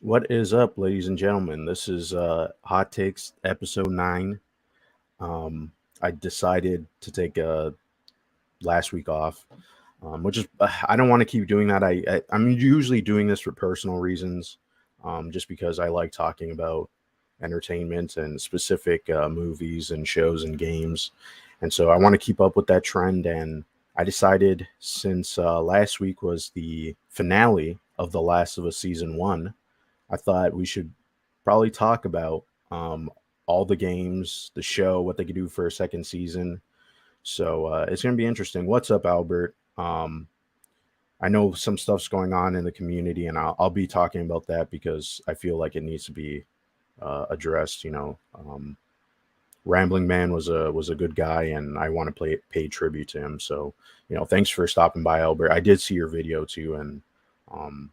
What is up, ladies and gentlemen? This is Hot Takes episode 9. I decided to take last week off, which is I don't want to keep doing that. I'm usually doing this for personal reasons, just because I like talking about entertainment and specific movies and shows and games, and so I want to keep up with that trend. And I decided since last week was the finale of The Last of Us season 1, I thought we should probably talk about um, all the games, the show, what they could do for a second season. So it's going to be interesting. What's up, Albert? I know some stuff's going on in the community, and I'll be talking about that because I feel like it needs to be addressed. Rambling Man was a good guy, and I want to pay tribute to him. So thanks for stopping by, Albert. I did see your video too, and um,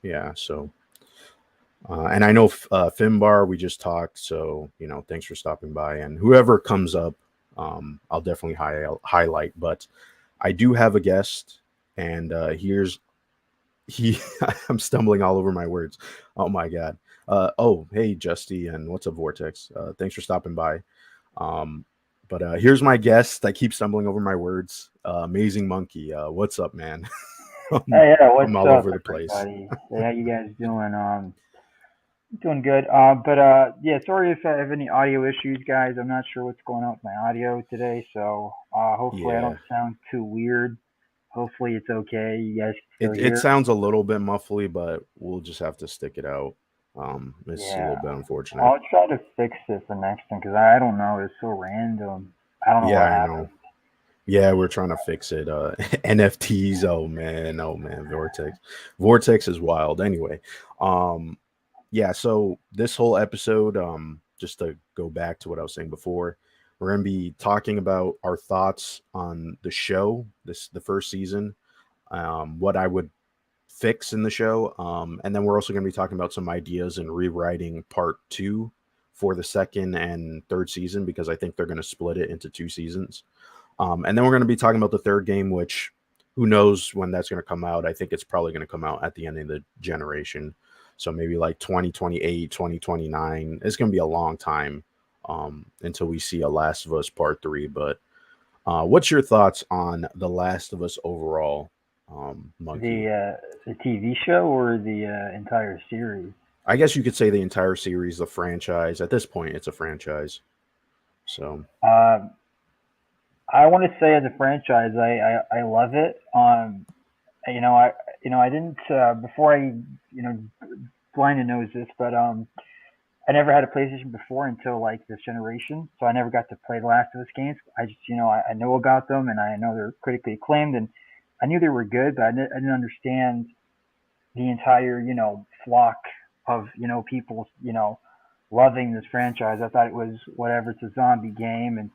yeah, so. And I know Finbar, we just talked, so thanks for stopping by. And whoever comes up, I'll definitely highlight. But I do have a guest, and here's he. I'm stumbling all over my words. Oh my god. Oh, hey, Justy, and what's up, Vortex? Thanks for stopping by. Um, but here's my guest. I keep stumbling over my words. Amazing Monkey. What's up, man? Hey, yeah, I'm what's all up, over the place. everybody? Hey, how you guys doing? Doing good. Yeah, sorry if I have any audio issues, guys. I'm not sure what's going on with my audio today, so hopefully I don't Yeah. sound too weird. Hopefully it's okay. You guys can still It hear. sounds a little bit muffly, but we'll just have to stick it out. It's a Yeah, little bit unfortunate. I'll try to fix it for next time because I don't know. It's so random. I don't know Yeah, what I know. happened. Yeah, we're trying to fix it. NFTs. Oh man, Vortex is wild. Anyway, um, yeah. So this whole episode, just to go back to what I was saying before, we're gonna be talking about our thoughts on the show, the first season, what I would fix in the show. And then we're also going to be talking about some ideas and rewriting part 2 for the second and third season because I think they're going to split it into 2 seasons. And then we're going to be talking about the third game, which who knows when that's going to come out. I think it's probably going to come out at the end of the generation. So maybe like 2028, 2029. It's going to be a long time until we see a Last of Us Part 3. But what's your thoughts on The Last of Us overall, Monkey? The TV show or the entire series? I guess you could say the entire series, the franchise. At this point, it's a franchise. So, Uh, I want to say as a franchise, I love it. You know, I I didn't before I blind and knows this, but I never had a PlayStation before until like this generation, so I never got to play the Last of Us games. I just I know about them and I know they're critically acclaimed and I knew they were good, but I didn't understand the entire flock of people loving this franchise. I thought it was whatever. It's a zombie game and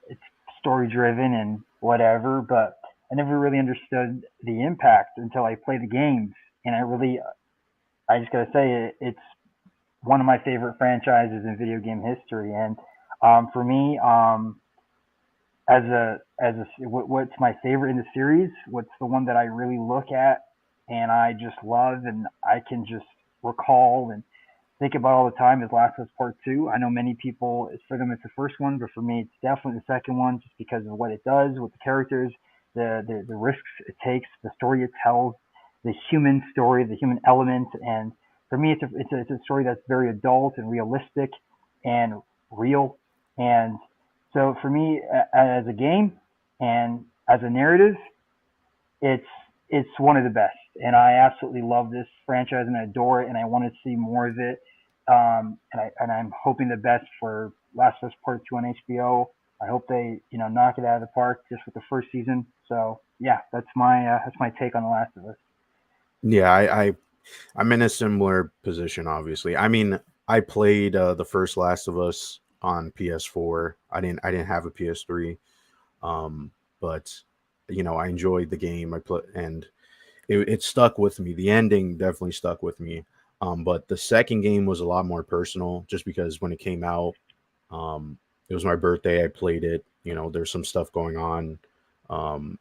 it's story driven and whatever, but I never really understood the impact until I played the games. And I just gotta say, it's one of my favorite franchises in video game history. And for me, what's my favorite in the series? What's the one that I really look at and I just love and I can just recall and think about all the time is Last of Us Part Two. I know many people, for them it's the first one, but for me it's definitely the second one, just because of what it does with the characters, the risks it takes, the story it tells, the human story, the human element, and for me it's a story that's very adult and realistic and real, and so for me as a game and as a narrative, it's it's one of the best, and I absolutely love this franchise and I adore it, and I want to see more of it. I'm hoping the best for Last of Us Part Two on HBO. I hope they knock it out of the park just with the first season. So yeah, that's my take on The Last of Us. yeah, I'm in a similar position. Obviously, I mean, I played the first Last of Us on PS4. I didn't have a PS3, but I enjoyed the game. I put and it stuck with me. The ending definitely stuck with me. But the second game was a lot more personal, just because when it came out, it was my birthday. I played it. There's some stuff going on,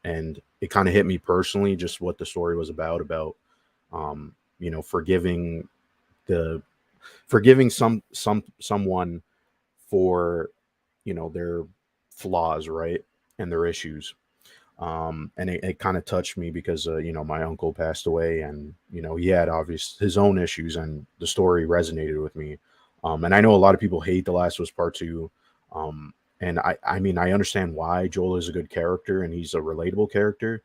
and it kind of hit me personally, just what the story was about forgiving the forgiving someone for, their flaws, right, and their issues. And it kind of touched me because my uncle passed away, and he had obvious his own issues, and the story resonated with me. And I know a lot of people hate The Last of Us Part Two. And I mean, I understand why. Joel is a good character and he's a relatable character.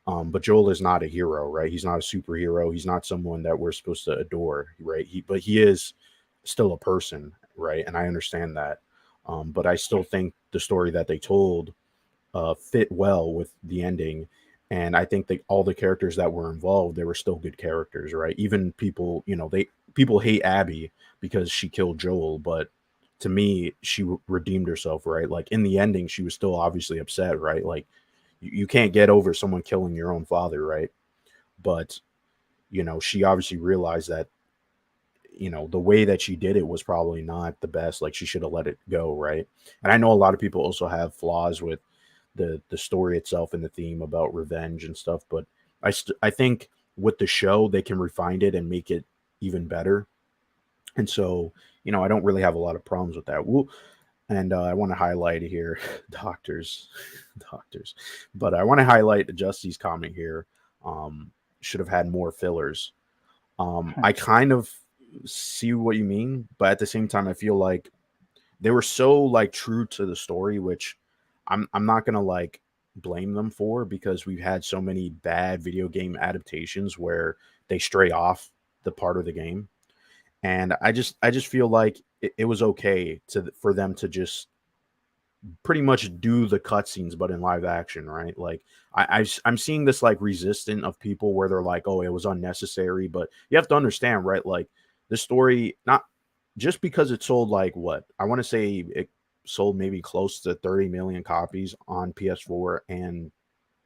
But Joel is not a hero, right? He's not a superhero. He's not someone that we're supposed to adore, right? But he is still a person, right? And I understand that. But I still think the story that they told fit well with the ending. And I think that all the characters that were involved, they were still good characters, right? Even people, people hate Abby because she killed Joel, but to me, she redeemed herself, right? Like in the ending, she was still obviously upset, right? Like you can't get over someone killing your own father, right? But she obviously realized that the way that she did it was probably not the best. Like she should have let it go, right? And I know a lot of people also have flaws with the story itself and the theme about revenge and stuff, but I think with the show they can refine it and make it even better. And so I don't really have a lot of problems with that. And I want to highlight here, doctors, doctors, but I want to highlight Justy's comment here. Should have had more fillers. I kind of see what you mean, but at the same time, I feel like they were so like true to the story, which I'm not gonna like blame them for, because we've had so many bad video game adaptations where they stray off the part of the game, and I just feel like it was okay for them to just pretty much do the cutscenes, but in live action, right? Like I'm seeing this like resistance of people where they're like, oh, it was unnecessary, but you have to understand, right? Like the story, not just because it sold like what I want to say it sold maybe close to 30 million copies on PS4 and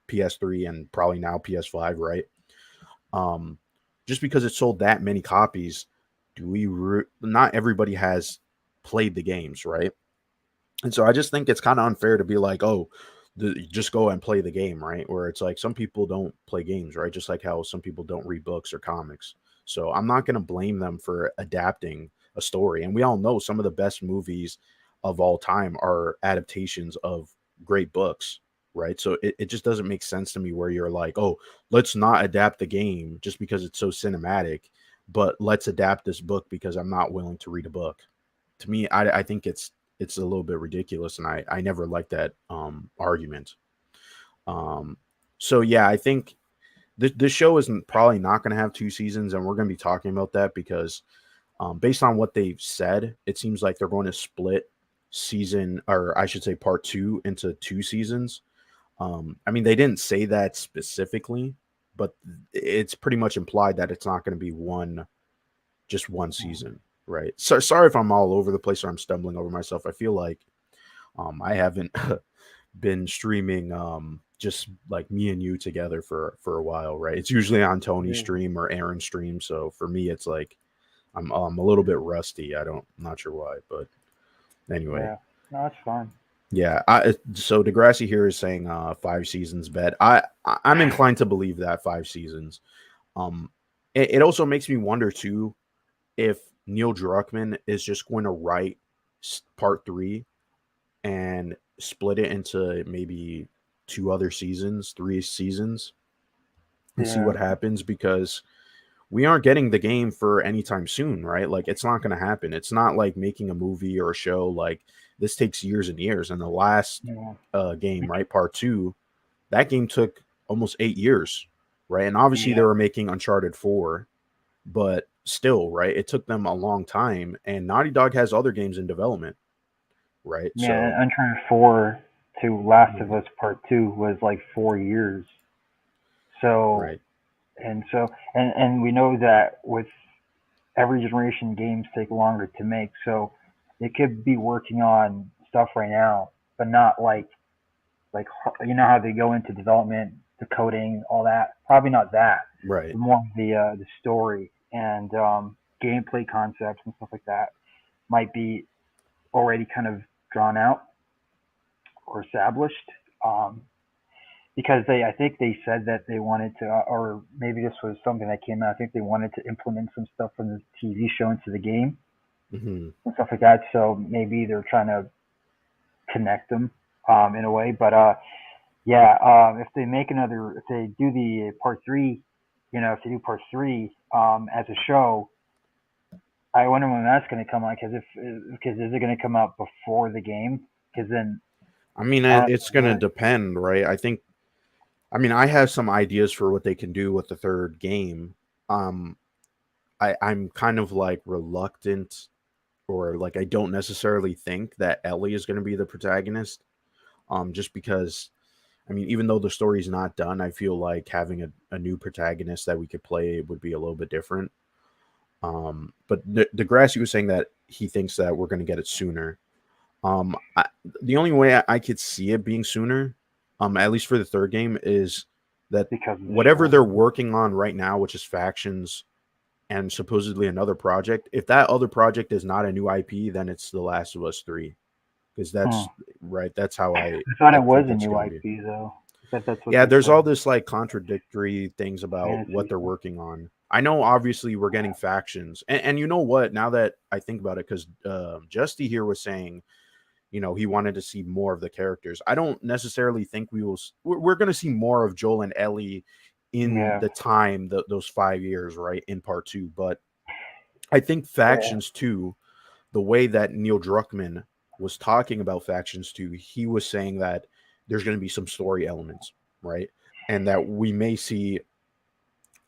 PS3 and probably now PS5, right? Um, just because it sold that many copies, not everybody has played the games, right? And so I just think it's kind of unfair to be like, oh, just go and play the game, right? Where it's like some people don't play games, right? Just like how some people don't read books or comics. So I'm not going to blame them for adapting a story. And we all know some of the best movies of all time are adaptations of great books, right? So it just doesn't make sense to me where you're like, oh, let's not adapt the game just because it's so cinematic, but let's adapt this book because I'm not willing to read a book. To me, I think it's a little bit ridiculous, and I never liked that argument. Um, so yeah, I think this show is probably not going to have two seasons, and we're going to be talking about that because based on what they've said, it seems like they're going to split season, or I should say part two, into two seasons. I mean, they didn't say that specifically, but it's pretty much implied that it's not going to be just one season, right? So sorry if I'm all over the place or I'm stumbling over myself. I feel like I haven't been streaming just like me and you together for a while, right? It's usually on Tony's Yeah, stream or Aaron's stream, so for me it's like I'm a little bit rusty. I'm not sure why, but anyway. yeah. No, that's fine. Yeah, so Degrassi here is saying 5 seasons bet. I'm inclined to believe that 5 seasons. Um it also makes me wonder too if Neil Druckmann is just going to write part 3 and split it into maybe 2 other seasons, 3 seasons, and see Yeah, what happens, because we aren't getting the game for anytime soon, right? Like it's not going to happen. It's not like making a movie or a show. Like this takes years and years. And the last yeah, game, right, part 2, that game took almost 8 years, right? And obviously they yeah, were making Uncharted 4, but still, right, it took them a long time. And Naughty Dog has other games in development, right? yeah. So Uncharted 4 to Last of mhm, Us Part 2 was like 4 years. So right, and we know that with every generation, games take longer to make. So they could be working on stuff right now, but not like you know how they go into development, the coding, all that. Probably not that, right. but more of the story and gameplay concepts and stuff like that might be already kind of drawn out or established. Um, because I think they said that they wanted to, or maybe this was something that came out. I think they wanted to implement some stuff from the TV show into the game Hmm. and stuff like that. So maybe they're trying to connect them in a way. But yeah, if they make another, if they do the part three, if they do part three as a show, I wonder when that's going to come out. Because is it going to come out before the game? Because then I mean, I don't it's know gonna depend, right? I think. I mean, I have some ideas for what they can do with the third game. Um, I'm kind of like reluctant, or like I don't necessarily think that Ellie is going to be the protagonist. Just because, I mean, even though the story's not done, I feel like having a new protagonist that we could play would be a little bit different. But Degrassi was saying that he thinks that we're going to get it sooner. The only way I could see it being sooner, at least for the third game, is that because of the whatever show. they're working on right now, which is factions and supposedly another project, if that other project is not a new IP, then it's The Last of Us 3. Because Hmm. that's right. That's how I thought I it was think a it's new going to be. IP though. That's what Yeah, they there's all said. this like contradictory things about what Fantasy they're stuff. working on. I know obviously we're getting factions, and you know what? Now that I think about it, because Justy here was saying, he wanted to see more of the characters. I don't necessarily think we will. We're going to see more of Joel and Ellie in Yeah. the time those 5 years, right, in part two. But I think Yeah. factions too. The way that Neil Druckmann was talking about factions too, he was saying that there's going to be some story elements, right, and that we may see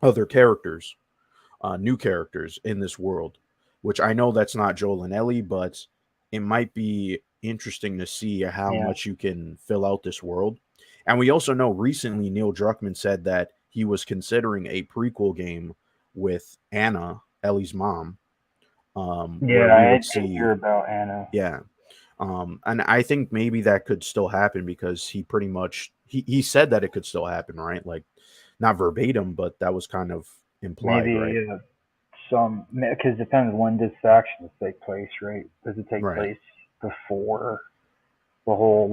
other characters, new characters in this world, which I know that's not Joel and Ellie, but it might be interesting to see how Yeah. much you can fill out this world. And we also know recently Neil Druckmann said that he was considering a prequel game with Anna, Ellie's mom, where Yeah. we I would did hear see, about Anna. yeah. And I think maybe that could still happen because he pretty much he said that it could still happen, right? Like not verbatim, but that was kind of implied, right? Maybe some because it depends when does factions take place, right? Does it take Right, place before the whole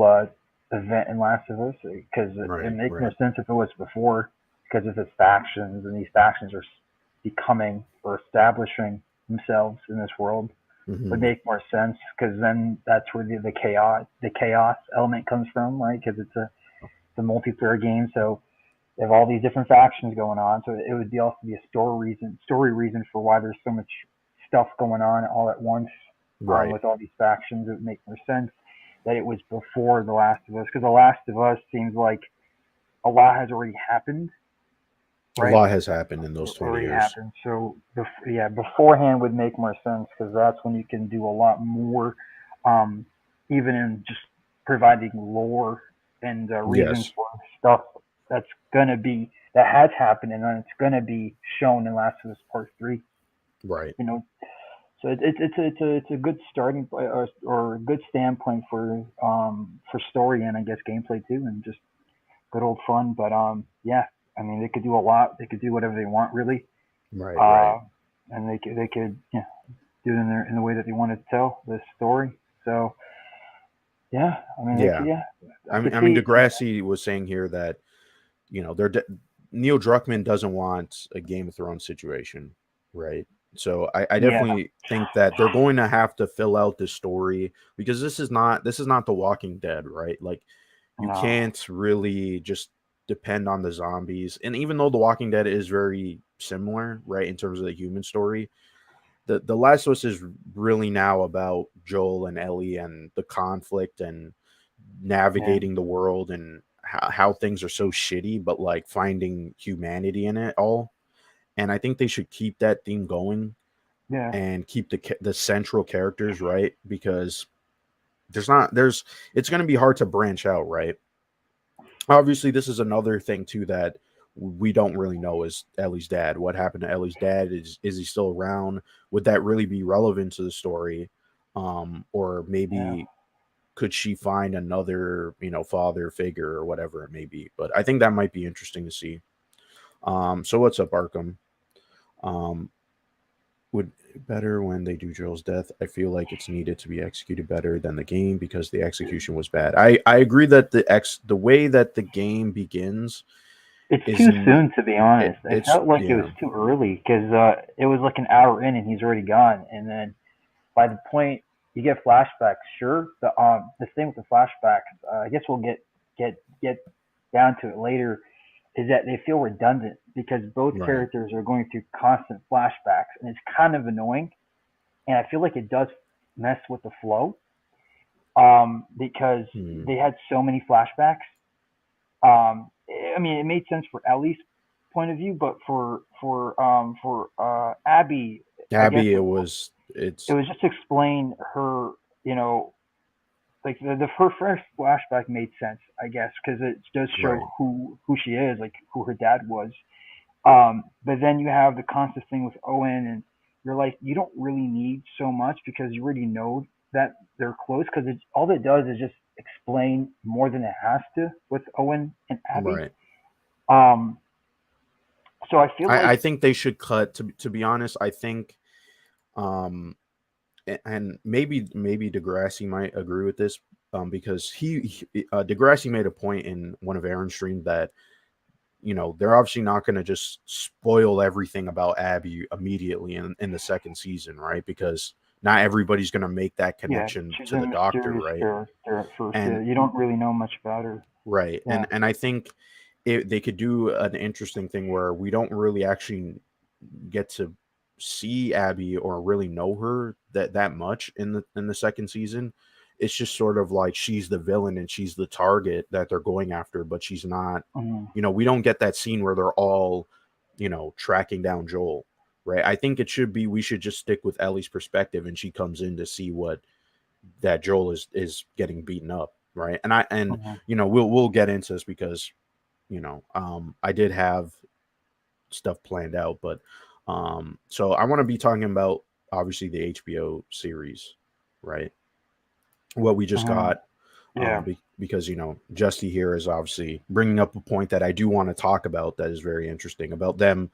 event in Last of Us? Because it right, makes more right. sense if it was before, because if it's factions and these factions are becoming or establishing themselves in this world, would Hmm. make more sense because then that's where the chaos element comes from, right? Because it's a multiplayer game, so they have all these different factions going on. So it would be also be a story reason for why there's so much stuff going on all at once Right. with all these factions. It would make more sense that it was before The Last of Us because The Last of Us seems like a lot has already happened, A right? lot has happened in those 20 Already years. happened. So yeah, beforehand would make more sense because that's when you can do a lot more, um, even in just providing lore and reasons Yes. for stuff that's that has happened and then it's gonna be shown in Last of Us Part Three. Right. You know, so it's a good starting or a good standpoint for story and I guess gameplay too and just good old fun. But yeah, I mean they could do a lot. They could do whatever they want really Right. Right. uh, and they could do it in the way that they want to tell the story. So yeah, I mean they could Yeah. yeah I could I mean, see Degrassi was saying here that they're Neil Druckmann doesn't want a Game of Thrones situation, right? So I yeah definitely think that they're going to have to fill out this story because this is not The Walking Dead, right? Like you no can't really just depend on the zombies. And even though The Walking Dead is very similar, right, in terms of the human story, the Last of Us is really now about Joel and Ellie and the conflict and yeah navigating the world and how things are so shitty, but like finding humanity in it all. And I think they should keep that theme going yeah and keep the central characters, right? Because there's it's going to be hard to branch out, right? Obviously, this is another thing too that we don't really know is Ellie's dad. What happened to Ellie's dad? Is he still around? Would that really be relevant to the story? Or yeah maybe could she find another, father figure or whatever it may be? But I think that might be interesting to see. So what's up, Arkham? Um, would better when they do Joel's death. I feel like it's needed to be executed better than the game because the execution was bad. I agree that the way that the game begins It's too isn't soon, to be honest. I it's felt like it was yeah, too early because it was like an hour in and he's already gone, and then by the point you get flashbacks, sure. The thing with the flashbacks, I guess we'll get down to it later, is that they feel redundant because both right. characters are going through constant flashbacks, and it's kind of annoying. And I feel like it does mess with the flow, because Hmm. they had so many flashbacks. I mean, it made sense for Ellie's point of view, but for Abby, I guess Abby, it was it it's was just to explain her, you know, like the her first flashback made sense, I guess, because it does show right. who she is, like who her dad was. But then you have the constant thing with Owen, and you're like, you don't really need so much because you already know that they're close. Because all it does is just explain more than it has to with Owen and Abby. Right. Um, so I feel I like, think they should cut to be honest. I think um and maybe Degrassi might agree with this because Degrassi made a point in one of Aaron's streams that they're obviously not going to just spoil everything about Abby immediately in the second season, right? Because not everybody's going to make that yeah, connection she's to a the doctor, mysterious right? character at first. And You don't really know much about her. right, Yeah. and I think they could do an interesting thing where we don't really actually get to see Abby or really know her that much in the second season. It's just sort of like she's the villain and she's the target that they're going after, but she's not. Mm-hmm. We don't get that scene where they're all, tracking down Joel, right? I think it should be we should just stick with Ellie's perspective and she comes in to see what that Joel is getting beaten up, right? And Mm-hmm. we'll get into this because I did have stuff planned out. But so I want to be talking about obviously the HBO series, right? What we just Mm-hmm. got, Yeah. because Justy here is obviously bringing up a point that I do want to talk about that is very interesting about them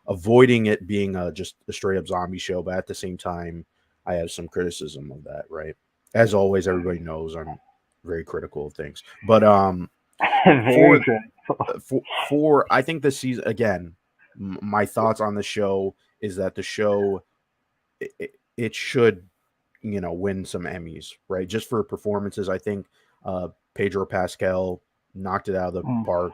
avoiding it being just a straight up zombie show, but at the same time, I have some criticism of that, right? As always, everybody knows I'm very critical of things, but Very for good. for I think this season again, my thoughts on the show is that the show it should win some Emmys, right? Just for performances. I think Pedro Pascal knocked it out of the Mm. park.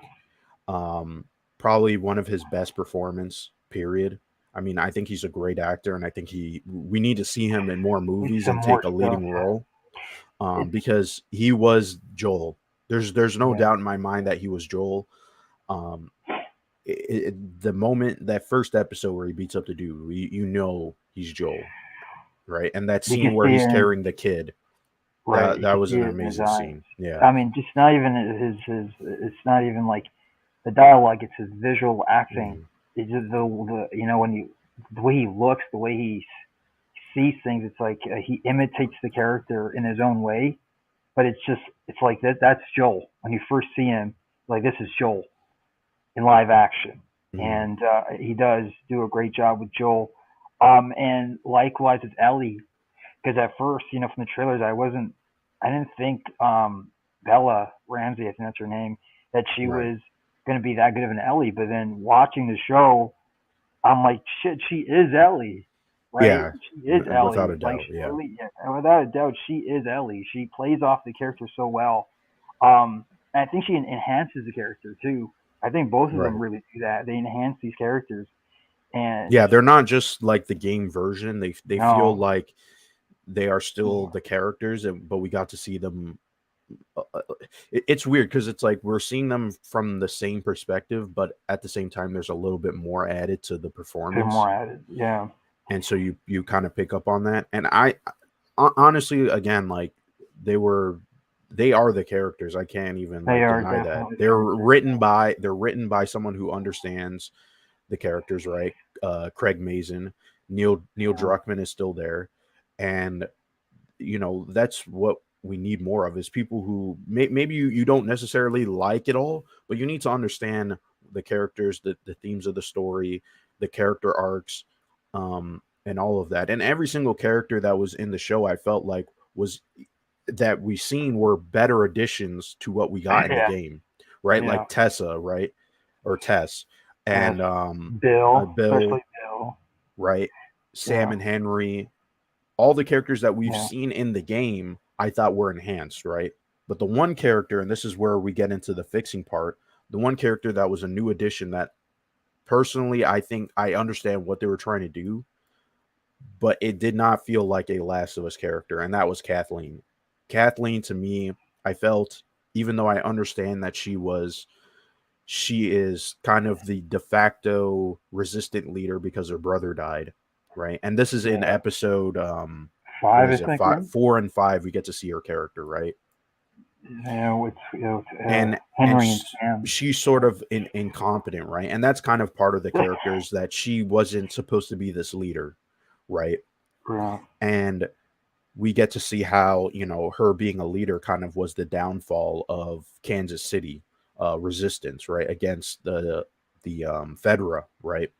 Um, Probably one of his best performance. Period. I mean, I think he's a great actor, and I think we need to see him in more Need movies some and more take a stuff. leading role. It's Because he was Joel. There's no yeah. doubt in my mind that he was Joel. Um, the moment that first episode where he beats up the dude, he's Joel, right? And that You can scene where see he's it in, carrying the kid, right. that You that can was see an it in his amazing eyes. scene. Yeah, I mean, just not even his. It's not even like the dialogue. It's his visual acting. mhm, It's just the when you the way he looks, the way he sees things. It's like he imitates the character in his own way. But it's like that's Joel. When you first see him, like this is Joel in live action, mhm, and he does do a great job with Joel. And likewise with Ellie, because at first, from the trailers, I didn't think Bella Ramsey, I think that's her name, that she right. was going to be that good of an Ellie. But then watching the show, I'm like, shit, she is Ellie, right? Yeah, She is without Ellie. a Like, doubt. Yeah, yeah, without a doubt, she is Ellie. She plays off the character so well. And I think she enhances the character too. I think both of them right. really do that. They enhance these characters, and Yeah, they're not just like the game version. They feel no, like they are still yeah, the characters, but we got to see them. It's weird because it's like we're seeing them from the same perspective, but at the same time, there's a little bit more added to the they're performance, more added. Yeah, and so you kind of pick up on that. And honestly, again, like they were, they are the characters. I can't even they like are deny that definitely the characters. they're written by someone who understands the characters, right? Craig Mazin, Neil Yeah. Druckmann is still there, and that's what we need more of is people who maybe you don't necessarily like it all, but you need to understand the characters, the themes of the story, the character arcs, and all of that. And every single character that was in the show, I felt like was that we seen were better additions to what we got in the Yeah, game, right? yeah. Like Tessa, right? Or Tess Tess, and Bill, Bill, especially Bill. right? Sam Yeah, and Henry, all the characters that we've yeah. seen in the game, I thought were enhanced, right? But the one character, and this is where we get into the fixing part, the one character that was a new addition that personally I think I understand what they were trying to do, but it did not feel like a Last of Us character, and that was Kathleen. Kathleen to me, I felt, even though I understand that she is kind of the de facto resistant leader because her brother died, right? And this is in Yeah. episode what Five, I is it, think. five, Right? 4 and 5, we get to see her character, right? Yeah, it's And Henry and Sam. she's sort of incompetent, right? And that's kind of part of the characters, that she wasn't supposed to be this leader, right? Yeah. And we get to see how, her being a leader kind of was the downfall of Kansas City resistance, right, against the Fedra, right?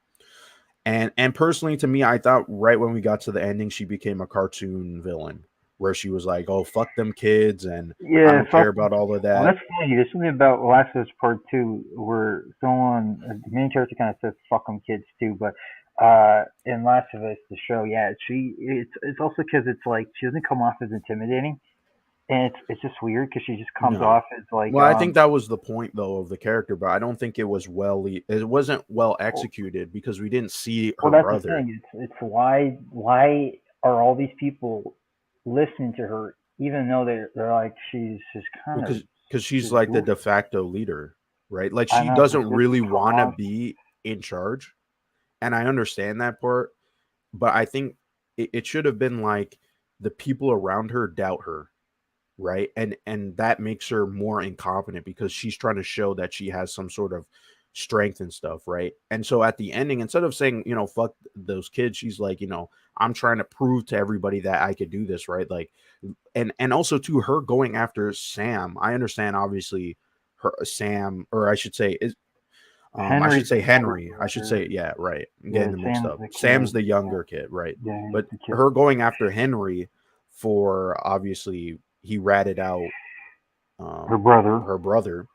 And personally, to me, I thought right when we got to the ending, she became a cartoon villain, where she was like, "Oh, fuck them kids," and I Yeah, don't care fuck. about all of Well, that. that's funny. There's something about Last of Us Part Two where the main character kind of says "fuck them kids" too, but in Last of Us, the show, yeah, it's also because it's like she doesn't come off as intimidating, and it's just weird because she just comes No. off as like Well, I think that was the point though of the character, but I don't think it wasn't well well, executed because we didn't see well, her that's the brother. thing. It's why are all these people listening to her even though they're like she's just Well, kind of because she's just like the de goofy. facto leader, right? Like I she know doesn't she doesn't really want to talk. be in charge, and I understand that part, but I think it should have been like the people around her doubt her, right? And that makes her more incompetent because she's trying to show that she has some sort of strength and stuff, right? And so at the ending, instead of saying, fuck those kids, she's like, I'm trying to prove to everybody that I could do this, right? Like, and also to her going after Sam, I understand obviously her Sam, or I should Henry's say the younger Henry. I should say, brother. yeah, right. I'm Yeah, getting them mixed Sam's up. the Sam's kid. the younger kid, right? Yeah, he's But the kid. her going after Henry for obviously he ratted out Her um brother her brother.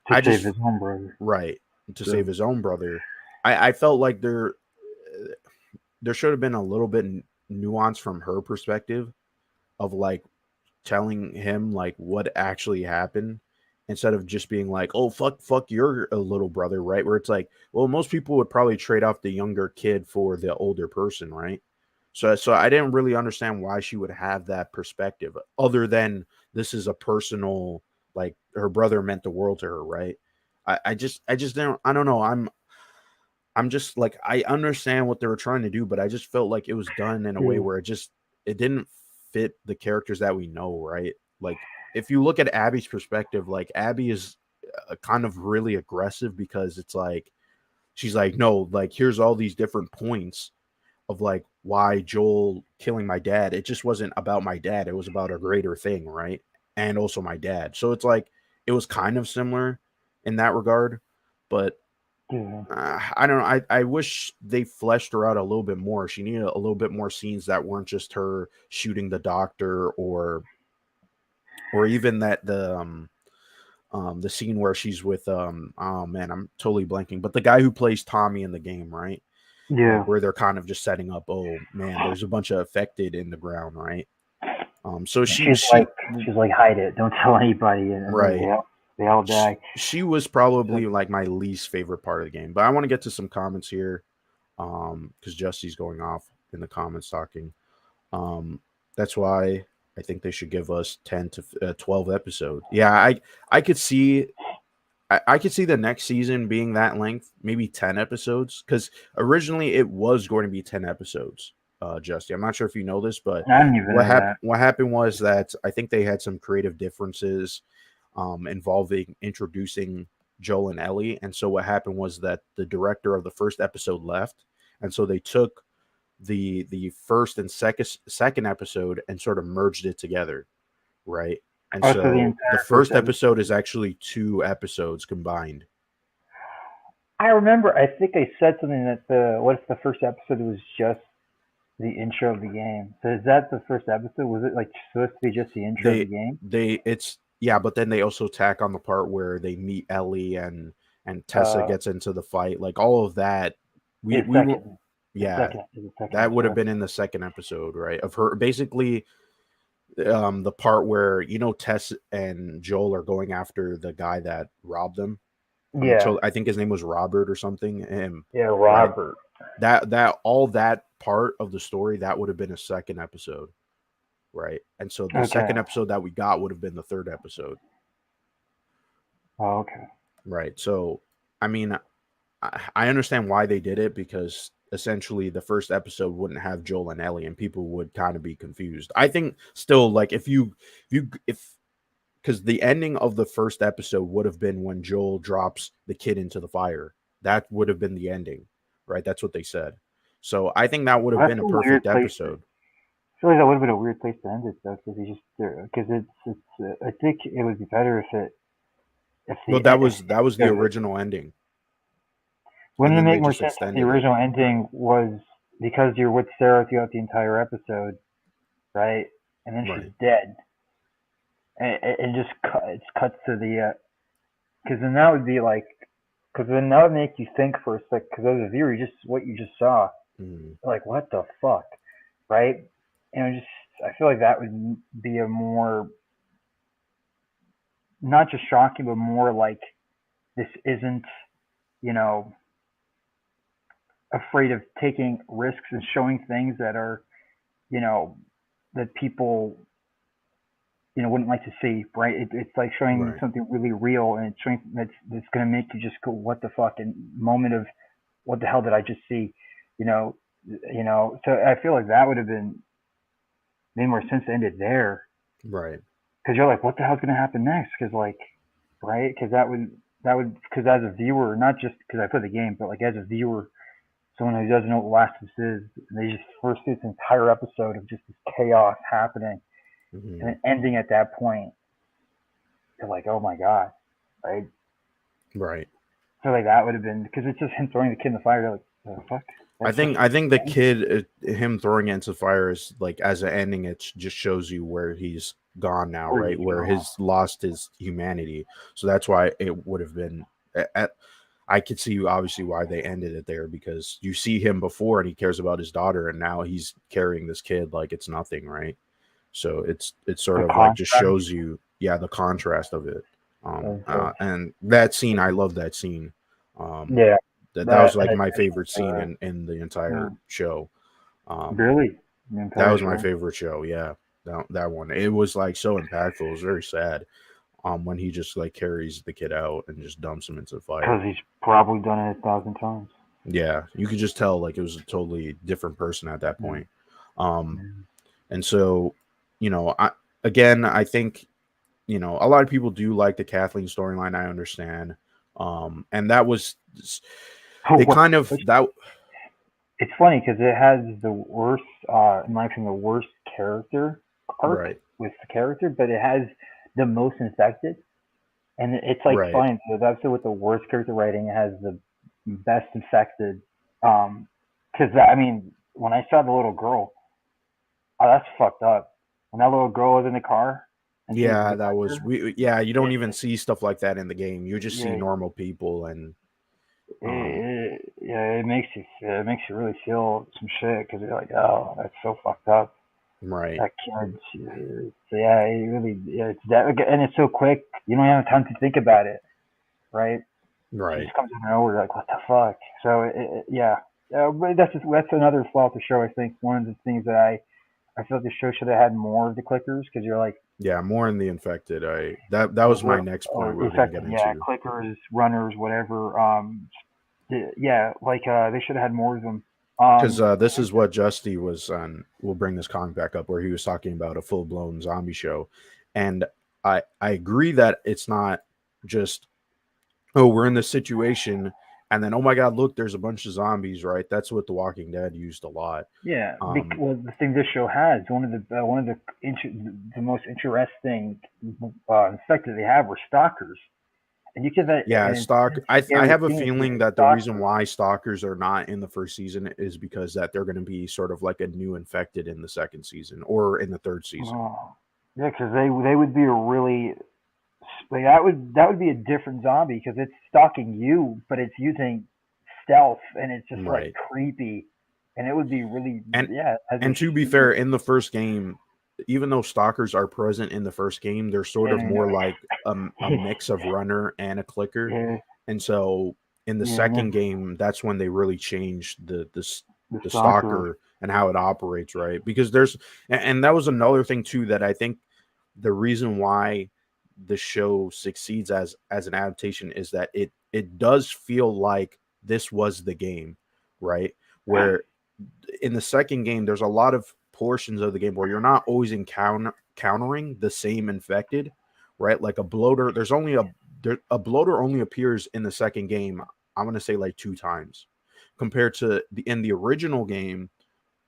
to I save just his own brother. right to So, save his own brother. I felt like there should have been a little bit nuance from her perspective of like telling him like what actually happened instead of just being like, "Oh, fuck your little brother," right? Where it's like, well, most people would probably trade off the younger kid for the older person, right? So I didn't really understand why she would have that perspective other than this is a personal, like her brother meant the world to her, right? I just don't, I don't know. I'm just like, I understand what they were trying to do, but I just felt like it was done in a way yeah, where it didn't fit the characters that we know, right? Like if you look at Abby's perspective, like Abby is kind of really aggressive because it's like she's like, no, like here's all these different points of like why Joel killing my dad. It just wasn't about my dad. It was about a greater thing, right? And also my dad. So it's like it was kind of similar in that regard, but yeah. I don't know. I wish they fleshed her out a little bit more. She needed a little bit more scenes that weren't just her shooting the doctor, or even that the scene where she's with oh man, I'm totally blanking, but the guy who plays Tommy in the game, right? Like Yeah. where they're kind of just setting up, oh man, there's a bunch of affected in the ground, right? So she She's like she she's like hide it, don't tell anybody, and right. they all die. She was So, probably like my least favorite part of the game, but I want to get to some comments here because Jesse's going off in the comments talking. um that's why I think they should give us 10 to 12 episode. Yeah, I could see I could see the next season being that length, maybe 10 episodes, because originally it was going to be 10 episodes. Justy, I'm not sure if you know this, but I didn't even know that. what happened was that I think they had some creative differences involving introducing Joel and Ellie. And so what happened was that the director of the first episode left, and so they took the first and second episode and sort of merged it together, right? And Oh, so the so the entire first first episode. episode is actually two episodes combined. I remember. I think I said something that the what if the first episode was just The intro of the game. So is that the first episode? Was it like supposed to be just the intro of the They game? it's yeah, but then they also tack on the part where they meet Ellie and Tessa Uh, gets into the fight. Like all of that, we it's we will second. It's yeah, second. It's the second that would have episode. been in the second episode, right? Of her basically the part where Tess and Joel are going after the guy that robbed them. Yeah. So I think his name was Robert or something. Him, Yeah, right? Robert. That all that part of the story that would have been a second episode, right? And so the Okay. second episode that we got would have been the third episode, Oh, okay. right? So I mean, I understand why they did it because essentially the first episode wouldn't have Joel and Ellie, and people would kind of be confused. I think still like if because the ending of the first episode would have been when Joel drops the kid into the fire. That would have been the ending, right? That's what they said. So I think that would have Well, that's been a a weird perfect place to. episode. I feel like that would have been a weird place to end it though, because he just because it's. I think it would be better if Well, the that was the original ending, and wouldn't it then they make more just sense if the extended it. original ending was because you're with Sarah throughout the entire episode, right? And then she's Right, dead, and just it cuts to the because then that would be like because then that would make you think for a sec because as a viewer, you just what you just saw, mm, like what the fuck, right? And I just I feel like that would be a more not just shocking, but more like this isn't you know afraid of taking risks and showing things that are you know that people wouldn't like to see, right? It's like showing right, something really real, and it's showing that's going to make you just go, "What the fuck?" and moment of, "What the hell did I just see?" You know, So I feel like that would have been made more sense to end it there, right, because you're like, "What the hell's going to happen next?" Because like, right? Because that would because as a viewer, not just because I play the game, but like as a viewer, someone who doesn't know what Last of Us is, and they just first see this entire episode of just this chaos happening and hmm then ending at that point, they're like, "Oh my god!" Right? right. So like that would have been because it's just him throwing the kid in the fire. You're like, the fuck? That's just I think the kid, him throwing it into fire is like as an ending. It just shows you where he's gone now, where right? he's Where going. his lost his humanity. So that's why it would have been. I could see obviously why they ended it there because you see him before and he cares about his daughter, and now he's carrying this kid like it's nothing, right? So it's sort The of like just contrast shows you, yeah, the contrast of it. of And that scene, I love that scene. Um, yeah, that that was like my favorite scene uh, in the entire mm, show. Um, really the that entire was my show favorite show. Yeah, that one. It was like so impactful. It was very sad. When he just like carries the kid out and just dumps him into the because fire. he's probably done it 1,000 times. Yeah, you could just tell like it was a totally different person at that Yeah, point. Um, yeah. and so, I again, I think a lot of people do like the Kathleen storyline. I understand. And that was Oh, it. Kind of which that. it's funny because it has the worst, in my opinion, the worst character arc Right. with the character, but it has the most infected. And it's like Right. funny. The episode with the worst character writing has the best infected. Because I mean, when I saw the little girl, oh, that's fucked up. When that little girl was in the car and she was Yeah, that behind was her, we. Yeah, you don't it, even see stuff like that in the game. You just see yeah, normal people and yeah, it makes you really feel some shit because you're like, oh, that's so fucked up. right, That kid, so yeah, it really, yeah, it's that, and it's so quick. You don't have time to think about it, right? She right, just comes out of nowhere, like, what the fuck? So, yeah. But that's another flaw of the show. I think one of the things that I feel like the show should have had more of the clickers because you're like, yeah, more in the infected. That was my next point we or were gonna get infected, yeah, into clickers, runners, whatever. Yeah, like they should have had more of them. because Um, this is what Justy was on. We'll bring this comic back up where he was talking about a full blown zombie show, and I agree that it's not just, oh, we're in this situation and then, oh my god, look, there's a bunch of zombies, right? That's what The Walking Dead used a lot. yeah, um well, the thing this show has one of the most interesting infected they have were stalkers, And you could, Yeah, and stock. it's I scary have a seeing feeling the that the reason stalkers. why stalkers are not in the first season is because that they're going to be sort of like a new infected in the second season or in the third season. Oh, yeah, because they would be a really like that would be a different zombie because it's stalking you, but it's using stealth and it's just like Right. creepy, and it would be really And yeah. As a and to be fair, shooter, in the first game, even though stalkers are present in the first game, they're sort of and more like a mix of runner and a clicker. yeah, And so in the yeah, and second game, that's when they really changed the the stalker. stalker and how it operates, right? Because there's and that was another thing too that I think the reason why the show succeeds as an adaptation is that it does feel like this was the game, right? Where in the second game, there's a lot of portions of the game where you're not always countering the same infected, right? Like a bloater, a bloater only appears in the second game. I'm gonna say like two times, compared to the in the original game.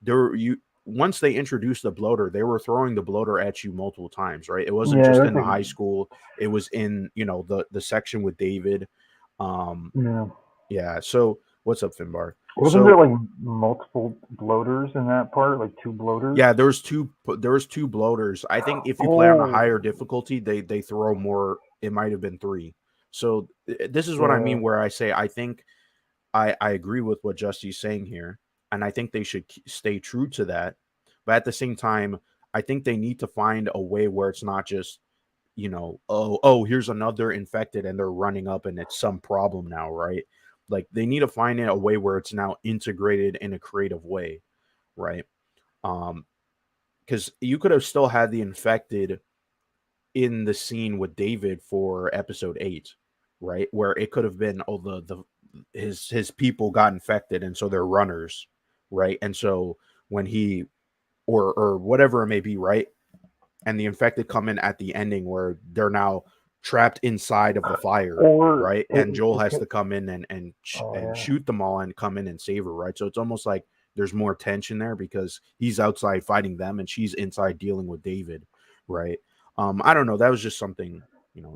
There you once they introduced the bloater, they were throwing the bloater at you multiple times, right? It wasn't Yeah, just it was in the like high school; it was in the section with David. Um, yeah. yeah. So what's up, Finbar? Wasn't there So like multiple bloaters in that part? Like two bloaters? yeah, there was two bloaters. I think if you play on a Oh, higher difficulty, they throw more. It might have been three. So this is what I yeah. mean where I say I think I agree with what Justy's saying here, and I think they should stay true to that. But at the same time, I think they need to find a way where it's not just here's another infected and they're running up and it's some problem now, right? Like they need to find a way where it's now integrated in a creative way, right? Um, because you could have still had the infected in the scene with David for episode 8, right? Where it could have been the his people got infected and so they're runners, right? And so when he or whatever it may be, right? And the infected come in at the ending where they're now trapped inside of the fire, Or right? it, And Joel it has could. to come in Oh and yeah. shoot them all and come in and save her, right? So it's almost like there's more tension there because he's outside fighting them and she's inside dealing with David, right? I don't know. That was just something,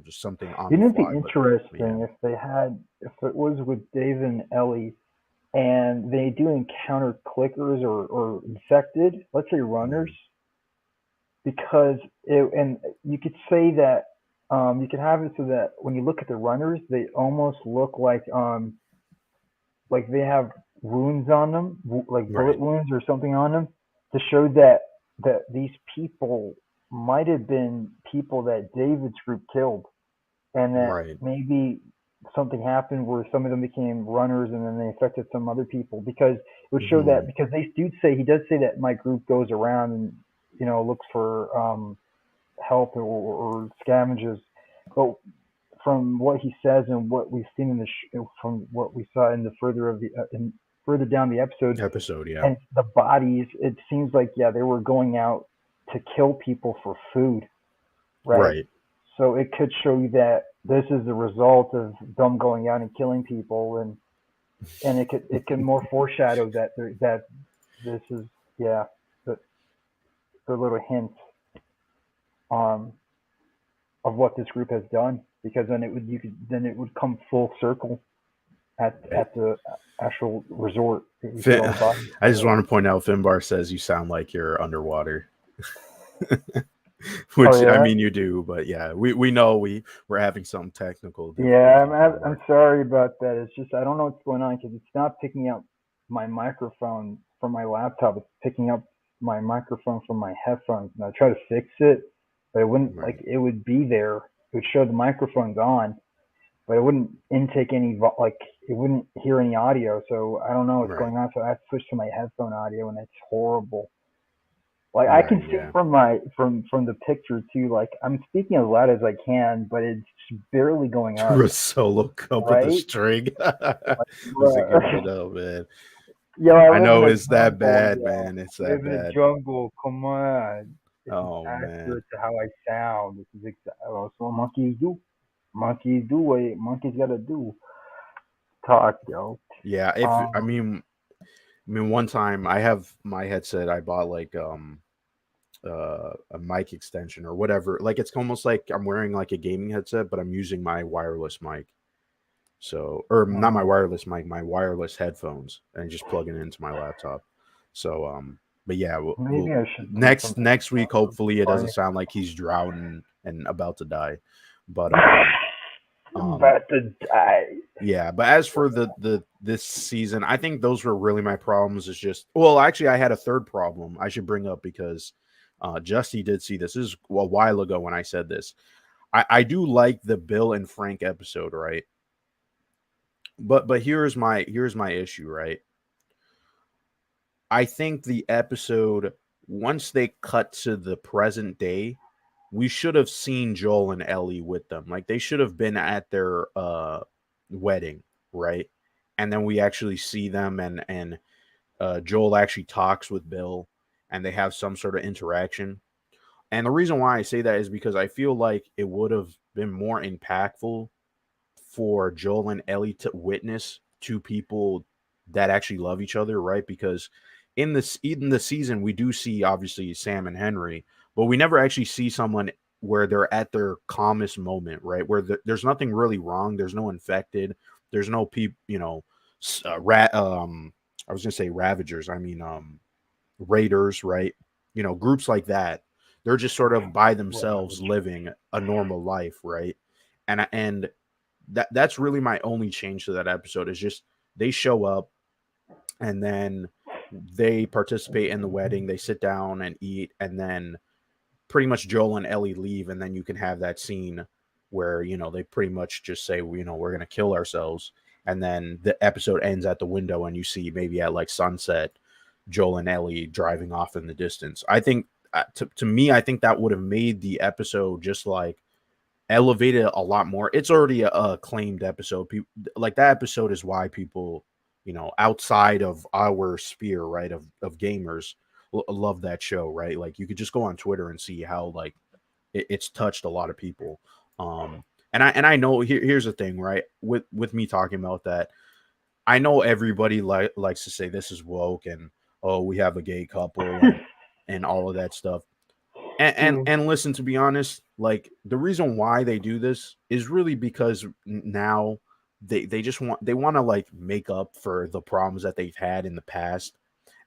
just something on the Wouldn't it be fly, but yeah, interesting if they had if it was with David and Ellie and they do encounter clickers or infected, let's say runners, mhm, because and you could say that you could have it so that when you look at the runners, they almost look like they have wounds on them, like bullet right, wounds or something on them, to show that these people might have been people that David's group killed, and that right, maybe something happened where some of them became runners and then they affected some other people because it would show that mhm, because he does say that my group goes around and looks for help or scavenges, but from what he says and what we've seen from what we saw in the further down the episode episode, yeah, and the bodies, it seems like yeah they were going out to kill people for food, right? right, So it could show you that this is the result of them going out and killing people, and it can more foreshadow that this is yeah the the little hints um of what this group has done because then it would come full circle right. at the actual resort. We see all Fin- the bodies I come just out. want to point out, Finbar says you sound like you're underwater. Oh Which I yeah, mean you do, but yeah, we know we're having some technical yeah. difficulties, I'm Finbar. sorry about that. It's just I don't know what's going on because it's not picking up my microphone from my laptop. It's picking up my microphone from my headphones, and I try to fix it, but it wouldn't like Right, it would be there. It would show the microphone's on, but it wouldn't intake any like it wouldn't hear any audio. So I don't know what's right, going on. So I have to switch to my headphone audio, and it's horrible. Like I can right. see Yeah, from from the picture too. Like I'm speaking as loud as I can, but it's barely going up, threw a solo cup with a right? string. Like, Was a bruh. good one, oh man. Yo, I I live in know a it's that jungle, bad, yo. man. It's I that live in a bad. jungle. Come on, this is Oh man. accurate to how I sound. This is exactly what monkeys do. Monkeys do what monkeys gotta do. Talk, yo. Yeah, if Um, I mean one time I have my headset. I bought like a mic extension or whatever. Like it's almost like I'm wearing like a gaming headset, but I'm using my wireless mic. So, or not my Uh, wireless mic, my wireless headphones, and just plugging it into my laptop. So, but yeah, maybe I should put something next week, hopefully, it doesn't funny. sound like he's drowning and about to die. But I'm um, about to die. yeah. But as for the this season, I think those were really my problems. Is just well, actually, I had a third problem I should bring up because Justy did see this. This is a while ago when I said this. I do like the Bill and Frank episode, right? But here's my issue, right? I think the episode once they cut to the present day, we should have seen Joel and Ellie with them. Like they should have been at their wedding, right? And then we actually see them and Joel actually talks with Bill and they have some sort of interaction. And the reason why I say that is because I feel like it would have been more impactful for Joel and Ellie to witness two people that actually love each other, right? Because in the season we do see obviously Sam and Henry, but we never actually see someone where they're at their calmest moment, right? Where there's nothing really wrong, there's no infected, there's no people, rat. I was gonna say Ravagers. I mean, Raiders, right? Groups like that. They're just sort of by themselves living a normal life, right? And that's really my only change to that episode is just they show up and then they participate in the wedding, they sit down and eat, and then pretty much Joel and Ellie leave, and then you can have that scene where they pretty much just say we're gonna kill ourselves, and then the episode ends at the window, and you see maybe at like sunset Joel and Ellie driving off in the distance. I think to me, I think that would have made the episode just like elevated a lot more. It's already a acclaimed episode. People like that episode is why people, outside of our sphere, right, of gamers, love that show, right? Like you could just go on Twitter and see how like it's touched a lot of people. And I know here's the thing, right? With me talking about that, I know everybody likes to say this is woke and oh we have a gay couple and all of that stuff. And listen, to be honest, like the reason why they do this is really because now they just want to like make up for the problems that they've had in the past.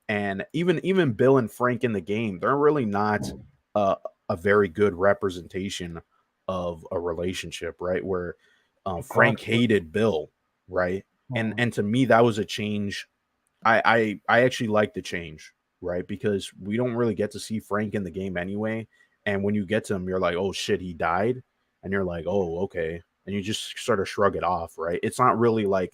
And even Bill and Frank in the game, they're really not uh, a very good representation of a relationship, right? Where Frank Toxic. hated Bill, right? And Hmm. and to me that was a change. I actually like the change, right? Because we don't really get to see Frank in the game anyway. And when you get to him, you're like, oh shit, he died. And you're like, oh, okay. And you just sort of shrug it off, right? It's not really like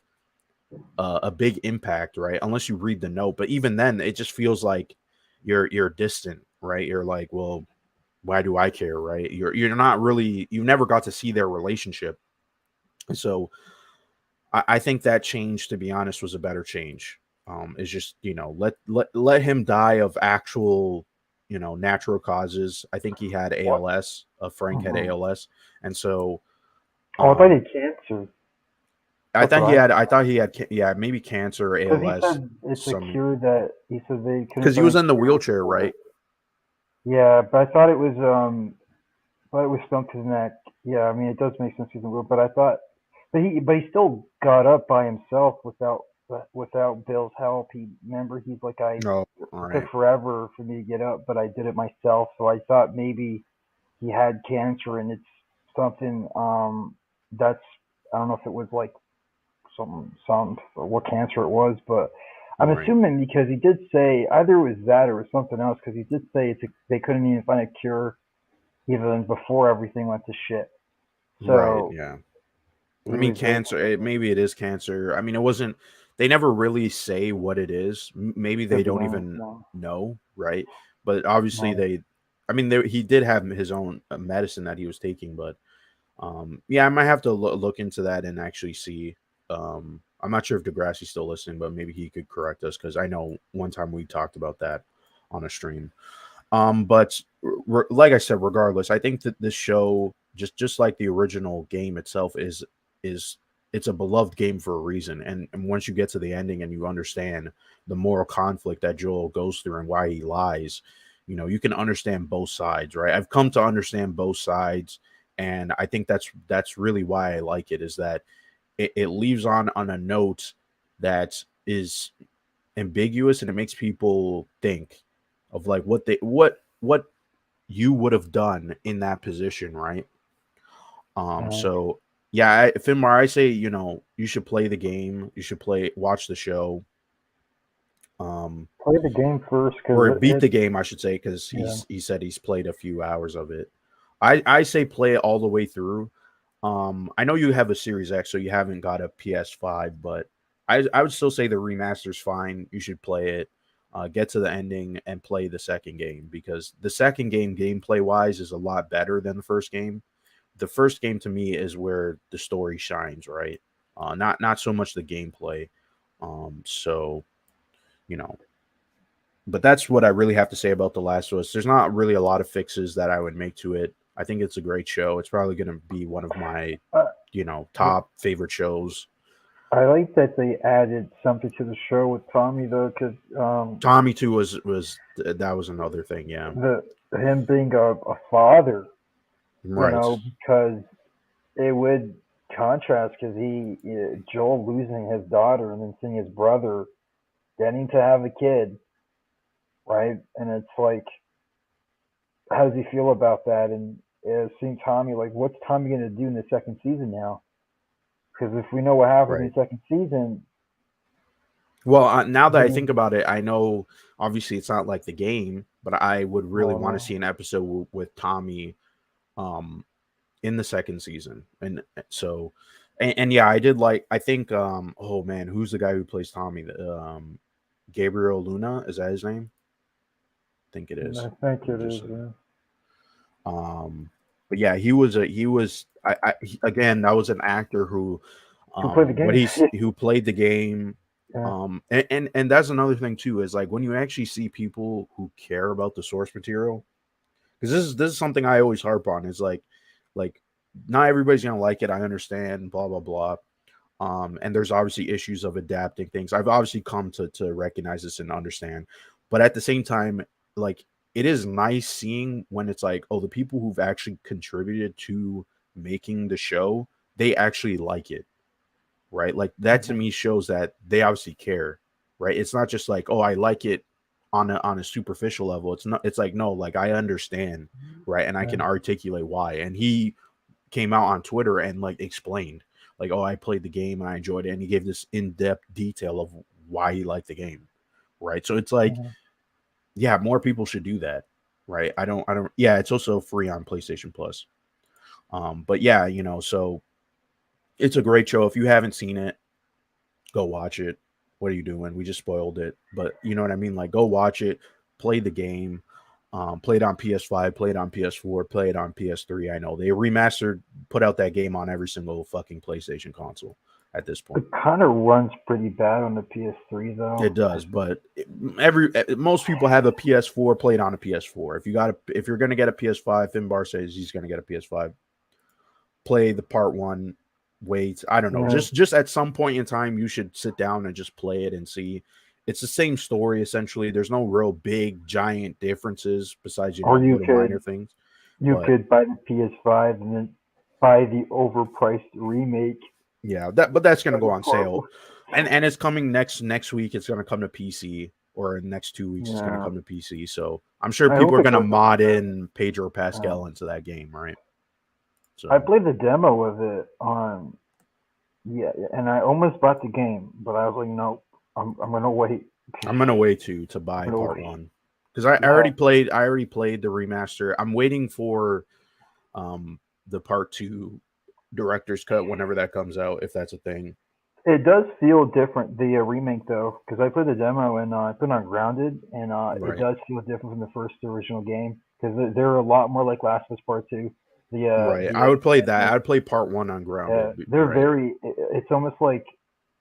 a big impact, right? Unless you read the note. But even then, it just feels like you're distant, right? You're like, well, why do I care, right? You're not really you never got to see their relationship. And so I think that change, to be honest, was a better change. Is just let him die of actual natural causes. I think he had What? ALS. Frank had Hmm. ALS, and so Oh, I thought he um, had cancer. I That's what thought he I had thought. I thought he had yeah, maybe cancer or Because he ALS. said it's a Some cure that he said they couldn't because he find was a in the cure wheelchair, for it. right? Yeah, but I thought it was something that, yeah, I mean it does make sense he's in but I thought but he still got up by himself without Bill's help. He remember he's like No, all it took right, forever for me to get up, but I did it myself. So I thought maybe he had cancer and it's something that's I don't know if it was like some or what cancer it was, but I'm all right, assuming because he did say either it was that or it was something else because he did say they couldn't even find a cure even before everything went to shit. right, So yeah. I he mean, was able cancer. to. Maybe it is cancer. I mean, it wasn't. They never really say what it is. Maybe they Could be don't on. even No, know, right? But obviously, no. they. I mean, he did have his own medicine that he was taking, but yeah, I might have to look into that and actually see. I'm not sure if Degrassi's still listening, but maybe he could correct us because I know one time we talked about that on a stream. But like I said, regardless, I think that this show, just like the original game itself, is it's a beloved game for a reason. And once you get to the ending and you understand the moral conflict that Joel goes through and why he lies, you can understand both sides, right? I've come to understand both sides, and I think that's really why I like it, is that it leaves on a note that is ambiguous, and it makes people think of like what you would have done in that position, right? Uh, So yeah, Finmar, I say, you should play the game, you should watch the show, um, Play the game first or because beat the game, I should say, because yeah. he said he's played a few hours of it. I say play it all the way through. I know you have a Series X, so you haven't got a PS5, but I would still say the remaster's fine. You should play it, get to the ending, and play the second game, because the second game, gameplay wise, is a lot better than the first game. The first game to me is where the story shines, right? Not so much the gameplay. So you know, but that's what I really have to say about The Last of Us. There's not really a lot of fixes that I would make to it. I think it's a great show. It's probably going to be one of my, Uh, top favorite shows. I like that they added something to the show with Tommy though, because Tommy too was that was another thing. Yeah, the him being a father, right, because it would contrast because Joel losing his daughter and then seeing his brother getting to have a kid, right? And it's like, how does he feel about that? And seeing Tommy, like, what's Tommy gonna do in the second season now? Because if we know what happens in right. the second season, Well, now that I then think about it, I know obviously it's not like the game, but I would really well, want to no, see an episode with Tommy, um, in the second season, and so, and yeah, I did like. I think, oh man, who's the guy who plays Tommy? Gabriel Luna, is that his name? I think it is. I think Let me it just is. say. Yeah. But yeah, he was again, that was an actor who, Who played the game? who played the game. Yeah. And that's another thing too, is like when you actually see people who care about the source material, because this is something I always harp on, is like not everybody's gonna like it. I understand, blah blah blah. And there's obviously issues of adapting things. I've obviously come to recognize this and understand, but at the same time, like, it is nice seeing when it's like, oh, the people who've actually contributed to making the show, they actually like it, right? Like that to Mhm. me shows that they obviously care, right? It's not just like, oh, I like it on a superficial level. It's not. It's like, no, like I understand, right? And I Yeah. can articulate why. And he came out on Twitter and like explained, like, oh, I played the game and I enjoyed it, and he gave this in-depth detail of why he liked the game, right? So it's like, Mhm. yeah, more people should do that, right? I don't. Yeah, it's also free on PlayStation Plus. But yeah, so it's a great show. If you haven't seen it, go watch it. What are you doing? We just spoiled it, but you know what I mean. Like, go watch it, play the game. Play it on PS5, play it on PS4, play it on PS3. I know they remastered, put out that game on every single fucking PlayStation console at this It point. kind of runs pretty bad on the PS3 though. It does, but most people have a PS4, played on a PS4. If you're gonna get a PS5, Finbar says he's gonna get a PS5. Play the part one. Wait, I don't know. Yeah. Just at some point in time, you should sit down and just play it and see. It's the same story essentially. There's no real big giant differences besides Or little minor things. you But could buy the PS5 and then buy the overpriced remake. yeah, but that's gonna Of go the on part sale, and it's coming next week. It's gonna come to PC, or in the next 2 weeks it's gonna Yeah. come to PC. So I'm sure I people hope are it gonna goes on mod sale. in Pedro Uh, Pascal into that game, right? I So played the demo of it on and I almost bought the game, but I was like, no, I'm gonna wait. I'm gonna wait to I'm buy gonna part wait. one, because I Yeah, already played the remaster. I'm waiting for um the part two director's cut whenever that comes out, if that's a thing. it does feel different the remake though, because I played the demo and I put it on Grounded, and it Right, does feel different from the first original game because they're a lot more like Last of Us Part Two. right. The I would play that. like, I'd play part one on Grounded. they're Right. very. It's almost like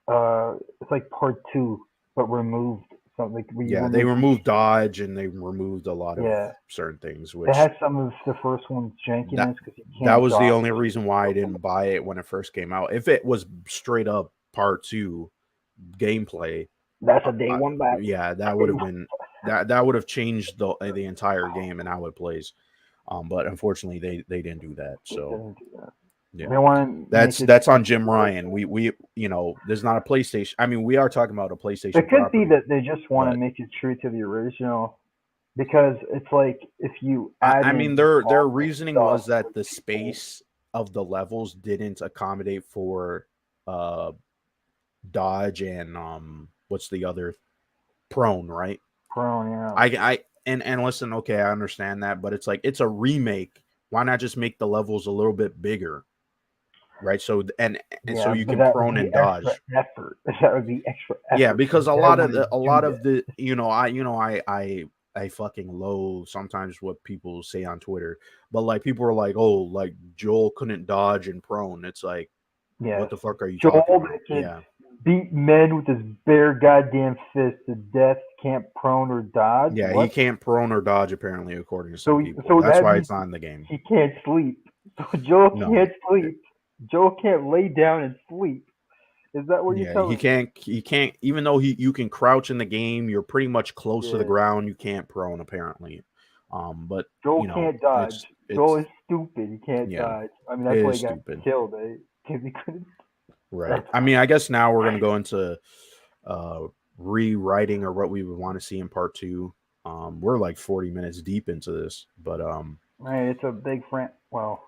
it's like Part Two, but removed something. Like we Yeah, they removed. removed dodge and they removed a lot of Yeah, certain things, it which has some of the first one's that jankiness because you that can't was the dodge. only reason why I didn't buy it when it first came out. If it was straight up part two gameplay, That's uh, a day uh, one back. yeah, that would have been. That would have changed the entire game and how it plays. But unfortunately, they didn't do that. It So doesn't do that. yeah, They want to make it. that's on Jim Ryan. We there's not a PlayStation. I mean, we are talking about a It PlayStation could be property, that they just want to but make it true to the original because it's like if you add I mean, in their all this reasoning stuff was that with the people, space of the levels didn't accommodate for uh dodge and what's the other prone, right? prone, yeah, I and listen, okay, I understand that, but it's like it's a remake. Why not just make the levels a little bit bigger, right? So and so yeah, you but can that would prone be and extra dodge. effort. That would be extra Yeah, effort because because they don't want to a do lot of that. the I fucking loathe sometimes what people say on Twitter, but like people are like, oh, like Joel couldn't dodge and prone. It's like, what Yes, the fuck are you talking Joel about? that can Yeah, beat men with his bare goddamn fist to death, can't prone or dodge. yeah, he What? can't prone or dodge apparently, according to some So people. so That's that why means it's not in the game. he can't sleep. So Joel No, can't sleep. Joel can't lay down and sleep. Is that what you're yeah, he telling me? can't. He can't. Even though you can crouch in the game, you're pretty much close to the Yeah. ground. You can't prone apparently. But Joel can't dodge. Joel it's is stupid. He can't yeah, dodge. I mean, it that's why is he got stupid. killed, eh? Because he couldn't. Right. That's I mean, I guess now we're gonna go into uh rewriting or what we would want to see in part two. We're like 40 minutes deep into this, but right. It's a big friend. Well,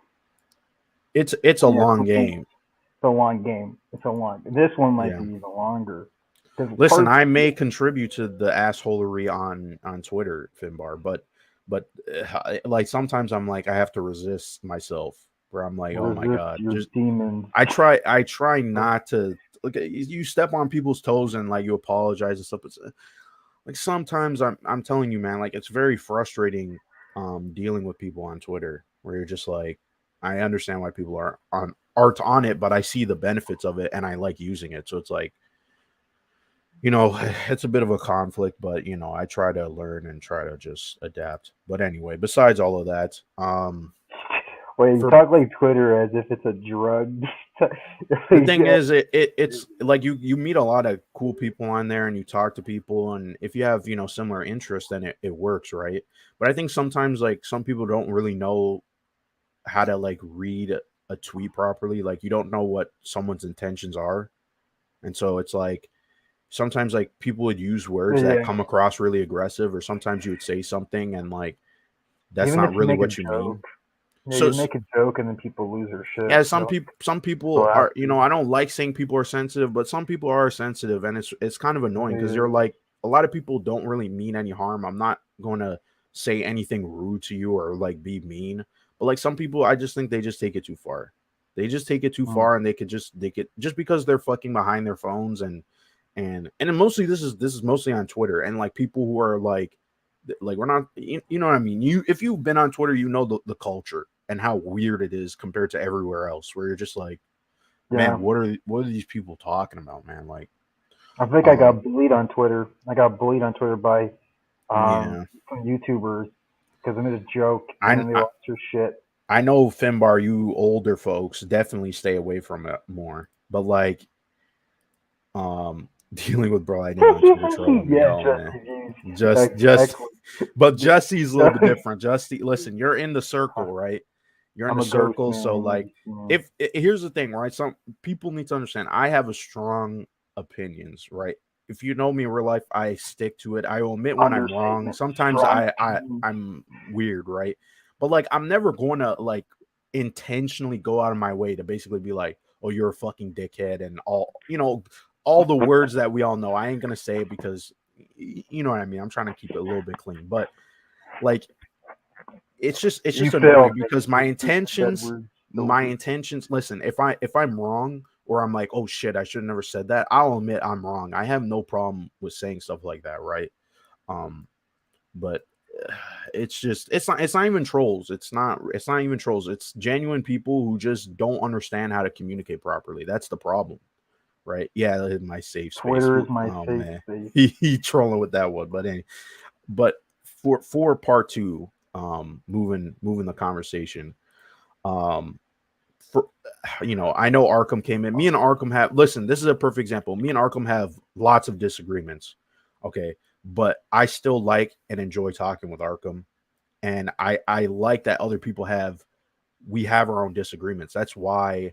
it's a yeah, long for me, game. it's a long game. It's a long. This one might Yeah. be even longer. Because Listen, part I two, may contribute to the assholery on Twitter, Finbar, but like sometimes I'm like I have to resist myself where I'm like, oh my resist god, your just demons. I try not to look at you step on people's toes and like you apologize and stuff. But like sometimes I'm telling you, man, like it's very frustrating dealing with people on Twitter where you're just like, I understand why people aren't on it, but I see the benefits of it and I like using it. So it's like, it's a bit of a conflict, but I try to learn and try to just adapt. But anyway, besides all of that, Wait, you for talk like Twitter as if it's a drug. the thing is, it's like you meet a lot of cool people on there, and you talk to people, and if you have similar interests, then it works, right? But I think sometimes like some people don't really know how to like read a tweet properly. Like you don't know what someone's intentions are, and so it's like sometimes like people would use words that Yeah, come across really aggressive, or sometimes you would say something and like that's even if not you really make a what you mean. joke, yeah, So you make a joke and then people lose their shit. yeah, They're like, some people "Well, are, after I don't like saying people are sensitive, but some people are sensitive, and it's kind of annoying because you're the like a lot of people don't really mean any harm. I'm not going to say anything rude to you or like be mean, but like some people, I just think they just take it too far. They just take it too mm, far, and they could just because they're fucking behind their phones and then mostly this is mostly on Twitter and like people who are like we're not you know what I mean. You if you've been on Twitter, you know the culture and how weird it is compared to everywhere else. Where you're just like, yeah." man, what are these people talking about, man? Like, I think I um, got bullied on Twitter. I got bullied on Twitter by yeah, some YouTubers because I made a joke and I then they I, lost their shit. I know Finbar, you older folks definitely stay away from it more, but like, dealing with bro I did on Twitter trolling me, Yeah, oh just man, reviews. just Exactly. but Jesse's a little bit different. Jesse, listen, you're in the circle, right? You're in I'm the a ghost circle, man so in like, this scene. if here's the thing, right? Some people need to understand. I have a strong opinions, right? If you know me in real life, I stick to it. I will admit when I'm wrong. Understatement. Sometimes Strong opinions. I'm weird, right? But like, I'm never going to like intentionally go out of my way to basically be like, "Oh, you're a fucking dickhead," and all the words that we all know. I ain't gonna say it because you know what I mean. I'm trying to keep it a little bit clean, but like it's You just failed annoying me because with said words. my Soldier. intentions, listen, if I'm wrong or I'm like, oh shit, I should have never said that, I'll admit I'm wrong. I have no problem with saying stuff like that, right? um but it's just it's not even trolls. It's not even trolls. It's genuine people who just don't understand how to communicate properly. That's the problem, right? Yeah, my safe space. Twitter is my Oh safe man, space. he trolling with that one. But but for part two, moving the conversation, um for I know Arkham came in. Me and Arkham have, listen, this is a perfect example. Me and Arkham have lots of disagreements, okay, but I still like and enjoy talking with Arkham, and I like that other people we have our own disagreements. That's why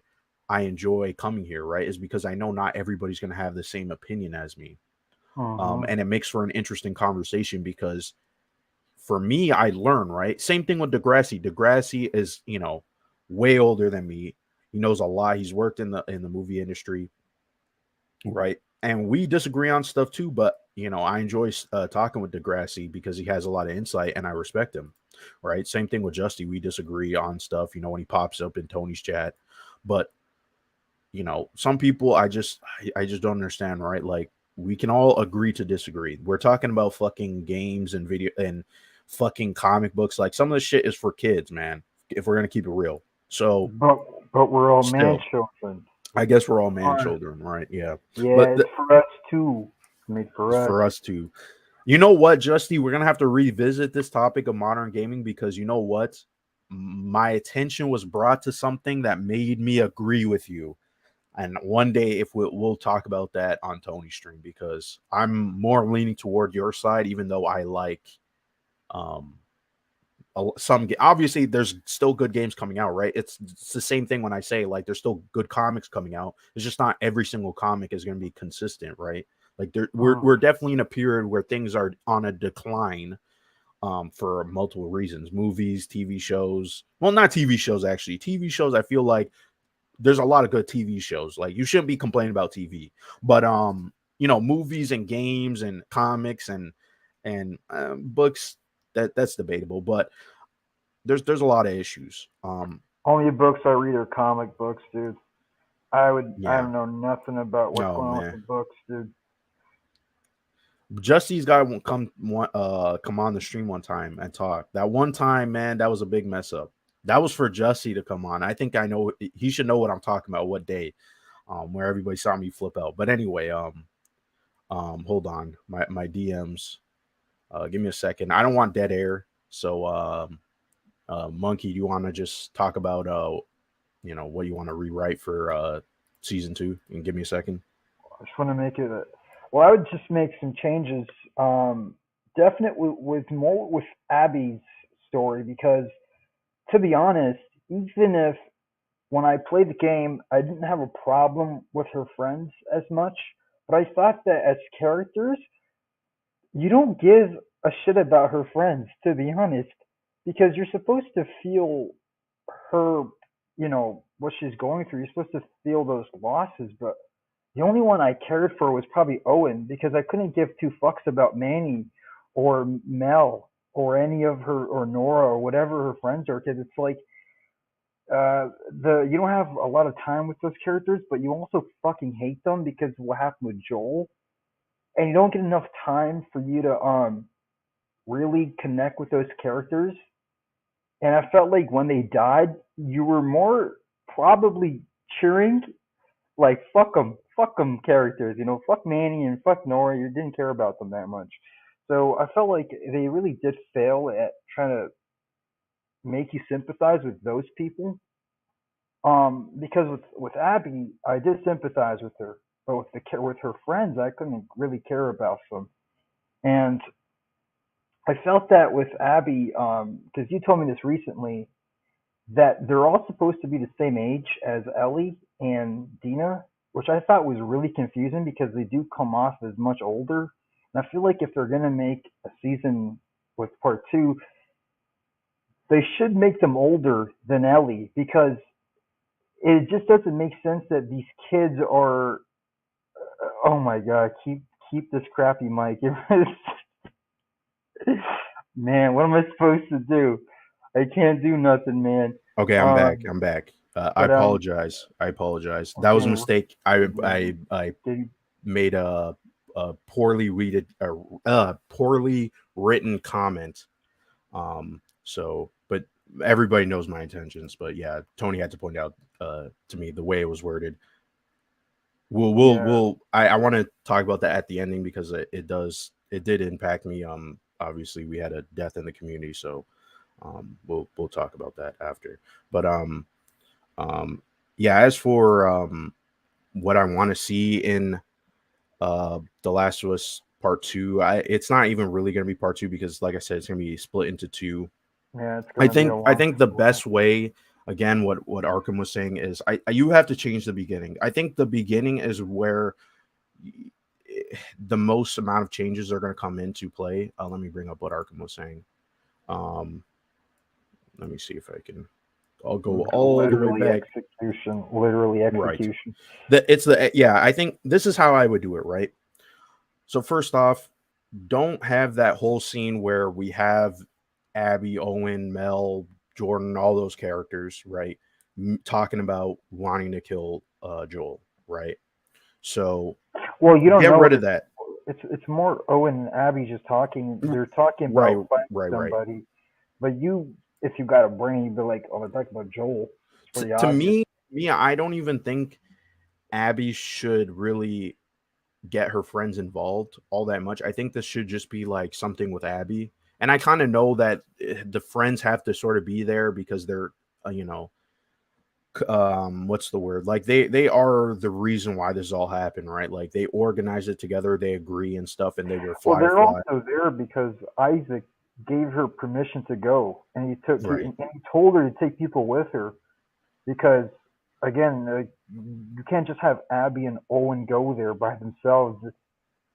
I enjoy coming here, right? Is because I know not everybody's going to have the same opinion as me. Mm-hmm. And it makes for an interesting conversation because for me, I learn, right? Same thing with Degrassi. Degrassi is, way older than me. He knows a lot. He's worked in the movie industry, right? And we disagree on stuff too, but I enjoy talking with Degrassi because he has a lot of insight and I respect him, right? Same thing with Justy. We disagree on stuff, when he pops up in Tony's chat, but some people I just don't understand, right? Like we can all agree to disagree. We're talking about fucking games and video and fucking comic books. Like some of this shit is for kids, man. If we're gonna keep it real, so But we're all man still, children. I guess we're all man Uh, children, right? Yeah, yeah, but it's for us too. It's made for us. for us to, you know what, Justy, we're gonna have to revisit this topic of modern gaming because you know what, my attention was brought to something that made me agree with you. And one day, if we'll talk about that on Tony's stream, because I'm more leaning toward your side, even though I like um obviously there's still good games coming out, right? It's the same thing when I say like there's still good comics coming out. It's just not every single comic is going to be consistent, right? Like Mm. we're definitely in a period where things are on a decline, for multiple reasons. Movies, TV shows. Well, not TV shows actually. TV shows, I feel like there's a lot of good TV shows. Like you shouldn't be complaining about TV, but movies and games and comics and books, that's debatable. But there's a lot of issues. Only books I read are comic books, dude. I Yeah. don't know nothing about what's Oh going on with man, the books, dude. Justy's guy won't come on the stream one time and talk. That one time, man, that was a big mess up. That was for Justy to come on. I think I know he should know what I'm talking about. What day? Where everybody saw me flip out. But anyway, hold on, my DMs. Give me a second. I don't want dead air. So, Monkey, do you want to just talk about what you want to rewrite for season 2? And give me a second. I just want to make it. Well, I would just make some changes. Definitely with more with Abby's story because, to be honest, even if when I played the game, I didn't have a problem with her friends as much, but I thought that as characters, you don't give a shit about her friends, to be honest, because you're supposed to feel her, what she's going through. You're supposed to feel those losses, but the only one I cared for was probably Owen because I couldn't give two fucks about Manny or Mel or any of her or Nora or whatever her friends are because it's like the you don't have a lot of time with those characters, but you also fucking hate them because of what happened with Joel, and you don't get enough time for you to really connect with those characters. And I felt like when they died, you were more probably cheering like fuck them characters, fuck Manny and fuck Nora. You didn't care about them that much, so I felt like they really did fail at trying to make you sympathize with those people. Because with Abby, I did sympathize with her, but with her friends, I couldn't really care about them, and I felt that with Abby, because you told me this recently, that they're all supposed to be the same age as Ellie and Dina, which I thought was really confusing because they do come off as much older. And I feel like if they're gonna make a season with part 2, they should make them older than Ellie because it just doesn't make sense that these kids are. Oh my god, keep this crappy mic. Man, what am I supposed to do? I can't do nothing, man. Okay, I'm back. Um, I'm back. I but apologize. I apologize. That was a okay, mistake. I yeah, I I did made a poorly written comment. So, but everybody knows my intentions. But yeah, Tony had to point out to me the way it was worded. yeah. I want to talk about that at the ending because it did impact me. Obviously we had a death in the community, so we'll talk about that after. But um, yeah, as for what I want to see in The Last of Us part two. It's not even really going to be part two because, like I said, it's going to be split into two. Yeah, it's I gonna be a think I long think the story. best way, again, what Arkham was saying is, you have to change the beginning. I think the beginning is where the most amount of changes are going to come into play. Let me bring up what Arkham was saying. Um, let me see if I can. I'll go all the way Literally back. execution. Literally Right. execution. Yeah. I think this is how I would do it. Right. So first off, don't have that whole scene where we have Abby, Owen, Mel, Jordan, all those characters, right, talking about wanting to kill Joel, right? So Well, you don't get know rid it. of that. It's more Owen and Abby just talking. R- They're talking Right, about finding right. somebody. But you, if you got a brain, you'd be like, oh, they're talking about Joel. It's pretty To obvious. me, I don't even think Abby should really get her friends involved all that much. I think this should just be like something with Abby. And I kind of know that the friends have to sort of be there because they're, you know, what's the word, like they are the reason why this all happened, right? Like they organize it together, they agree and stuff, and they were Well, they're Firefly. also there because Isaac gave her permission to go, and Right, he told her to take people with her because, again, you can't just have Abby and Owen go there by themselves,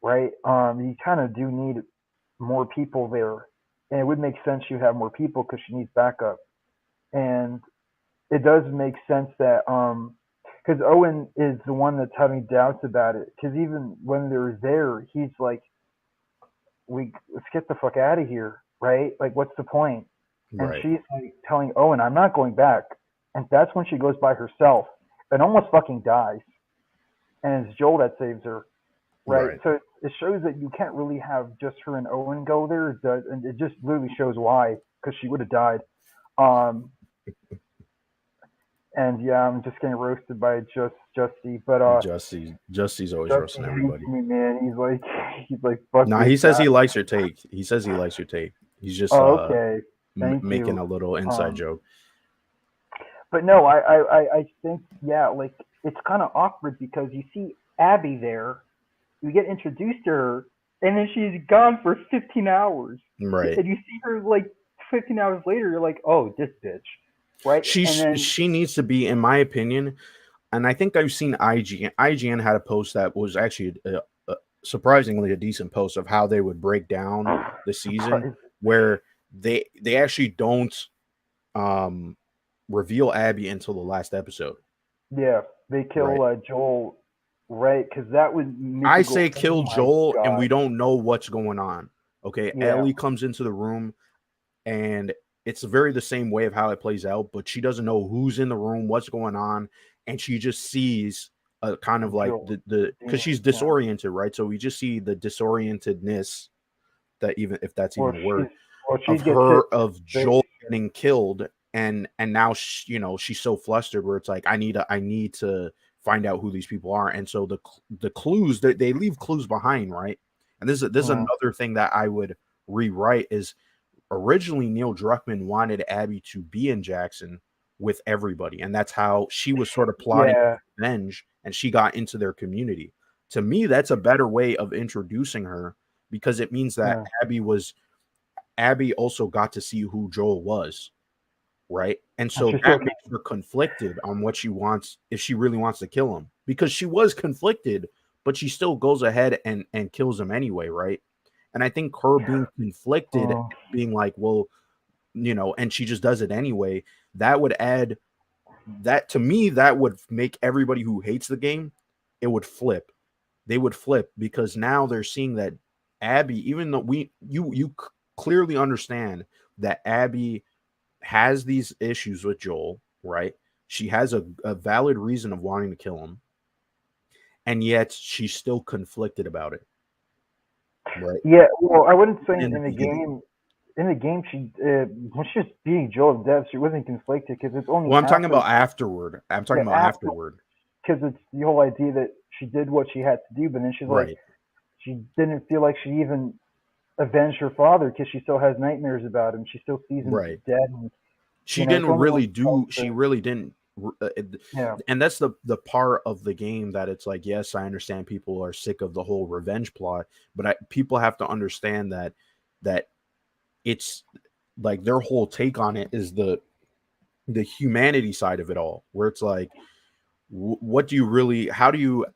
right? You kind of do need more people there, and it would make sense you have more people because she needs backup, and it does make sense that because Owen is the one that's having doubts about it. Because even when they're there, he's like, let's get the fuck out of here, right? Like, what's the point? And right, she's like telling Owen, I'm not going back. And that's when she goes by herself and almost fucking dies. And it's Joel that saves her, right? right. So it shows that you can't really have just her and Owen go there. And it just literally shows why, because she would have died. Um, and yeah, I'm just getting roasted by Justy, but Justy's always Justy roasting hates everybody. me, man. He's like fuck Nah, this he says guy. he likes your take. He says he likes your take. He's just Oh, okay, thank making you. a little inside Um, joke. but no, I think yeah, like it's kind of awkward because you see Abby there, you get introduced to her, and then she's gone for 15 hours, Right. and you see her like 15 hours later, you're like, oh, this bitch, right? And then She needs to be, in my opinion, and I think I've seen IGN had a post that was actually surprisingly a decent post of how they would break down the season, surprise, where they actually don't um reveal Abby until the last episode, yeah, they right? kill Joel, right? Because that would make I you go, say oh kill my Joel and god, we don't know what's going on. Okay, yeah. Ellie comes into the room and it's very the same way of how it plays out, but she doesn't know who's in the room, what's going on, and she just sees a kind of like Joel, the because she's yeah. disoriented, right? So we just see the disorientedness, that even if that's Well, even a word, she of gets hit her, in of the face. Joel getting killed, and now you know, she's so flustered where it's like I need to find out who these people are, and so the clues that they leave clues behind, right? And this is Mm, another thing that I would rewrite is originally Neil Druckmann wanted Abby to be in Jackson with everybody, and that's how she was sort of plotting yeah, revenge, and she got into their community. To me, that's a better way of introducing her because it means that yeah. Abby also got to see who Joel was, right? And And so she still that can. makes her conflicted on what she wants, if she really wants to kill him, because she was conflicted, but she still goes ahead and kills him anyway, right? And I think her being conflicted, Oh, being like, well, you know, and she just does it anyway, that would add that to me, that would make everybody who hates the game, it would flip. They would flip because now they're seeing that Abby, even though you clearly understand that Abby has these issues with Joel, right? She has a valid reason of wanting to kill him, and yet she's still conflicted about it, right? yeah. Well, I wouldn't say In the in the beginning. game. In the game, she was just being Joel Dev. She wasn't conflicted because it's only Well, I'm talking after, about afterward. I'm talking yeah, about after, afterward. because it's the whole idea that she did what she had to do, but then she's like, Right. she didn't feel like she even avenged her father because she still has nightmares about him. She still sees him Right. dead, and you know, it's only when she comes She to, really didn't Yeah. And that's the part of the game that it's like, yes, I understand people are sick of the whole revenge plot, but people have to understand that it's like their whole take on it is the humanity side of it all, where it's like, what do you really, how do you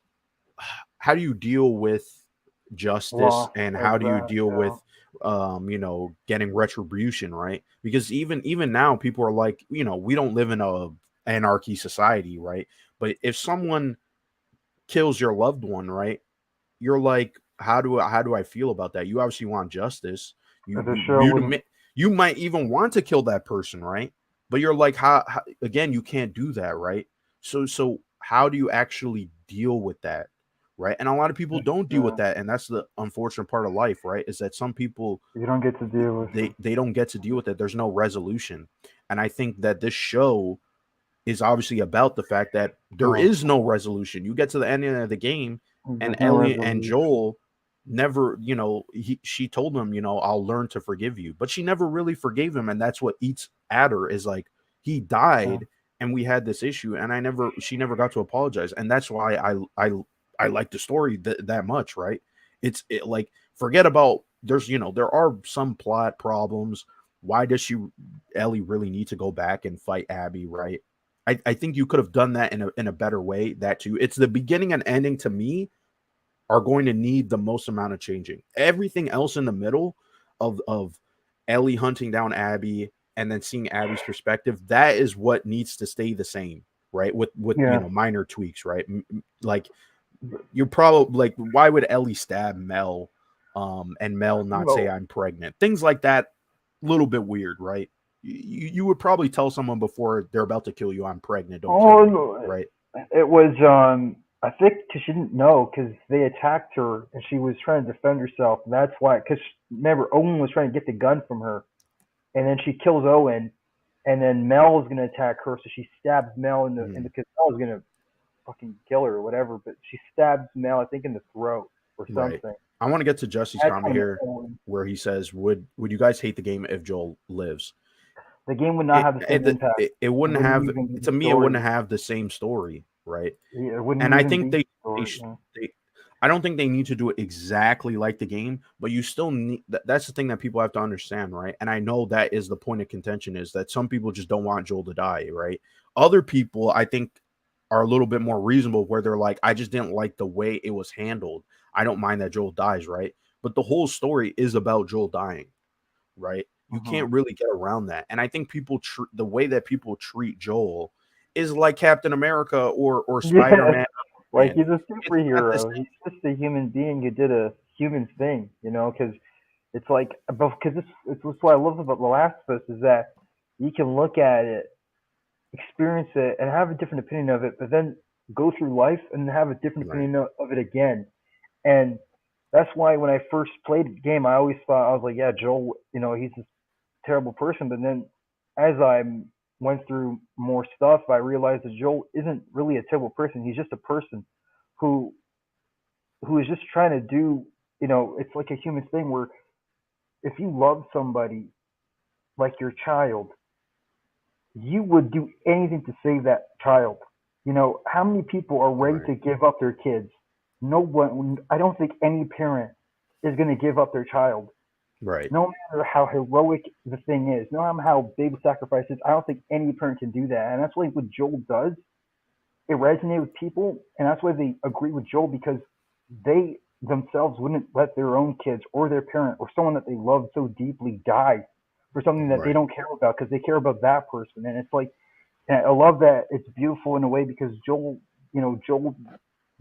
deal with justice, Loss and how of do you that. deal Yeah. with getting retribution, right? Because even now people are like, we don't live in a anarchy society, right? But if someone kills your loved one, right, you're like, how do I feel about that? You obviously want justice. You The you show wouldn't. you might even want to kill that person, right? But you're like, how again, you can't do that, right? So how do you actually deal with that, right? And a lot of people don't deal with Yeah. that, and that's the unfortunate part of life, right? Is that some people, You don't get to deal with it. they don't get to deal with it. There's no resolution, and I think that this show is obviously about the fact that there Oh, is no resolution. You get to the end of the game, and there's no Ellie and resolution. Joel never, she told him, I'll learn to forgive you, but she never really forgave him, and that's what eats at her, is like, he Yeah. died, and we had this issue, and she never got to apologize, and that's why I like the story that much, right? Like, forget about, there are some plot problems. Why does Ellie really need to go back and fight Abby, right? I think you could have done that in a better way. That too, it's the beginning and ending to me are going to need the most amount of changing. Everything else in the middle of Ellie hunting down Abby and then seeing Abby's perspective, that is what needs to stay the same, right? With Yeah. minor tweaks, right? Like, you're probably like, why would Ellie stab Mel, and Mel not say No. I'm pregnant? Things like that, a little bit weird, right? You would probably tell someone before they're about to kill you, I'm pregnant, don't kill Oh me, no. right? It was I think because she didn't know because they attacked her and she was trying to defend herself. And that's why. Because remember, Owen was trying to get the gun from her, and then she kills Owen, and then Mel is gonna attack her, so she stabs Mel in the Mhm. because Mel was gonna fucking kill her or whatever, but she stabs Mel I think in the throat or Right. something. I want to get to Jesse's That's comment when here, Owen, where he says, "Would you guys hate the game if Joel lives?" the game would not It have the same it impact. it It wouldn't wouldn't have, even be the to me, it wouldn't story. have the same story, right? It wouldn't And I even think be the they, story. sh- Yeah. they I don't think they need to do it exactly like the game, but you still need that's the thing that people have to understand, right? And I know that is the point of contention, is that some people just don't want Joel to die, right? Other people, I think, are a little bit more reasonable, where they're like, I just didn't like the way it was handled. I don't mind that Joel dies, right? But the whole story is about Joel dying, right? You Hmm. can't really get around that. And I think the way that people treat Joel is like Captain America or Yeah. Spider-Man. Like Man, he's a it's not the superhero. same. He's just a human being who did a human thing, because it's like, because it's what I love about The Last of Us is that you can look at it, experience it, and have a different opinion of it, but then go through life and have a different Right. opinion of it again. And that's why when I first played the game, I always thought, I was like, yeah, Joel, he's this terrible person. But then as I went through more stuff, I realized that Joel isn't really a terrible person. He's just a person who who is just trying to do, it's like a human thing where if you love somebody like your child, you would do anything to save that child. How many people are ready Right. to give up their kids? No one, I don't think any parent is going to give up their child. Right. No matter how heroic the thing is, no matter how big the sacrifice is, I don't think any parent can do that. And that's why what Joel does, it resonated with people, and that's why they agree with Joel because they themselves wouldn't let their own kids or their parent or someone that they love so deeply die for something that they Right. don't care about because they care about that person. And it's like, and I love that it's beautiful in a way because Joel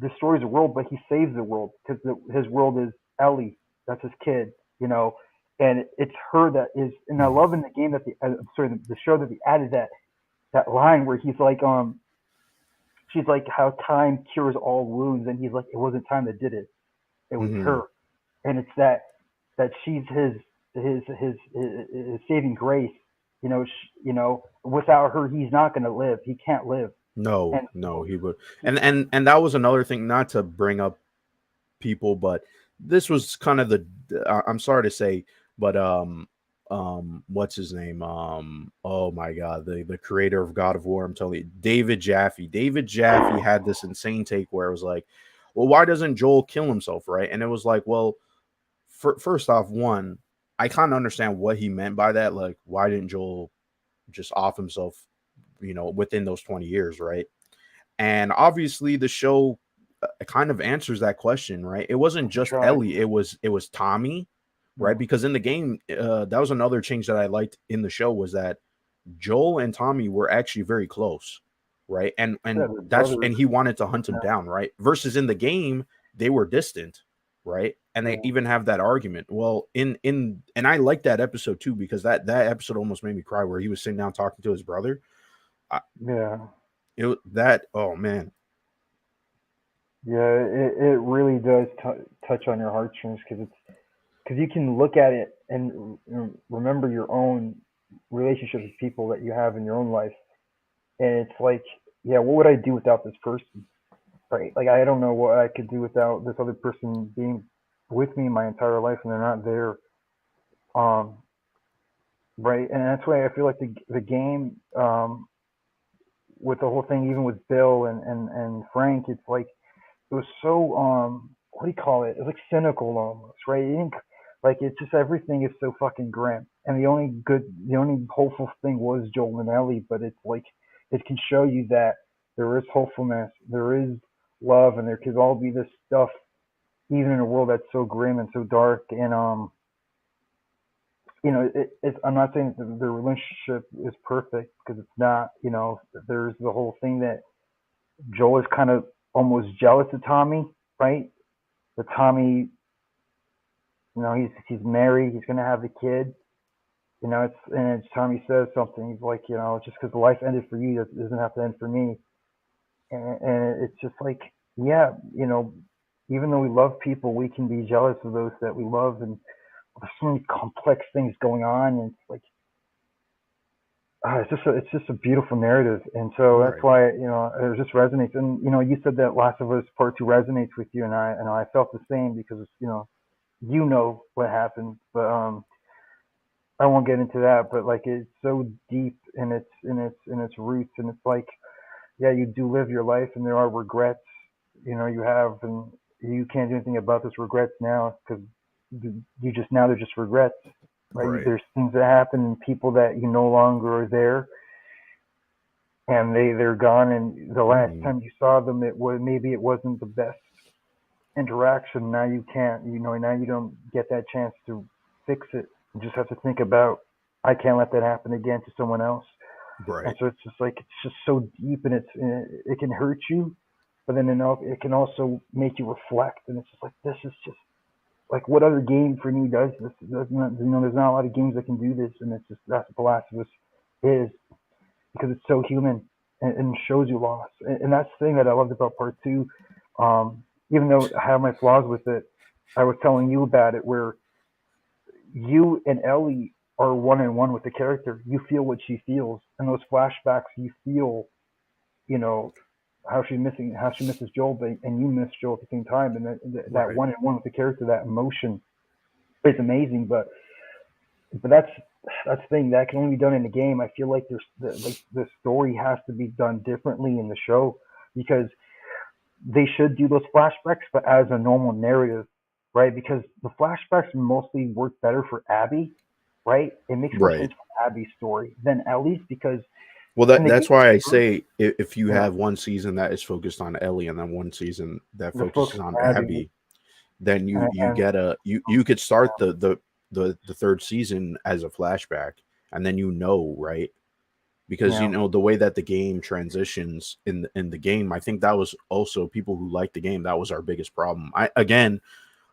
destroys the world, but he saves the world because his world is Ellie. That's his kid, and it's her that is. And I Mhm. love in the game that sorry, the show that they added that line where he's like, she's like, how time cures all wounds, and he's like, it wasn't time that did it, it was Mhm. her, and it's that she's his saving grace. Without her, he's not gonna live. He can't live. No, And no, so, he would. And that was another thing, not to bring up people, but this was kind of I'm sorry to say, but what's his name? Oh my god, the creator of God of War. I'm telling you, David Jaffe. David Jaffe had this insane take where it was like, well, why doesn't Joel kill himself, right? And it was like, well, first off, one, I kind of understand what he meant by that. Like, why didn't Joel just off himself, within those 20 years, right? And obviously, the show kind of answers that question, right? It wasn't just Tries. Ellie; it was Tommy, right? Yeah. Because in the game, that was another change that I liked in the show was that Joel and Tommy were actually very close, right? And Yeah, and they're that's brothers. and he wanted to hunt him Yeah. down, right? Versus in the game, they were distant, right? And they Yeah. even have that argument. Well, in and I like that episode too because that episode almost made me cry where he was sitting down talking to his brother. I, Yeah. that oh man, Yeah, it really does touch on your heartstrings because you can look at it and remember your own relationships with people that you have in your own life, and it's like, yeah, what would I do without this person, right? Like I don't know what I could do without this other person being with me my entire life, and they're not there, um, right? And that's why I feel like the game, with the whole thing, even with Bill and Frank, it's like it was so what do you call it? It was like cynical almost, right? You didn't, like it's just everything is so fucking grim. And the only hopeful thing was Joel and Ellie, but it's like it can show you that there is hopefulness, there is love, and there could all be this stuff, even in a world that's so grim and so dark. And it's I'm not saying that the relationship is perfect because it's not. There's the whole thing that Joel is kind of almost jealous of Tommy, right? But Tommy, he's married, he's gonna have a kid. It's Tommy says something. He's like, just because life ended for you doesn't have to end for me. And it's just like, yeah, even though we love people, we can be jealous of those that we love, and there's so many complex things going on, and it's like, it's just a beautiful narrative, and so that's right, why it just resonates. And you said that Last of Us Part Two resonates with you, and I felt the same because what happened, but I won't get into that. But like it's so deep in its roots, and it's like, yeah, you do live your life, and there are regrets, you have, and you can't do anything about those regrets now because you just now they're just regrets, right? right. There's things that happen and people that you no longer are there, and they're gone, and the last Mhm. time you saw them, maybe it wasn't the best interaction. Now you can't, now you don't get that chance to fix it. You just have to think about, I can't let that happen again to someone else. And Right, so it's just like it's just so deep, and it can hurt you, but then it can also make you reflect. And it's just like this is just like what other game for me does this? There's not a lot of games that can do this, and it's just that's what The Last of Us is because it's so human and shows you loss. And that's the thing that I loved about part two. Even though I have my flaws with it, I was telling you about it where you and Ellie are one and one with the character. You feel what she feels, and those flashbacks, you feel, you know, how she misses Joel, and you miss Joel at the same time, and that right. one and one with the character, that emotion is amazing. But that's the thing that can only be done in the game. I feel like the story has to be done differently in the show because they should do those flashbacks, but as a normal narrative, right? Because the flashbacks mostly work better for Abby, right? It makes more Right. sense for Abby's story than Ellie's because Well, in the that's game, why I say if you yeah, have one season that is focused on Ellie and then one season that the focus focuses on on Abby Abby, then you and get you could start the third season as a flashback, and then right, because yeah, the way that the game transitions in the game, I think that was also people who like the game, that was our biggest problem. I again,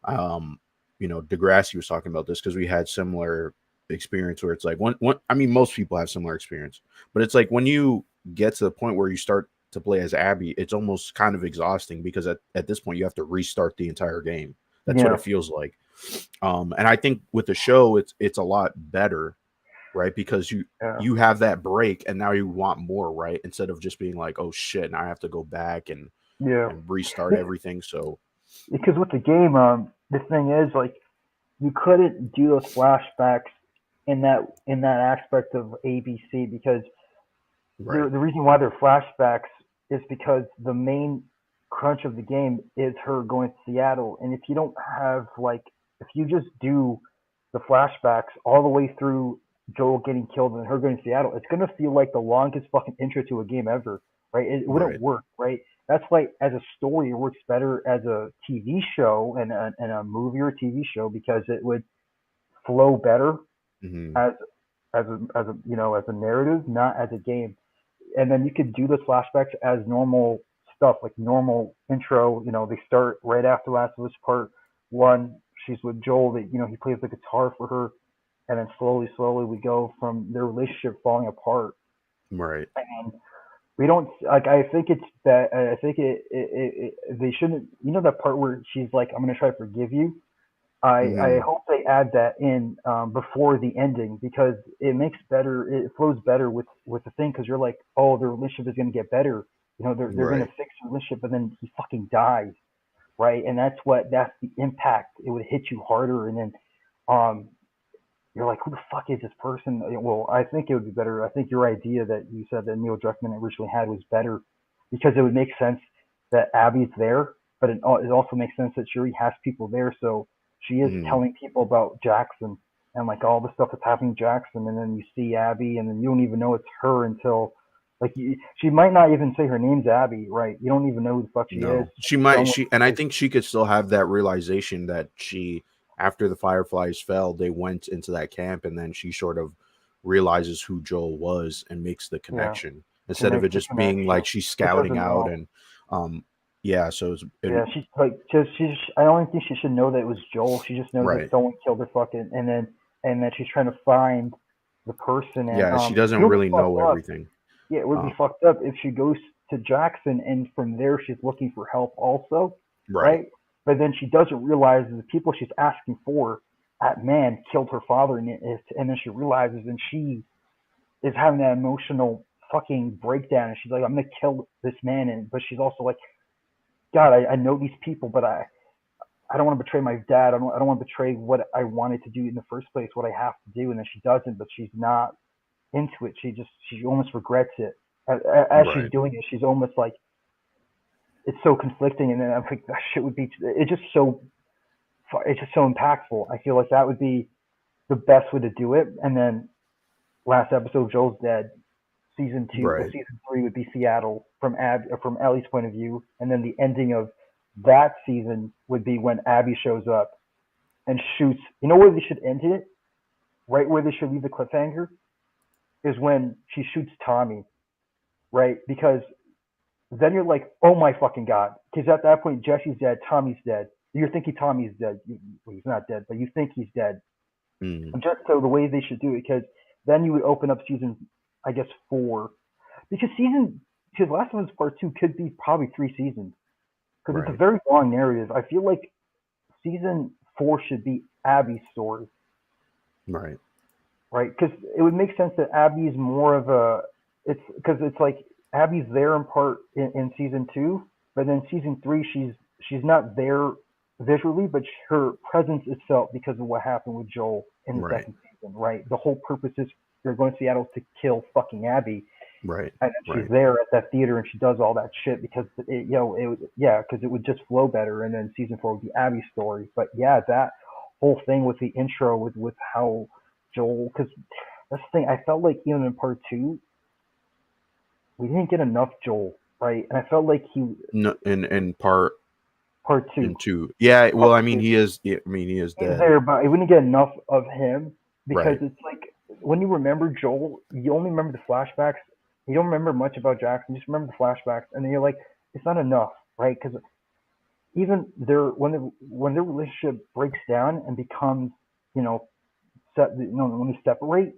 um Degrassi was talking about this because we had similar experience where it's like when I mean most people have similar experience, but it's like when you get to the point where you start to play as Abby, it's almost kind of exhausting because at this point you have to restart the entire game. That's what yeah, it feels like. And I think with the show it's a lot better, right? Because yeah, you have that break and now you want more, right? Instead of just being like, oh shit, now I have to go back yeah. and restart everything. So Because with the game, the thing is like you couldn't do those flashbacks in that aspect of ABC, because Right. the reason why they're flashbacks is because the main crunch of the game is her going to Seattle, and if you don't have like if you just do the flashbacks all the way through Joel getting killed and her going to Seattle, it's gonna feel like the longest fucking intro to a game ever, right? It wouldn't Right. work, right? That's like as a story, it works better as a TV show and a movie or a TV show because it would flow better Hmm. as as a narrative, not as a game. And then you could do the flashbacks as normal stuff, like normal intro. They start right after Last of Us Part One. She's with Joel. He plays the guitar for her, and then slowly, slowly we go from their relationship falling apart. Right. And we don't like. I think it's that. I think they shouldn't. That part where she's like, "I'm gonna try to forgive you." I Hmm. hope they add that in before the ending because it makes better. It flows better with the thing because you're like, oh, their relationship is gonna get better. They're gonna Right. fix the relationship, but then he fucking dies, right? And that's the impact. It would hit you harder, and then um, you're like, who the fuck is this person? Well, I think it would be better. I think your idea that you said that Neil Druckmann originally had was better because it would make sense that Abby's there, but it also makes sense that Shuri has people there. So she is Hmm. telling people about Jackson and like all the stuff that's happening to Jackson. And then you see Abby, and then you don't even know it's her until she might not even say her name's Abby, right? You don't even know who the fuck she is. No, she It's might. almost She and I think she could still have that realization that after the Fireflies fell, they went into that camp, and then she sort of realizes who Joel was and makes the yeah, connection she instead of makes it the just being connection. like she's She scouting doesn't out know. and yeah. So Yeah, she's like just she's. I don't think she should know that it was Joel. She just knows that right. someone killed her fucking, and that she's trying to find the person. And Yeah, she it doesn't would be really fucked know up. everything. Yeah, it would be Um, fucked up if she goes to Jackson and from there she's looking for help also, right. right? But then she doesn't realize the people she's asking for, that man killed her father, and then she realizes, and she is having that emotional fucking breakdown, and she's like, I'm gonna kill this man, and but she's also like, God, I know these people, but I don't want to betray my dad. I don't want to betray what I wanted to do in the first place, what I have to do. And then she doesn't, but she's not into it. She almost regrets it. As she's Right. doing it, she's almost like, it's so conflicting. And then I'm like, that shit would be, it's just so impactful. I feel like that would be the best way to do it. And then last episode, Joel's dead. Right. Season three would be Seattle from Ellie's point of view. And then the ending of that season would be when Abby shows up and shoots. You know where they should end it? Right where they should leave the cliffhanger is when she shoots Tommy, right? Because then you're like, oh my fucking god. Because at that point, Jesse's dead, Tommy's dead. You're thinking Tommy's dead. Well, he's not dead, but you think he's dead. Mm, And just so the way they should do it, because then you would open up season, I guess, four. Because Last of Us Part 2 could be probably 3 seasons. Because it's a right. very long narrative. I feel like season four should be Abby's story, Right. right? Because it would make sense that Abby's more of a. It's because it's like Abby's there in part in season two, but then season three she's not there visually, but her presence is felt because of what happened with Joel in the Right. second season, right? The whole purpose is they're going to Seattle to kill fucking Abby, Right. and then she's Right. there at that theater and she does all that shit because because it would just flow better, and then season four would be Abby's story. But yeah, that whole thing with the intro with how Joel, because that's the thing, I felt like even in part two we didn't get enough Joel, right? And I felt like No, in part two, in two. Yeah. Well, part I mean, two, he is. I mean, he is he's dead. there, but I wouldn't get enough of him because Right. it's like when you remember Joel, you only remember the flashbacks. You don't remember much about Jackson. You just remember the flashbacks, and then you're like, it's not enough, right? Because even when their relationship breaks down and becomes, you know, when they separate,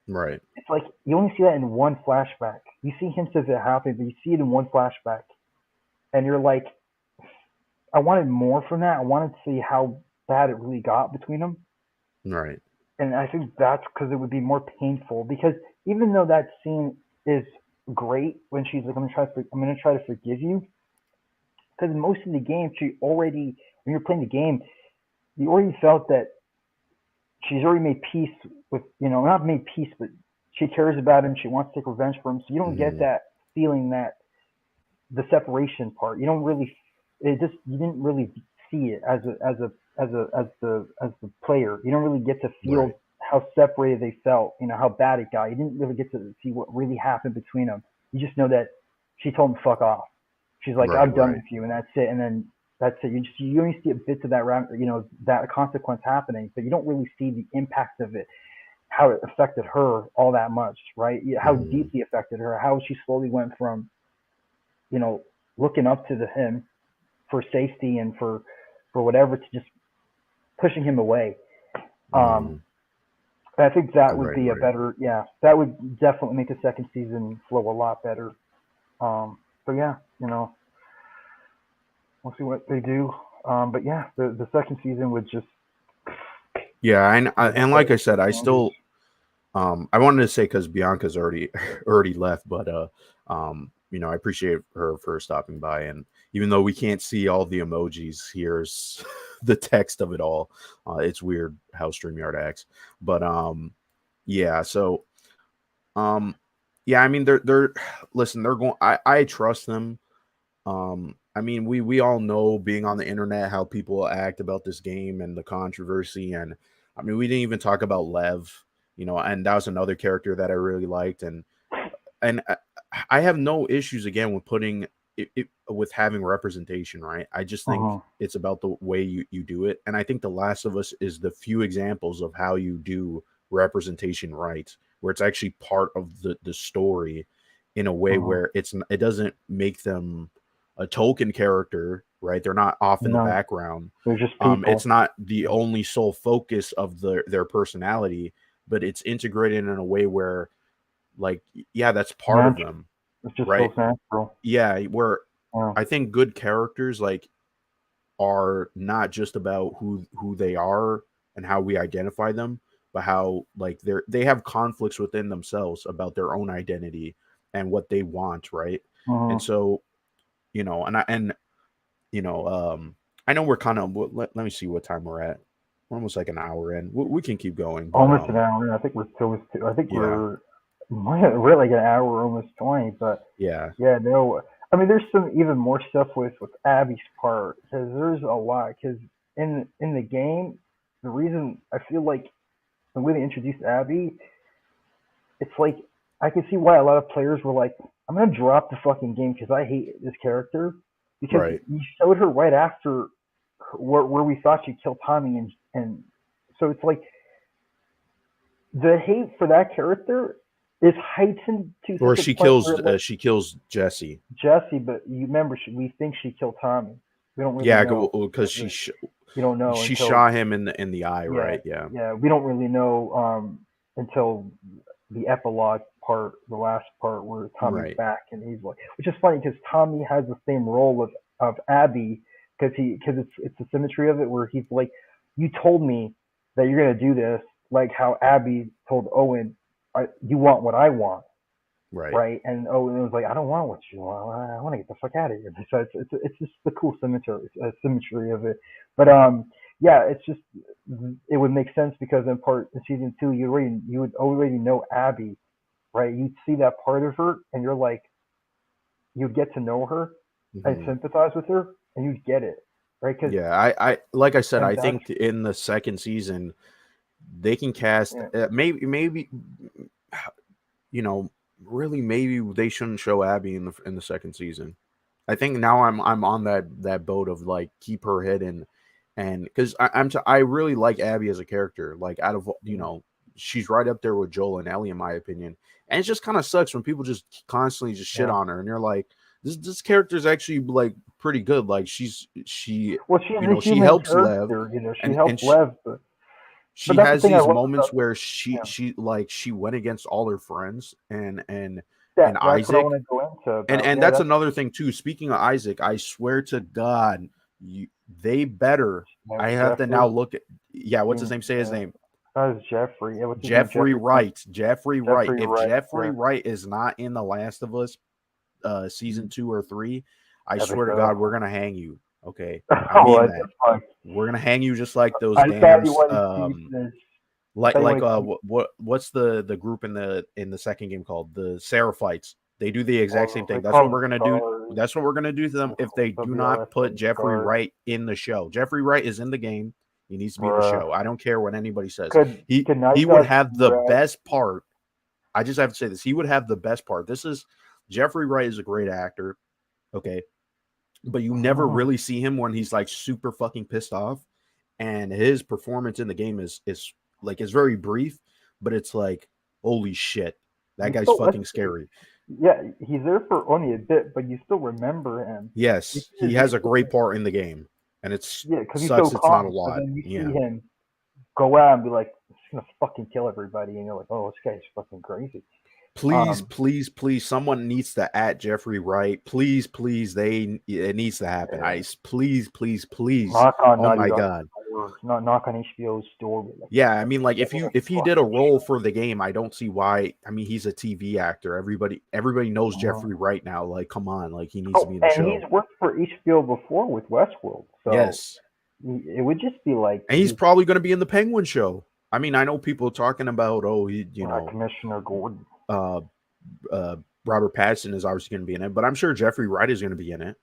Right. it's like you only see that in one flashback. You see hints of it happening, but you see it in one flashback, and you're like, I wanted more from that. I wanted to see how bad it really got between them, Right. and I think that's because it would be more painful. Because even though that scene is great when she's like, I'm gonna try to forgive you," because most of the game, she already when you're playing the game, you already felt that she's already made peace with, not made peace, but she cares about him. She wants to take revenge for him. So you don't get Mhm. that feeling, that the separation part. You don't really, you didn't really see it as the player. You don't really get to Right. feel how separated they felt. How bad it got. You didn't really get to see what really happened between them. You just know that she told him fuck off. She's like, Right. I'm done Right. with you, and that's it. And then that's it. You only see bits of that round, that consequence happening, but you don't really see the impact of it, how it affected her all that much, right? How Mhm. deeply affected her, how she slowly went from, you know, looking up to him for safety and for whatever, to just pushing him away. Um, Mhm. I think that would Right. be a Right. better, yeah, that would definitely make the second season flow a lot better. But yeah, we'll see what they do. But yeah, the second season would just, Yeah, like I and said, like I said, I gangbusters. still I wanted to say because Bianca's already already left, but I appreciate her for stopping by, and even though we can't see all the emojis, here's the text of it all. It's weird how StreamYard acts, but yeah. So um, yeah, I mean they're listen, they're going. I trust them. I mean we all know being on the internet how people act about this game and the controversy, and I mean we didn't even talk about Lev, and that was another character that I really liked, and I have no issues again with putting it with having representation, right? I just think Uh-huh. it's about the way you do it, and I think The Last of Us is the few examples of how you do representation right, where it's actually part of the story in a way Uh-huh. where it doesn't make them a token character, right? They're not off in the No, background. they're just It's people. not the only sole focus of their personality, but it's integrated in a way where, like, yeah, that's part of Natural. them, It just right? feels natural. Yeah, where Yeah. I think good characters like are not just about who they are and how we identify them, but how like they have conflicts within themselves about their own identity and what they want, right? And Uh-huh. so, you know, um I know we're kind of let me see what time we're at. We're almost like an hour in. We can keep going, but Almost an hour. I think we're close to. I think yeah. we're like an hour, almost 20. But Yeah. yeah, no. I mean, there's some even more stuff with Abby's part, because there's a lot. Because in the game, the reason I feel like the way they introduced Abby, it's like I can see why a lot of players were like, I'm gonna drop the fucking game because I hate this character, because Right. you showed her right after where we thought she killed Tommy, and so it's like the hate for that character is heightened to Or such a point where, like, she kills Jesse. Jesse, but you remember, we think she killed Tommy. We don't really Yeah, know. because You don't know she until, shot him in the eye, yeah, right? Yeah. yeah. We don't really know until the epilogue part, the last part where Tommy's Right. back and he's like, which is funny because Tommy has the same role of Abby, because it's the symmetry of it where he's like, you told me that you're gonna do this, like how Abby told Owen, you want what I want, Right. right? And Owen was like, I don't want what you want. I want to get the fuck out of here. So it's just the cool symmetry of it. But yeah, it's just, it would make sense because in season two, you would already know Abby, right? You'd see that part of her, and you're like, you'd get to know her and Hmm. sympathize with her, and you'd get it, right? Because Yeah, I like I said, and I that's, think in the second season they can cast yeah, maybe you know really maybe they shouldn't show Abby in the second season. I think now I'm on that boat of like keep her hidden, and because I really like Abby as a character. Like out of she's right up there with Joel and Ellie in my opinion. And it just kind of sucks when people just constantly just shit yeah. on her, and you're like, this character is actually like pretty good. Like she Well, she's a she human helps Lev, character, she and helped Lev, but she that's the has thing I these love moments about, where yeah. she went against all her friends and That's what I want Isaac, to go into about. and Yeah, that's that's another thing too. Speaking of Isaac, I swear to God, they better. I have to now Jeffrey. look at, yeah. What's his You, name? Say his name. that is Jeffrey. Yeah, what's his name? Jeffrey Wright. Jeffrey Wright. Jeffrey If Wright. Jeffrey Yeah, Wright is not in The Last of Us, season 2 or 3, I swear to episode. God, we're gonna hang you. Okay, I Oh, mean what that. the fuck? We're gonna hang you just like those I thought damn you wanted to see this. Like tell you like what, what's the group in the second game called? The Seraphites. They do the exact same they thing. That's call what them we're gonna do. scars. That's what we're gonna do to them if they do not WLF put and Jeffrey scars, Wright in the show. Jeffrey Wright is in the game. He needs to be in the bruh. show. I don't care what anybody says. He Could Night he would Gods have the rest? best part. I just have to say this. He would have the best part. This is Jeffrey Wright is a great actor. Okay. But you never really see him when he's like super fucking pissed off. And his performance in the game is like it's very brief, but it's like, holy shit, that You guy's still, fucking scary. yeah, he's there for only a bit, but you still remember him. You Yes, see he his has a great expression. part in the game. And it Yeah, because he's so sucks it's not a calm. But lot. then you see Yeah. him go out and be like, "I'm just gonna fucking kill everybody," and you're like, "Oh, this guy's fucking crazy." Please, Um, please, please, someone needs to at Jeffrey Wright. Please, please, it needs to happen. uh, Please, please, please. knock on Oh Naughty my Dog's god. door, not knock on HBO's door. Be like, Yeah, I mean, like "Get me a if he did a fucking role show." for the game, I don't see why. I mean, he's a TV actor. Everybody knows Uh, Jeffrey Wright now. Like, come on, like he needs to be oh, in the and he's show. worked for HBO before with Westworld, so Yes, it would just be like and he's he's probably going to be in the Penguin show. I mean, I know people talking about, oh, he, Commissioner Gordon. uh, uh, Robert Pattinson is obviously going to be in it, but I'm sure Jeffrey Wright is going to be in it.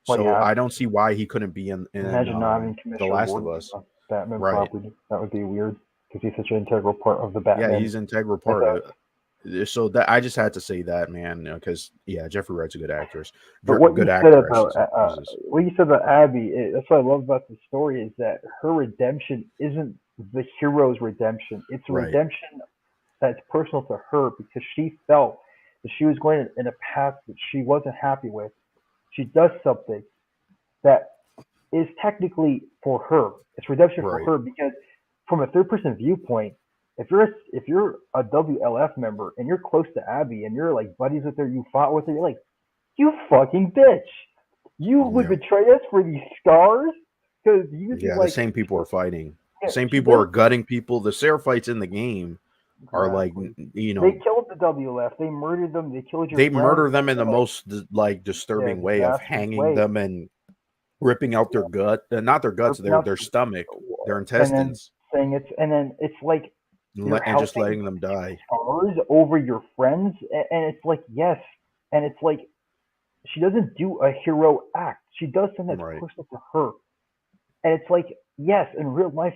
Well, So yeah. I don't see why he couldn't be in Imagine not having The Commissioner Last of Gordon Us. on Batman Right? property. That would be weird because he's such an integral part of the Yeah, Batman he's an integral part of mythos. it. So that I just had to say that, man, because yeah, Jeffrey Wright's a good actress, But what you good said actor, I should about say. Jesus. Abby, that's what I love about the story is that her redemption isn't the hero's redemption. It's a Right, redemption that's personal to her because she felt that she was going in a path that she wasn't happy with. She does something that is technically for her. It's redemption for right. her because from a third person viewpoint, if you're a WLF member and you're close to Abby and you're like buddies with her, you fought with her, you're like, you fucking bitch. You would Yeah, betray us for these scars? Because you'd be yeah. The like, same people are fighting. yeah, Same she people does are gutting people. The Seraphites in the game are like, exactly. They killed the WLF. They murdered them. They killed your they friends. murder them in the Like, most like yeah, disturbing way of disastrous hanging way. them and ripping out their gut, not their guts, Ripping out their stomach, their and then intestines, saying and then it's like you're and just helping letting them die. scars over your friends, and it's like yes, and it's like she doesn't do a hero act. She does something that's Right. personal to her, and it's like yes, in real life,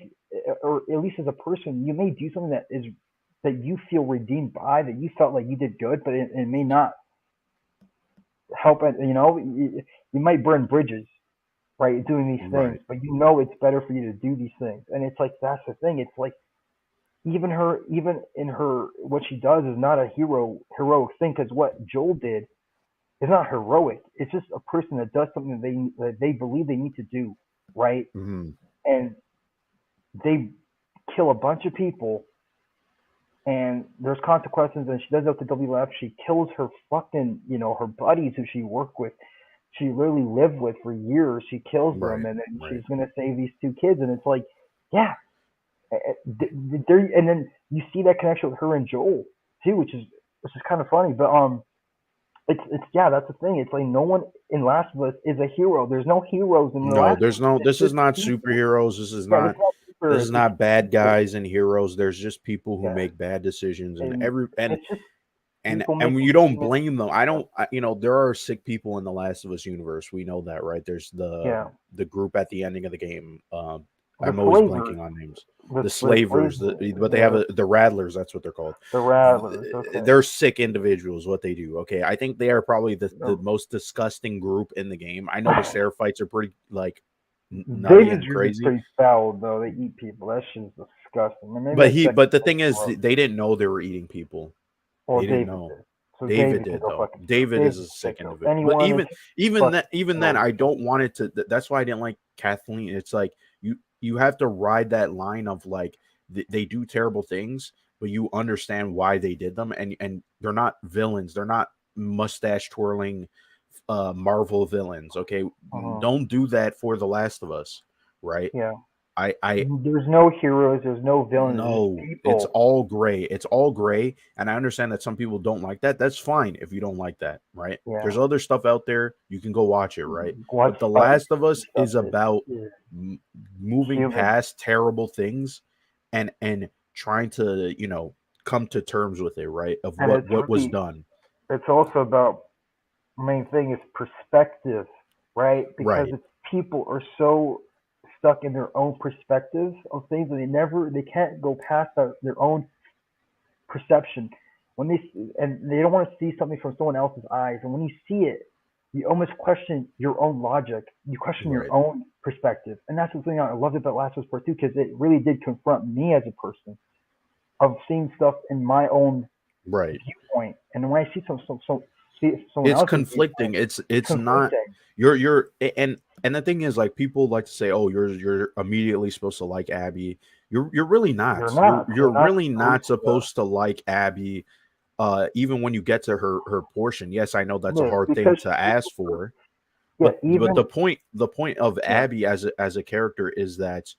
or at least as a person, you may do something that you feel redeemed by, that you felt like you did good, but it may not help. You know, you might burn bridges, right, doing these things, Right. but you know it's better for you to do these things, and it's like that's the thing. It's like even in her what she does is not a heroic thing because what Joel did is not heroic. It's just a person that does something that they believe they need to do, right? Hmm. And they kill a bunch of people, and there's consequences. And she does it to WF. She kills her fucking her buddies who she worked with. She literally lived with for years. She kills them, Right. and then Right. she's gonna save these two kids. And it's like, yeah, there. And then you see that connection with her and Joel too, which is kind of funny. But it's yeah, that's the thing. It's like no one in Last of Us is a hero. There's no heroes in The No, Last of there's Us. no. It's This is just not people. superheroes. Yeah, it's not super. This is It's not bad people. guys and heroes. There's just people who Yeah, make bad decisions, and and it's just people and when making you don't decisions. blame them, I don't. There are sick people in the Last of Us universe. We know that, right? There's Yeah, the group at the ending of the game. the I'm always slavers, blanking on names. the The the slaves. slavers, but they have Yeah, the rattlers. That's what they're called. the rattlers. Okay, They're sick individuals. What they do, okay. I think they are probably the no. most disgusting group in the game. I know the Seraphites are pretty like nutty David's and group is crazy, pretty foul though. They eat people. That shit's disgusting. And maybe I said but the thing is, gross. they didn't know they were eating people. Well, They didn't David know. did. So David David can did go though. fucking. David is David a can sick kill individual. But anyone. It's fucking even then, kill. I don't want it to. That's why I didn't like Kathleen. It's like you have to ride that line of like they do terrible things, but you understand why they did them, and they're not villains. They're not mustache twirling Marvel villains. Okay, Uh-huh. don't do that for The Last of Us, right? Yeah. I There's no heroes. There's no villains. There's just no, it's people. all gray. It's all gray. And I understand that some people don't like that. That's fine if you don't like that, right? Yeah. There's other stuff out there. You can go watch it, right? Watch But The Spidey Last of and Us stuff is that about is moving human. past terrible things and trying to come to terms with it, right? Of And what was done. it's also about main thing is perspective, right? Because Right. it's people are so stuck in their own perspectives of things that they can't go past their own perception when and they don't want to see something from someone else's eyes, and when you see it, you almost question your own logic, you question your Right. own perspective, and that's the thing I loved about Last of Us Part Two because it really did confront me as a person of seeing stuff in my own Right. viewpoint, and when I see see someone It's else's viewpoint, conflicting. it's It's not conflicting. and the thing is, like, people like to say, "Oh, you're immediately supposed to like Abby." You're really You're not. not. You're You're not really supposed not to. supposed to like Abby. Even when you get to her portion. Yes, I know that's a Yeah, hard thing because to ask for, yeah, but even the point of yeah, Abby as a character is that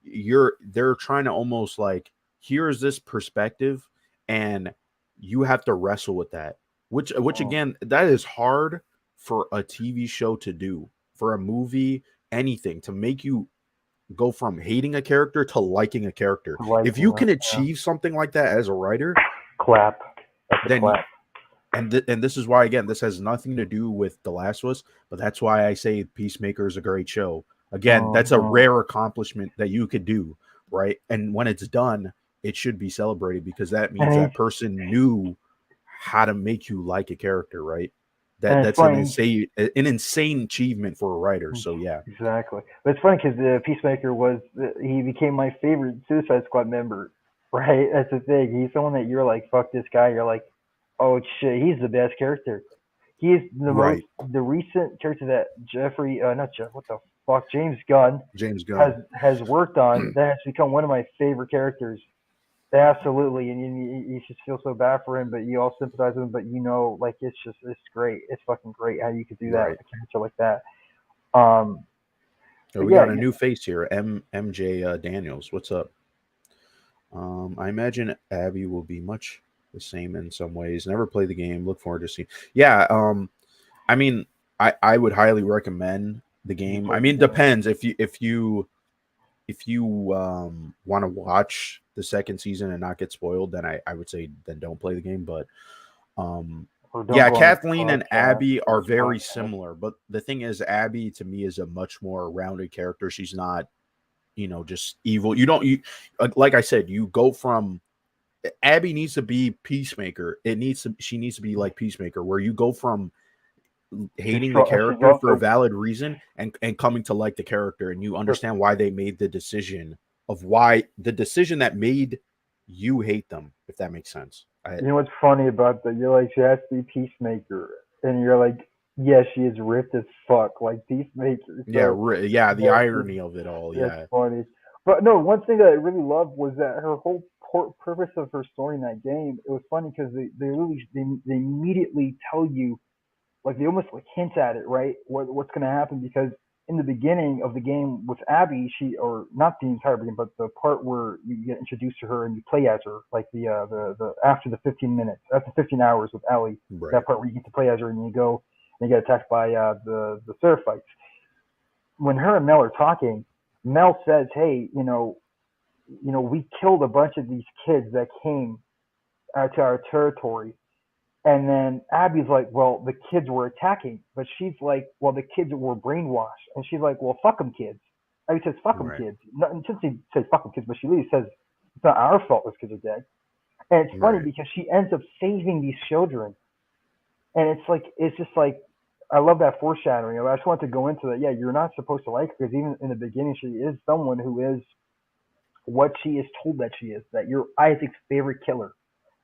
they're trying to almost like, here's this perspective, and you have to wrestle with that, which um, again, that is hard for a TV show to do, for a movie, anything, to make you go from hating a character to liking a character. If liking you it. can Yeah. achieve something like that as a writer, Clap. That's a then clap. and this is why, again, this has nothing to do with The Last of Us, but that's why I say Peacemaker is a great show. Again, that's a Mhm. rare accomplishment that you could do, right? And when it's done, it should be celebrated, because that means And that it's person knew how to make you like a character, right? and it's That's an funny. insane achievement for a writer. So yeah. Exactly. But it's funny because the Peacemaker he became my favorite Suicide Squad member. Right. That's the thing. He's someone that you're like, fuck this guy. You're like, oh shit, he's the best character. He is Right. the recent character that not Jeff, what the fuck, James Gunn James Gunn. has worked on that has become one of my favorite characters. Absolutely, and you just feel so bad for him, but you all sympathize with him. But like it's great. It's fucking great how you could do that Right. with a character like that. Um, So but we yeah, got a new face here, MJ Daniels. What's up? I imagine Abby will be much the same in some ways. Never play the game. Look forward to seeing. Yeah. I mean, I would highly recommend the you game. play I the mean, game. depends if you want to watch the second season and not get spoiled, then I would say then don't play the game. But um, Or don't yeah, go on this Kathleen and podcast Abby or are this very podcast. similar. But the thing is, Abby to me is a much more rounded character. She's not, just evil. You don't you like I said, you go from Abby needs to be Peacemaker. She needs to be like Peacemaker, where you go from hating the She's character for a also valid reason and coming to like the character, and you the understand why they made the decision that made you hate them, if that makes sense. you know what's funny about that? You're like she has to be Peacemaker, and you're like, yeah, she is ripped as fuck, like Peacemaker. Yeah, So yeah, the yeah, it's, irony of it all. it's Yeah. funny. But no, one thing that I really loved was that her whole purpose of her story in that game. It was funny because they immediately tell you like they almost like hint at it, right? What's going to happen because in the beginning of the game with Abby, or not the entire beginning, but the part where you get introduced to her and you play as her, like the after the 15 minutes, after 15 hours with Ellie, that Right. part where you get to play as her and you go and you get attacked by the Seraphites. When her and Mel are talking, Mel says, "Hey, we killed a bunch of these kids that came to our territory." And then Abby's like, well, the kids were attacking. But she's like, well, the kids were brainwashed. And she's like, well, fuck them kids. Abby says, fuck them Right. kids. Not, since she says fuck them kids, but she literally says, it's not our fault those kids are dead. And it's funny Right. because she ends up saving these children. And it's just like, I love that foreshadowing. I just wanted to go into that. Yeah, you're not supposed to like her because even in the beginning, she is someone who is what she is told that she is, that you're Isaac's favorite killer.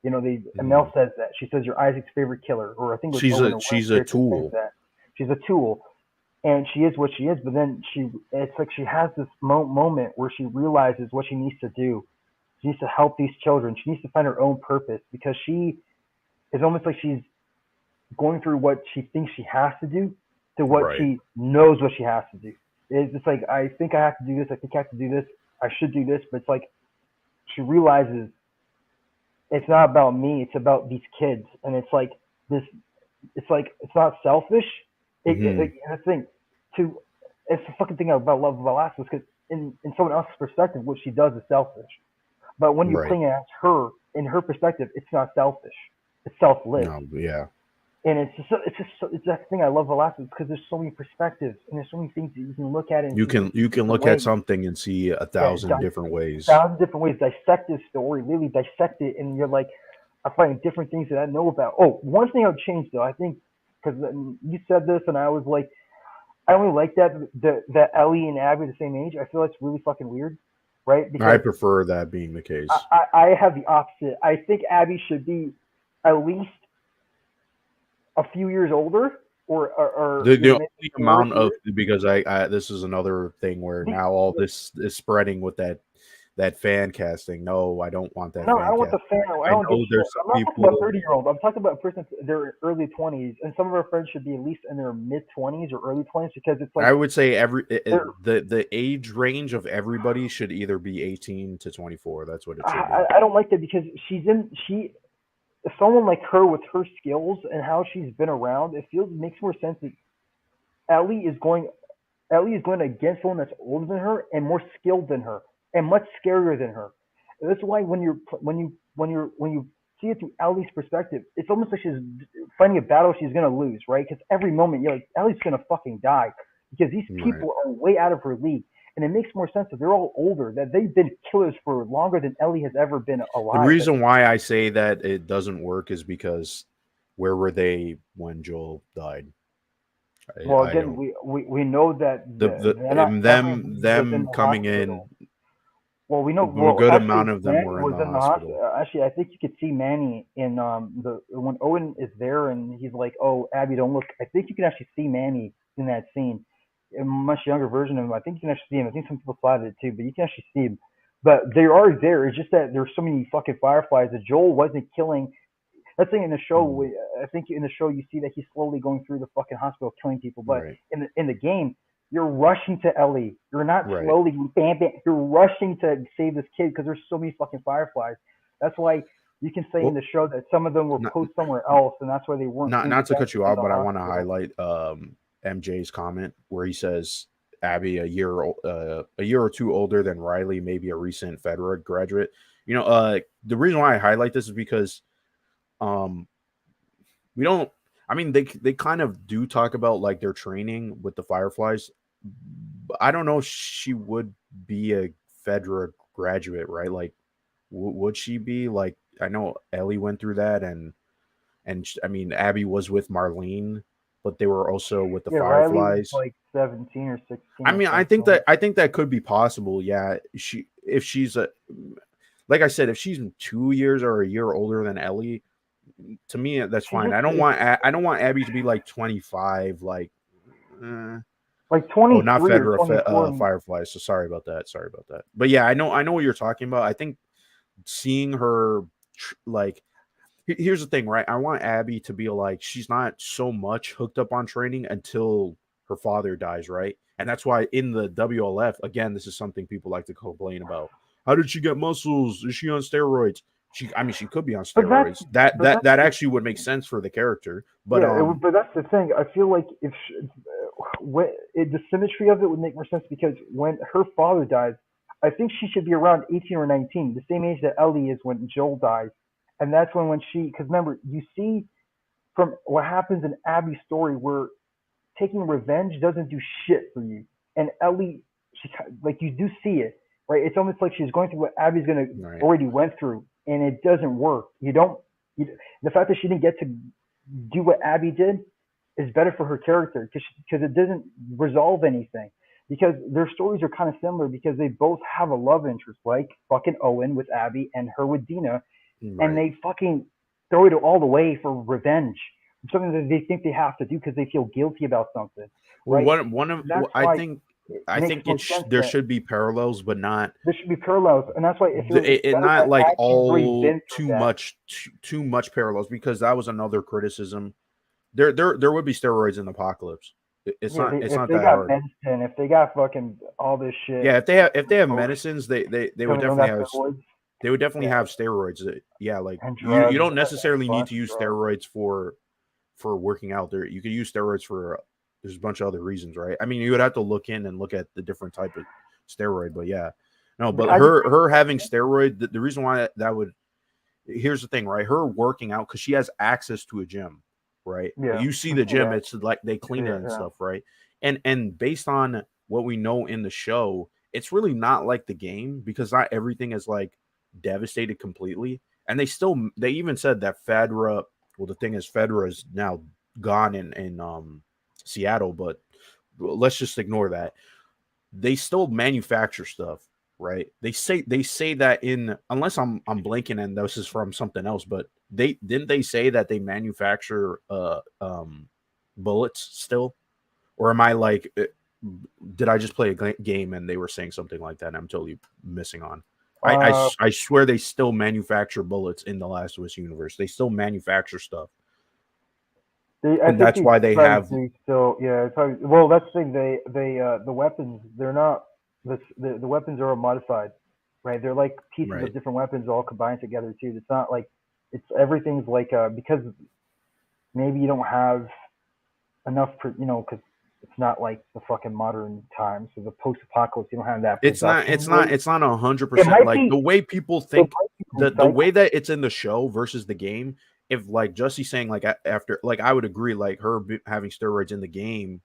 Mhm. Mel says that. She says you're Isaac's favorite killer, or I think it was Owen or one of She's the a characters says tool. that. She's a tool, and she is what she is. But then it's like she has this moment where she realizes what she needs to do. She needs to help these children. She needs to find her own purpose because she is almost like she's going through what she thinks she has to do to what Right. she knows what she has to do. It's just like I think I have to do this. I think I have to do this. I should do this, but it's like she realizes it's not about me. It's about these kids, and it's like this. It's like it's not selfish. Hmm. I think to it's the fucking thing about love of Alaska because in someone else's perspective, what she does is selfish. But when you're Right. playing as her, in her perspective, it's not selfish. It's selfless. No. Yeah. And it's that thing I love the last because there's so many perspectives and there's so many things that you can look at it and see You can different look at ways. something and see a Yeah, thousand different ways. thousand different ways. Dissect this story, really dissect it, and you're like, I find different things that I know about. Oh, one thing I would change though, I think, because you said this, and I was like, I only like that Ellie and Abby are the same age. I feel that's really fucking weird, right? I Because prefer that being the I, case. I, I have the opposite. I think Abby should be at least a few years older, or The maybe only 4 amount of years. because I this is another thing where The, now all this is spreading with that fan casting. No, I don't want that No, I fan don't want cast. the fan. I I don't give a know shit. there's some I'm not talking about people. 30-year-old. I'm talking about a person in their early 20s, and some of our friends should be at least in their mid 20s or early 20s because it's like I would say they're. the age range of everybody should either be 18 to 24. That's what it should be. I don't like that because someone like her with her skills and how she's been around. It makes more sense that Ellie is going Ellie is going against someone that's older than her and more skilled than her and much scarier than her. And that's why when you see it through Ellie's perspective, it's almost like she's fighting a battle she's gonna lose, right? Because every moment you're like, Ellie's gonna fucking die because these Right. people are way out of her league. And it makes more sense that they're all older, that they've been killers for longer than Ellie has ever been The alive. reason why I say that it doesn't work is because where were they when Joel died? Well, I again, don't. we know that The not and every them lead was in them the coming in, hospital. Well, we know. a Well, good actually, amount of them Manny were in was the in the hospital. hospital. Actually, I think you could see Manny in the when Owen is there and he's like, "Oh, Abby, don't look." I think you can actually see Manny in that scene. A much younger version of him. I think you can actually see him. I think some people spotted it too, but you can actually see him. But they are there. It's just that there's so many fucking fireflies that Joel wasn't killing. That's the thing in the show. Mm, I think in the show you see that he's slowly going through the fucking hospital killing people, but right, in the game you're rushing to Ellie. You're not right. slowly bam bam. You're rushing to save this kid because there's so many fucking fireflies. That's why you can say in Well, the show that some of them were not posted somewhere else, and that's why they weren't not to cut you in off, the but I want to hospital. highlight MJ's comment where he says Abby a year or two older than Riley, maybe a recent Federer graduate. The reason why I highlight this is because um we don't. I mean, they kind of do talk about like their training with the Fireflies. But I don't know if she would be a Fedra graduate, right? Like, would she be? Like, I know Ellie went through that, I mean, Abby was with Marlene, but they were also with the Yeah, Riley was Fireflies. like 17 or 16 I or mean, something. I think that could be possible. Yeah, if she's a like I said, if she's 2 years or a year older than Ellie, to me that's She fine. just it's I don't want Abby to be like 25. Like, eh. like Oh, not 23 or Fedra, 24. Firefly. So sorry about that. Sorry about that. But yeah, I know what you're talking about. I think seeing her like here's the thing, right? I want Abby to be like she's not so much hooked up on training until her father dies, right? And that's why in the WLF, again, this is something people like to complain about. How did she get muscles? Is she on steroids? I mean, she could be on But that's steroids. That but that that's that the actually would make sense for the character. But Yeah, but that's the thing. I feel like if the symmetry of it would make more sense because when her father dies, I think she should be around 18 or 19, the same age that Ellie is when Joel dies, and that's when she. Because remember, you see from what happens in Abby's story where taking revenge doesn't do shit for you, and Ellie, she like you do see it, right? It's almost like she's going through what Abby's gonna right, already went through, and it doesn't work. You don't. You, the fact that she didn't get to do what Abby did is better for her character because it doesn't resolve anything. Because their stories are kind of similar because they both have a love interest, like fucking Owen with Abby and her with Dina, and right. they fucking throw it all the way for revenge, something that they think they have to do because they feel guilty about something, Well, right? one of And that's I why think it I makes think more sense there that should be parallels, but not there should be parallels, and that's why it's better not that like Abby has already all been through that. too much parallels because that was another criticism. There would be steroids in the apocalypse. Yeah, It's if not they that got hard. medicine, if they got fucking all this shit, Yeah, if they have potion, medicines, they tell would me they don't definitely got have steroids. Yeah, steroids. Yeah, like and you drugs, don't and necessarily need bunch to of use drugs. steroids for working out. There you could use steroids for there's a bunch of other reasons, right? I mean, you would have to look at the different type of steroid, but yeah. No, but I just her having steroid, the reason why that would, here's the thing, right? Her working out because she has access to a gym, right? yeah, You see we the see gym, that. it's like they clean it Yeah, and yeah. stuff, right? And based on what we know in the show, it's really not like the game because not everything is like devastated completely. And they even said that Fedra, well, the thing is Fedra is now gone in Seattle, but let's just ignore that. They still manufacture stuff, right? They say that in, unless I'm blanking and this is from something else, but they say that they manufacture bullets still, or am I like did I just play a game and they were saying something like that and I'm totally missing on? Uh, I swear they still manufacture bullets in the Last of Us universe. They still manufacture stuff, I and think that's they why they probably have do still. Yeah, it's probably, well, that's the thing. The weapons, they're not the weapons are all modified, right? They're like pieces of right. different weapons all combined together too. It's not like it's everything's like because maybe you don't have enough, because it's not like the fucking modern times. So the post-apocalypse, you don't have that It's not. production It's not. rate. It's not a hundred It percent might like be the way people it think. might be The way recycled. that it's in the show versus the game. If like Jesse's saying like after like I would agree like her having steroids in the game.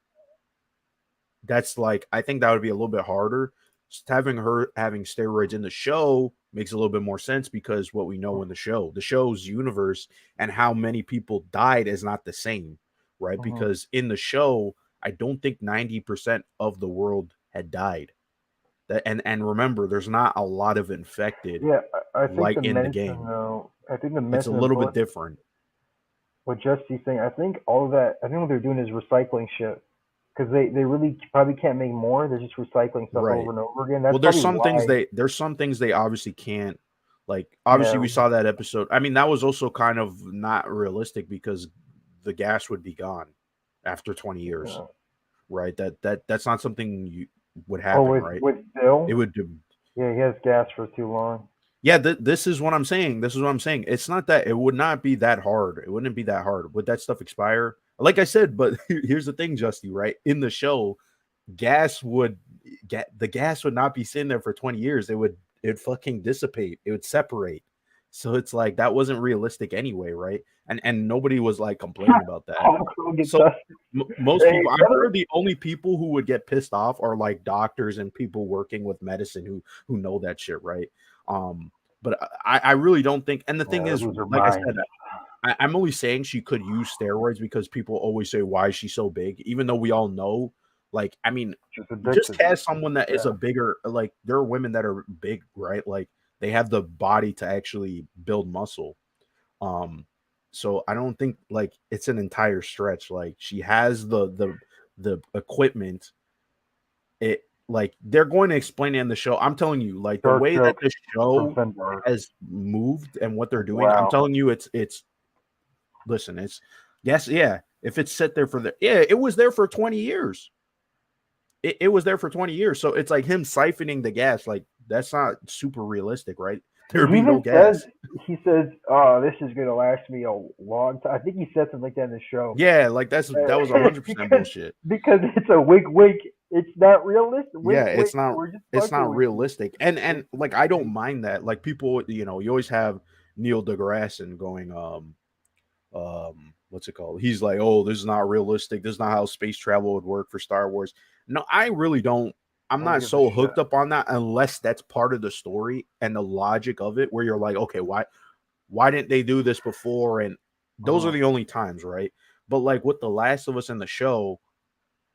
That's like I think that would be a little bit harder. Just having her having steroids in the show makes a little bit more sense because what we know in the show's universe and how many people died is not the same, right? Hmm. Because in the show, I don't think 90% of the world had died. That and remember, there's not a lot of infected Yeah, I think like the in the medicine game. though. I think the It's a medicine and little bit bullets. different. What Jesse's saying, I think all of that. I think what they're doing is recycling shit because they really probably can't make more. They're just recycling stuff over Right. and over again. That's Well, probably why. there's some things they obviously can't, like obviously Yeah. we saw that episode. I mean, that was also kind of not realistic because the gas would be gone after 20 years, uh, right? That's not something you would oh, happen, right? with It Bill. would Yeah, he has gas for too long. Yeah, this is what I'm saying. This is what I'm saying. It's not that it would not be that hard. It wouldn't be that hard. Would that stuff expire? Like I said, but here's the thing, Justy, right? In the show, gas would get the gas would not be sitting there for 20 years. It fucking dissipate. It would separate. So it's like that wasn't realistic anyway, right? And nobody was like complaining about that. Hulk Hogan So does. most Hey, people, I'm brother. sure the only people who would get pissed off are like doctors and people working with medicine who know that shit, right? Um, but I really don't think. And the thing Yeah, is, lose her like I mind. said, I'm only saying she could use steroids because people always say, why is she so big? Even though we all know, like, I mean, She's just addicted. cast someone that is Yeah. a bigger, like, there are women that are big, right? Like, they have the body to actually build muscle. Um, so I don't think like it's an entire stretch. Like, she has the equipment. It like they're going to explain it in the show. I'm telling you, like the Dark way that jokes the from show Finbar. has moved and what they're doing, I'm Wow. telling you, it's listen, it's yes, yeah. If it's set there for the it was there for 20 years. It was there for 20 years. So it's like him siphoning the gas. Like that's not super realistic, right? There He would be no even says gas. he says, "Oh, this is gonna last me a long time." I think he said something like that in the show. Yeah, like that was 100% because bullshit. because it's a wink, wink. It's not realistic. Wink, Yeah, wink. We're just it's fucking not with you. realistic. And It's like I don't mind that. Like people, you always have Neil deGrasse going what's it called? He's like, "Oh, this is not realistic. This is not how space travel would work for Star Wars." No, I really don't. I'm no one not gives a so shit. hooked up on that unless that's part of the story and the logic of it where you're like, "Okay, why didn't they do this before?" And those are Uh-huh. the only times, right? But like with The Last of Us in the show,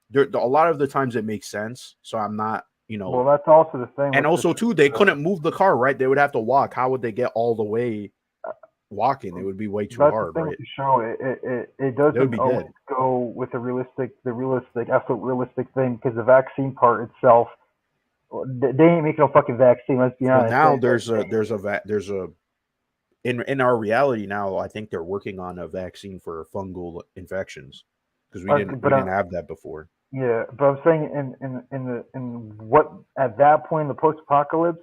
there a lot of the times it makes sense. So I'm not, Well, that's also the thing and with this. also too, they couldn't move the car, right? They would have to walk. How would they get all the way walking? It would be way too That's the hard, thing with right? the show. It They would doesn't be always dead. go with the absolute realistic thing because the vaccine part itself, they ain't making no fucking vaccine. Let's be Well, honest. now there's a in our reality now. I think they're working on a vaccine for fungal infections because we But didn't have that before. yeah, but I'm saying in what at that point in the post-apocalypse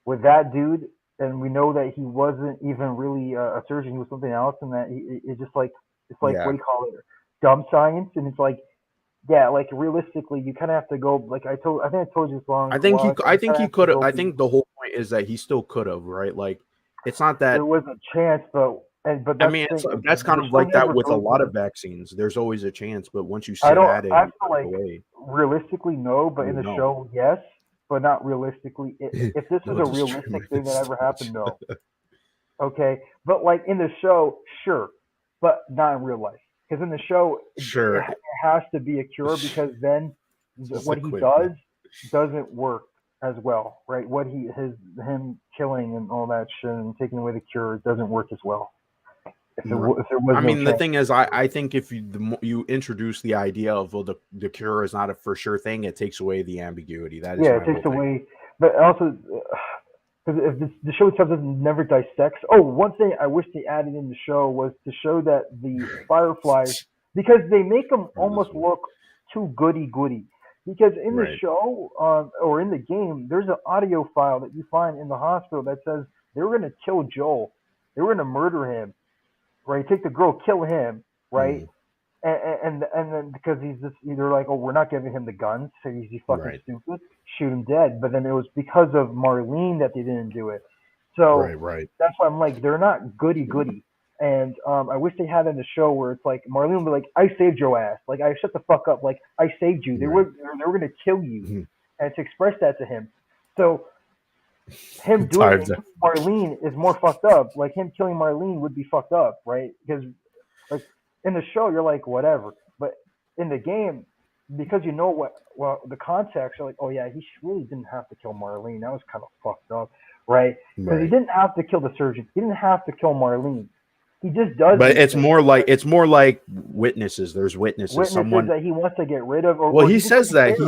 with that dude, and we know that he wasn't even really a surgeon; he was something else, and that it's just like it's like what Yeah, do you call it, dumb science, and it's like yeah, like realistically, you kind of have to go. Like I think I told you this long I a think while he ago. I You think kind of he have to could have. go I be. think the whole point is that he still could have, right? Like it's not There that. was a chance, but I that's mean, the thing. that's kind The of show like that never with a goes lot of in. vaccines. There's always a chance, but once you I sit don't. at it I and feel walk like away, realistically, no, but in you the know, show, yes, but not realistically. If this was no, a this streamer, realistic thing that this ever too happened, much. no. Okay, but like in the show, sure, but not in real life. Because in the show, Sure, it has to be a cure because then just a what he quick. does doesn't work as well, right? What he him killing and all that shit and taking away the cure doesn't work as well. Right. If there was I no mean, the chance. thing is, I think if you you introduce the idea of well, the cure is not a for sure thing, it takes away the ambiguity. That is Yeah, my it whole takes thing. away, but also because if the show itself doesn't never dissects. Oh, one thing I wish they added in the show was to show that the fireflies, because they make them Oh, this almost one. look too goody goody. Because in the Right. show or in the game, there's an audio file that you find in the hospital that says they were going to kill Joel, they were going to murder him, right? Take the girl, kill him, right? Mhm. And then because he's just they're like, oh, we're not giving him the guns, so he's fucking Right. stupid, shoot him dead. But then it was because of Marlene that they didn't do it. So Right. Right. that's why I'm like, they're not goody goody. And I wish they had in the show where it's like Marlene would be like, I saved your ass, like I shut the fuck up, like I saved you. Right. They were gonna kill you, Mhm. and to express that to him. So him doing Times it to Marlene is more fucked up. Like him killing Marlene would be fucked up, right? Because like in the show, you're like whatever, but in the game, because you know what, well, the context, you're like, oh yeah, he really didn't have to kill Marlene. That was kind of fucked up, right? Because he right. didn't have to kill the surgeon. He didn't have to kill Marlene. He just does But these things. it's more like witnesses. There's witnesses. Witnesses Someone. that he wants to get rid of, Well, or he he just says doesn't that. care.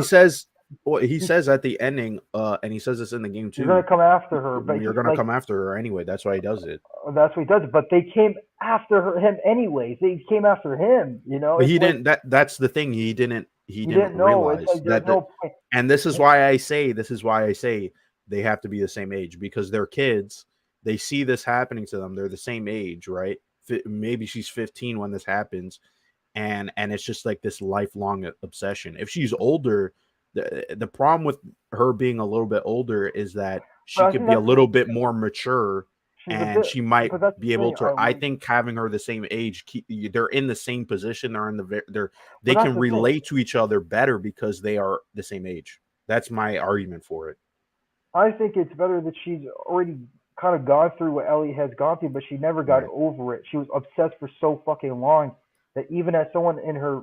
He He's says at the ending, and he says this in the game You're gonna too. come after her, but You're he gonna like come after her anyway. That's why he does it. that's what he does. But they came after him anyways. They came after him. You know, But it's he like didn't. That's the thing. He he didn't didn't know. It's realize like there's that. no point. And this is why I say they have to be the same age because they're kids. They see this happening to them. They're the same age, right? Maybe she's 15 when this happens, and it's just like this lifelong obsession. If she's older, the problem with her being a little bit older is that But she I could think be a that's the little thing. bit more mature She's a and bit, she might but that's be the able thing. to. I think having her the same age, they're in the same position, But they that's can the thing. relate to each other better because they are the same age. That's my argument for it. I think it's better that she's already kind of gone through what Ellie has gone through, but she never got Right. over it. She was obsessed for so fucking long that even as someone in her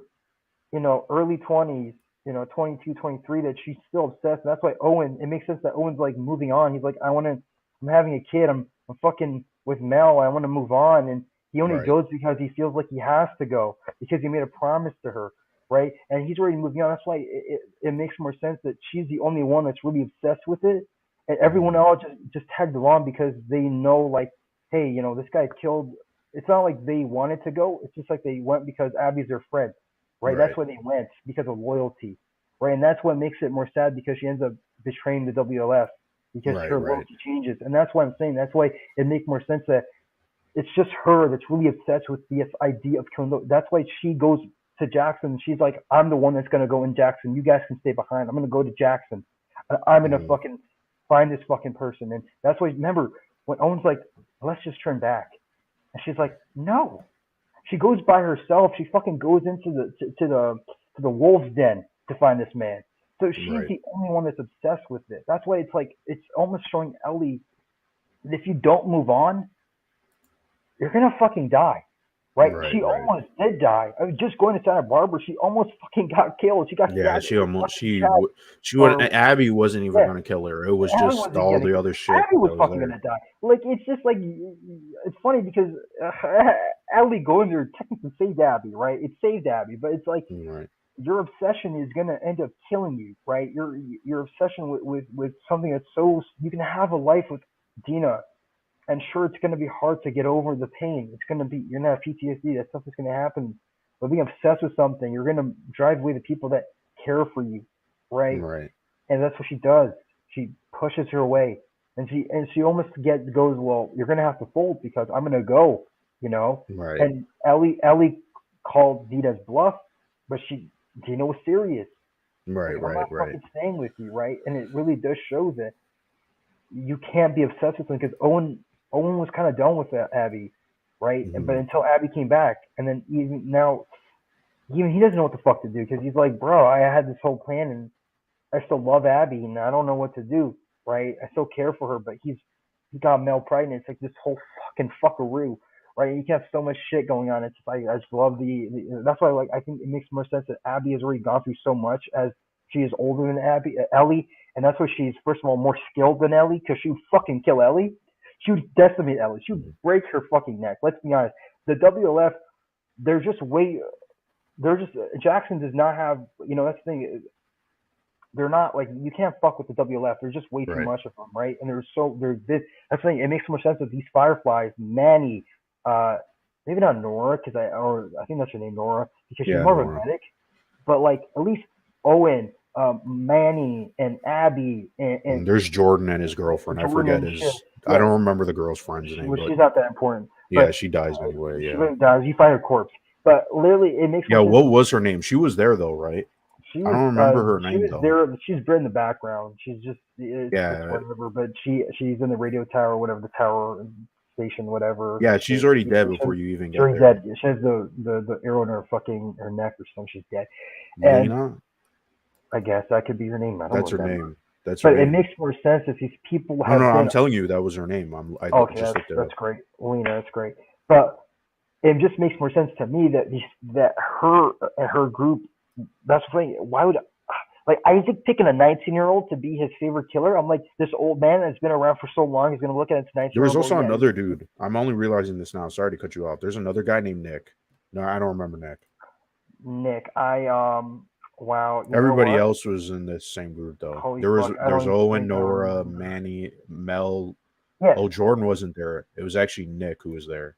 early 20s, 22, 23, that she's still obsessed. And that's why Owen, it makes sense that Owen's like moving on. He's like, I'm having a kid. I'm fucking with Mel. I want to move on. And he only Right. goes because he feels like he has to go because he made a promise to her, right? And he's already moving on. That's why it makes more sense that she's the only one that's really obsessed with it. And everyone Mhm. else just tagged along because they know, like, hey, this guy killed. It's not like they wanted to go. It's just like they went because Abby's their friend, right? That's Right. why they went because of loyalty, right? And that's what makes it more sad because she ends up betraying the WLF because Right. her Right. loyalty changes, and that's why I'm saying that's why it makes more sense that it's just her that's really obsessed with this idea of killing. That's why she goes to Jackson. And she's like, I'm the one that's gonna go in Jackson. You guys can stay behind. I'm gonna go to Jackson. I'm gonna Mhm. fucking find this fucking person. And that's why remember when Owen's like, let's just turn back, and she's like, no, she goes by herself. She fucking goes into the wolf's den to find this man. So she's Right. the only one that's obsessed with it. That's why it's like it's almost showing Ellie that if you don't move on, you're gonna fucking die. Right? Right. She Right. almost did die. I was just going to Santa Barbara. She almost fucking got killed. She got Yeah. stabbed She in the almost fucking chest. she would. Or Abby wasn't even yeah, gonna kill her. It was Abby just wasn't all gonna. the other shit Abby was that was fucking there. gonna die. Like it's just like it's funny because Ellie going there technically saved Abby, right? It saved Abby, but it's like Right. your obsession is gonna end up killing you, right? Your obsession with something that's so you can have a life with Dina, and sure it's gonna be hard to get over the pain. It's gonna be you're gonna have PTSD. That stuff is gonna happen. But being obsessed with something, you're gonna drive away the people that care for you, right? Right. And that's what she does. She pushes her away, and she almost goes, well, you're gonna have to fold because I'm gonna go, you know. Right. And Ellie called Dita's bluff, but Gino was serious. Right, Like, I'm not right. fucking staying with you, right? And it really does show that you can't be obsessed with him because Owen was kind of done with Abby, right? And but Hmm. until Abby came back, and then even now, even he doesn't know what the fuck to do because he's like, bro, I had this whole plan and I still love Abby and I don't know what to do, right? I still care for her, but he got male pride and it's like this whole fucking fuckaroo, right? You can have so much shit going on. It's like I just love that's why like I think it makes more sense that Abby has already gone through so much as she is older than Ellie, and that's why she's first of all more skilled than Ellie because she would fucking kill Ellie. She would decimate Ellie. She would break her fucking neck. Let's be honest. The WLF, they're just way. They're just Jackson does not have. That's the thing. They're not like you can't fuck with the WLF. There's just way too Right. much of them, right? And there's so there's this. That's the thing. It makes more sense with these Fireflies, Manny, uh, maybe not Nora because I think that's her name, Nora, because she's Yeah, more of a Nora. medic. But like at least Owen, Manny, and Abby, and There's Jordan and his girlfriend. I Jordan forget and shit. his. I Yeah, don't remember the girl's friend's name, well, but she's not that important. yeah, But she dies anyway. she Yeah. really does. You find her corpse. But literally, it makes Yeah. more sense. What was her name? She was there though, right? I don't remember her She name was though. there. She's been in the background. It's Yeah. whatever. But she's in the radio tower, whatever the tower station, whatever Yeah. She's the already TV dead before station. you even She's get already there. dead. She has the arrow in her neck or something. She's dead. And Lena. I guess that could be her name. I don't That's her remember. name. That's her But it name. makes more sense if these people No, no, have I'm been telling you that was her name. okay. Just looked it That's up. great, Lena. That's great. But it just makes more sense to me that her and her group. That's the thing. Why would like Isaac picking a 19-year-old to be his favorite killer? I'm like, this old man that's been around for so long is gonna look at his There was 19-year-old and go, also yeah, another dude. I'm only realizing this now. Sorry to cut you off. There's another guy named Nick. No, I don't remember Nick. Nick. Wow. You know Everybody what? else was in this same group though. Holy fuck! I don't There's even Owen, think I Nora, remember. Manny, Mel. Yes. Oh, Jordan wasn't there. It was actually Nick who was there,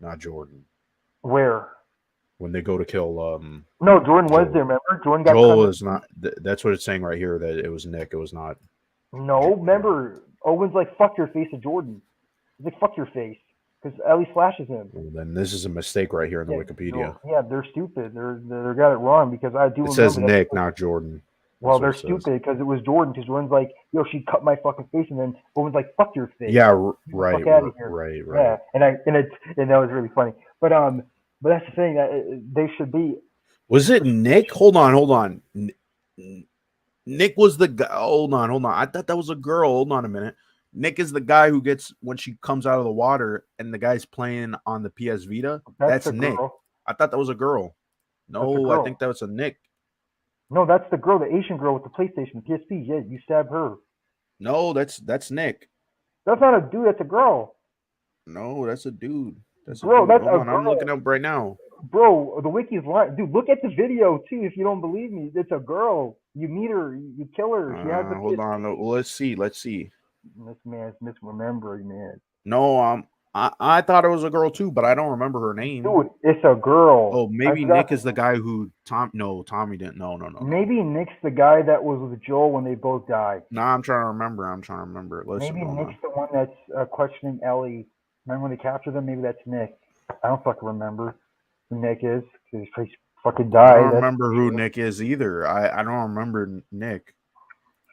not Jordan. Where? When they go to kill No, Jordan was Joel. there. Remember, Jordan got cut Joel in the is face. not. That's what it's saying right here. That it was Nick. It was not. No, remember, Owen's like, "Fuck your face" to Jordan. He's like, "Fuck your face," because Ellie slashes him. Well, then this is a mistake right here in the Yeah, Wikipedia. no, yeah, they're stupid. They got it wrong because I do It says remember that. Nick, not Jordan. Well, That's what they're it says. stupid because it was Jordan. Because Jordan's like, "Yo, she cut my fucking face," and then Owen's like, "Fuck your face, Yeah, get the fuck right, out of here." right. Yeah, and that was really funny. But that's the thing that they should be. Was it Nick? Hold on. Nick was the guy. Hold on. I thought that was a girl. Hold on a minute. Nick is the guy who gets when she comes out of the water and the guy's playing on the PS Vita. That's That's the Nick. girl. I thought that was a girl. That's the No, I think girl. that was a Nick. No, that's the girl, the Asian girl with the PlayStation, the PSP. Yeah, you stab her. No, that's Nick. That's not a dude. That's a girl. No, that's a dude. That's a Bro, dude. that's Hold a on, I'm looking girl. up right now. Bro, the wiki's lying. Dude, look at the video too. If you don't believe me, it's a girl. You meet her, you kill her. She has the Hold on. PSP. Well, let's see. Let's see. This man's misremembering, man. No, I thought it was a girl too, but I don't remember her name. Dude, it's a girl. Oh, I maybe forgot Nick the is the name. guy who Tom. No, Tommy didn't. No. Maybe Nick's the guy that was with Joel when they both died. No, I'm trying to remember. Listen, Maybe hold Nick's on. the one that's questioning Ellie. Remember when they captured them? Maybe that's Nick. I don't fucking remember who Nick is because he fucking I died. don't That's remember for who sure. Nick is either. I don't remember Nick.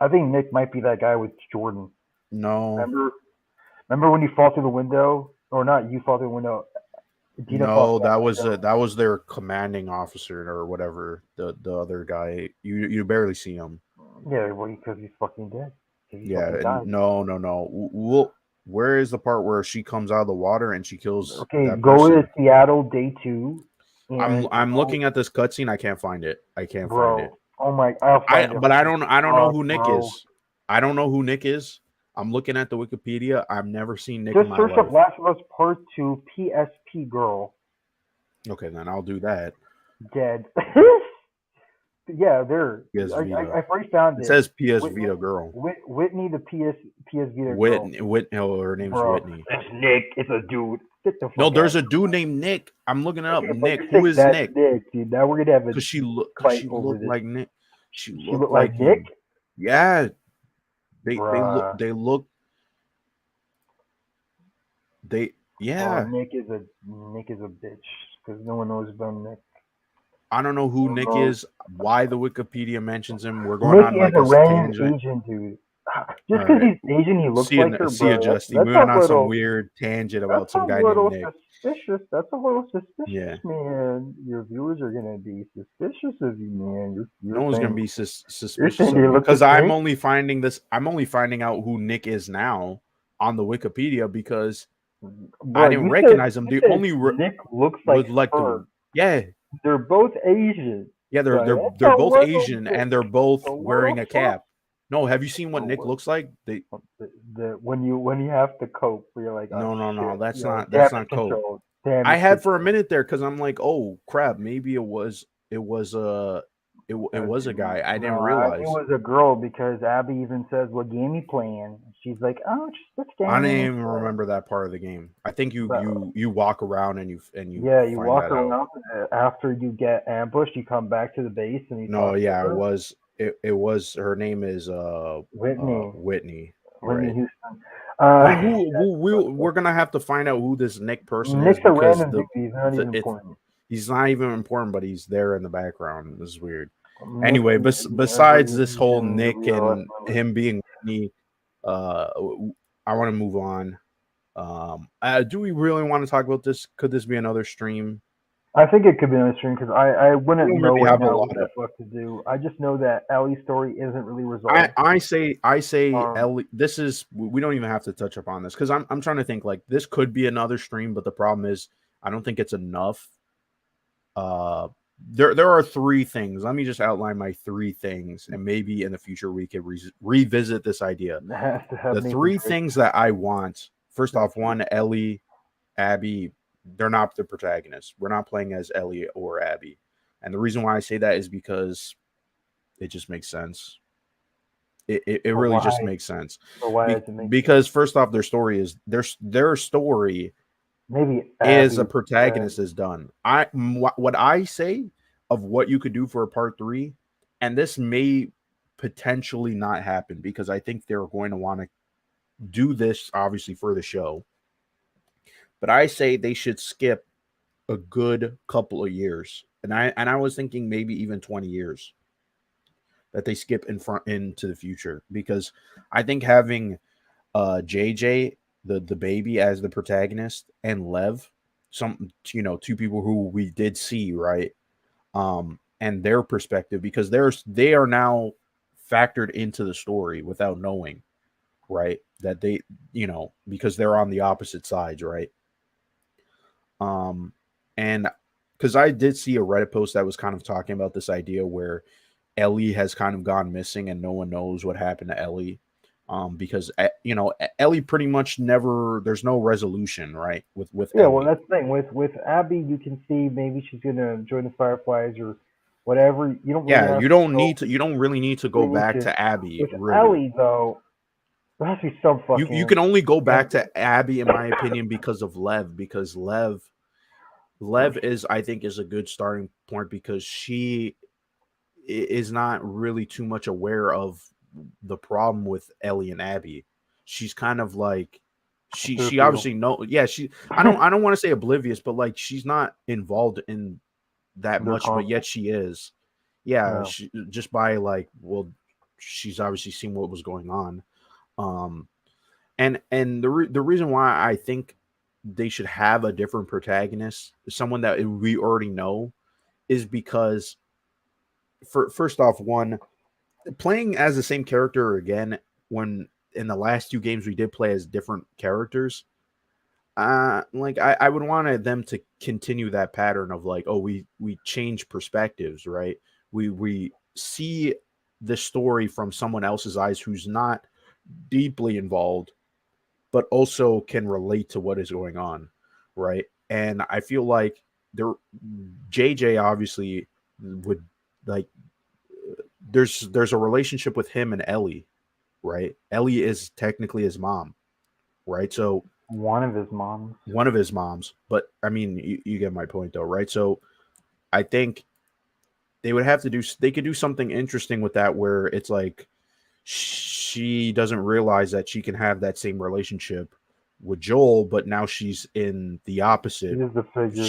I think Nick might be that guy with Jordan. No, Remember? Remember when you fall through the window, or not? You fall through the window. Dina falls no, through that window. that was their commanding officer or whatever. The other guy. You barely see him. Yeah, well, because he's fucking dead. Because he Yeah, fucking and died. no. We'll, where is the part where she comes out of the water and she kills Okay, that go to person? Seattle day 2, and I'm go, looking at this cutscene. I can't find it. I can't find it. bro. Oh my, I'll find it. But Holy I don't know fuck, who Nick bro. is. I don't know who Nick is. I'm looking at the Wikipedia. I've never seen Nick in Just my search up life. Last of Us Part 2 PSP girl Okay, then I'll do that. dead. Yeah, there. PS Vita. I've already found It it. says PS Whitney, Vita girl. Whitney, the PS Vita girl. Oh, her name's Bro, Whitney. it's Nick. It's a dude. Get the No, fuck out there's of a here. dude named Nick. I'm looking it up. Okay, but Nick. you're Who saying is that's Nick? Nick, dude. Now we're gonna have a Cause fight she over looked this. like Nick. She She looked looked like like Nick, him. Yeah, bruh. they look they Oh, yeah. Nick is a bitch because no one knows about Nick. I don't know who Who Nick knows? is, why the Wikipedia mentions him. We're going Nick on is like a a random tangent. Asian dude. All Just because right. he's Asian, he looks like her, See ya, bro. Justy. That's Moving a on some little. weird tangent That's about a some guy named little Nick. suspicious. That's a little suspicious, Yeah. man. Your viewers are gonna be suspicious of you, man. No You're one's gonna saying be you're suspicious saying of they me look because the I'm same. only finding this. I'm only finding out who Nick is now on the Wikipedia because I Bro, didn't you recognize him. you The said only Nick looks like was like her. yeah, They're both Asian, yeah. but They're that's a both little Asian bit. and they're It's both a wearing little a sus. cap. No, have you seen what Nick Oh, looks like? when you have to cope, you're like, oh No. shit, yo, That's damage not Cope. control, I damage had for a control. minute there because I'm like, oh crap, maybe it was it was a guy. I didn't No, I knew realize. it was a girl because Abby even says, "What game you playing?" She's like, "Oh, just a I didn't game." even remember that part of the game. I think But you walk around and you yeah, you find walk that out. around after you get ambushed. You come back to the base and you No, talk to yeah, her, it was her name is Whitney, Whitney, Whitney right? Houston. But Yeah, we're gonna have to find out who this Nick person is Nick's a because random dude. He's not even it's important. he's not even important, but he's there in the background. This is weird. Nick Anyway, can be besides every this whole Nick real life and member. him being Whitney, uh, I want to move on. Do we really want to talk about this? Could this be another stream? I think it could be on the stream because I We wouldn't don't know really right have a now lot what the of. fuck to do. I just know that Ellie's story isn't really resolved. I say Um, Ellie. This is we don't even have to touch upon this because I'm trying to think like this could be another stream, but the problem is I don't think it's enough. Uh, there are three things. Let me just outline my three things, and maybe in the future we could revisit this idea. has to have The Nathan three Drake. things that I want. First That's off, one, Ellie, Abby, they're not the protagonists. We're not playing as Ellie or Abby. And the reason why I say that is because it just makes sense. It But really why? just makes sense. But why does it make sense? Because first off, their story is their story Maybe is a Abby. protagonist is done. What I say of what you could do for a part three, and this may potentially not happen because I think they're going to want to do this obviously for the show. But I say they should skip a good couple of years. And I was thinking maybe even 20 years that they skip in front into the future because I think having JJ the baby as the protagonist and Lev some two people who we did see right and their perspective because they are now factored into the story without knowing right that they because they're on the opposite sides right Um, and because I did see a Reddit post that was kind of talking about this idea where Ellie has kind of gone missing and no one knows what happened to Ellie. Because Ellie pretty much never. There's no resolution, right? With Yeah, well, Ellie. that's the thing. With Abby, you can see maybe she's gonna join the Fireflies or whatever. You don't really Yeah, have to go you don't really need to go really back into. to Abby. With Really, Ellie, though, there has to be some you fucking. can only go And back to Abby in my opinion because of Lev. Because Lev is I think is a good starting point because she is not really too much aware of the problem with Ellie and Abby. She's kind of like she Peripheral. obviously know she I don't want to say oblivious, but like she's not involved in that Their much, but yet conflict. she is. Yeah, No. she, just by like she's obviously seen what was going on. Um and the reason why I think they should have a different protagonist, someone that we already know, is because first off, one playing as the same character again when in the last two games we did play as different characters like I would want them to continue that pattern of like oh we change perspectives right we see the story from someone else's eyes who's not deeply involved but also can relate to what is going on right and I feel like there JJ obviously would like there's a relationship with him and Ellie, right? Ellie is technically his mom, right? So One of his moms. one of his moms, but I mean, you get my point though, right? So I think they could do something interesting with that where it's like she doesn't realize that she can have that same relationship with Joel, but now she's in the opposite. She's the figure.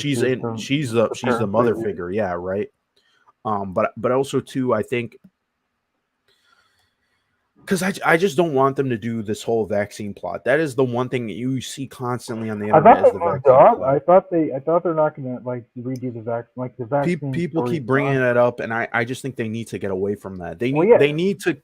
She's the She's the parent mother figure. figure, yeah, right? But also too, I think because I just don't want them to do this whole vaccine plot. That is the one thing that you see constantly on the I internet thought is they the moved vaccine on. plot. I thought they're not gonna like redo the vaccine People story keep is bringing done. it up, and I just think they need to get away from that. Well, yeah, They need to,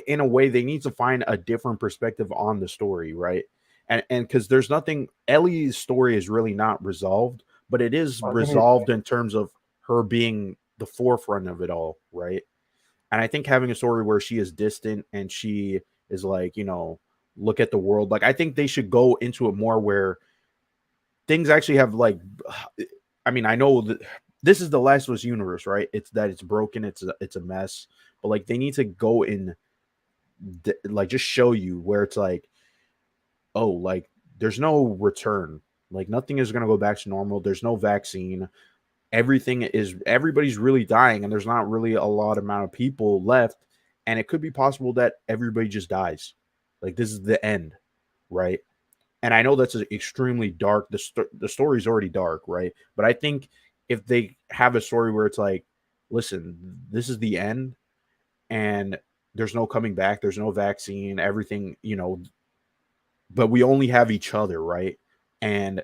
in a way, they need to find a different perspective on the story, right? And because there's nothing, Ellie's story is really not resolved, but it is give me a resolved in terms of her being the forefront of it all, right? And I think having a story where she is distant and she is like, look at the world. Like I think they should go into it more where things actually have like, I mean, I know that this is the Last of Us universe, right? It's broken, it's a mess, but like they need to go in, like just show you where it's like, oh, like there's no return, like nothing is gonna go back to normal. There's no vaccine. Everybody's really dying, and there's not really a lot amount of people left, and it could be possible that everybody just dies. Like this is the end, right? And I know that's extremely dark. The story's already dark, right? But I think if they have a story where it's like, listen, this is the end, and there's no coming back, there's no vaccine, everything, but we only have each other, right? And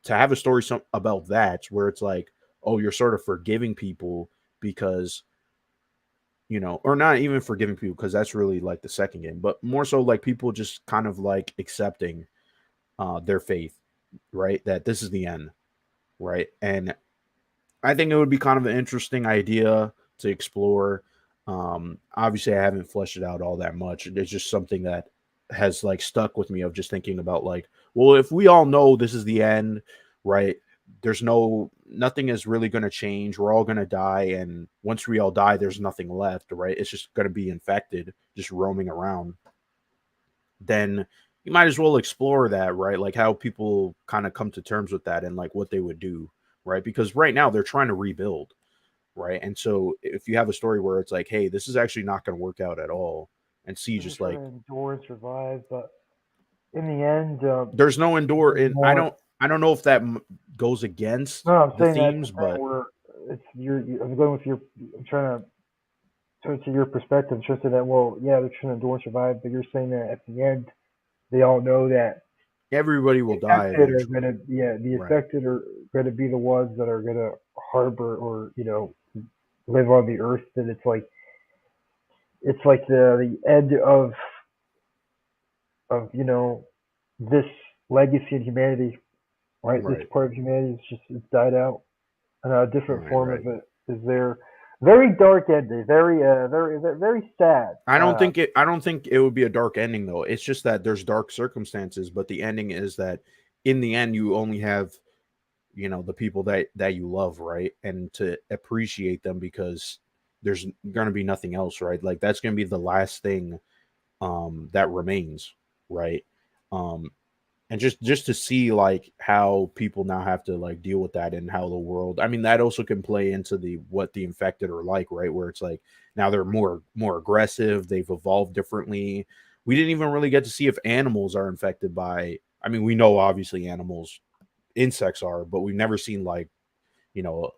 to have a story about that, where it's like, oh, you're sort of forgiving people because or not even forgiving people because that's really like the second game, but more so like people just kind of like accepting their faith, right? That this is the end, right? And I think it would be kind of an interesting idea to explore. Obviously, I haven't fleshed it out all that much. It's just something that has like stuck with me of just thinking about like, well, if we all know this is the end, right? There's nothing is really going to change. We're all going to die, and once we all die, there's nothing left, right? It's just going to be infected, just roaming around. Then you might as well explore that, right? Like how people kind of come to terms with that and like what they would do, right? Because right now they're trying to rebuild, right? And so if you have a story where it's like, hey, this is actually not going to work out at all, and see they're just just trying like to endure and survive, but in the end, there's no endure, there's and I more. don't I don't know if that goes against No, I'm the saying that's the themes, thing but where I'm going with your. I'm trying to turn to your perspective. Trying to say that, well, yeah, they're trying to endure and survive, but you're saying that at the end, they all know that everybody the will die affected are eventually, gonna, yeah, the right? affected are gonna be the ones that are gonna harbor or live on the earth. That it's like the end of this legacy in humanity, right? This Right, part of humanity is just it's died out, and a different right, form of right. it is there. Very dark ending, very sad. I don't think it would be a dark ending though. It's just that there's dark circumstances, but the ending is that in the end you only have the people that you love, right? And to appreciate them because there's going to be nothing else, right? Like that's going to be the last thing that remains, right? Um and just to see like how people now have to like deal with that and how the world, I mean that also can play into the what the infected are like, right? Where it's like now they're more aggressive, they've evolved differently. We didn't even really get to see if animals are infected by, I mean we know obviously animals, insects are, but we've never seen like you know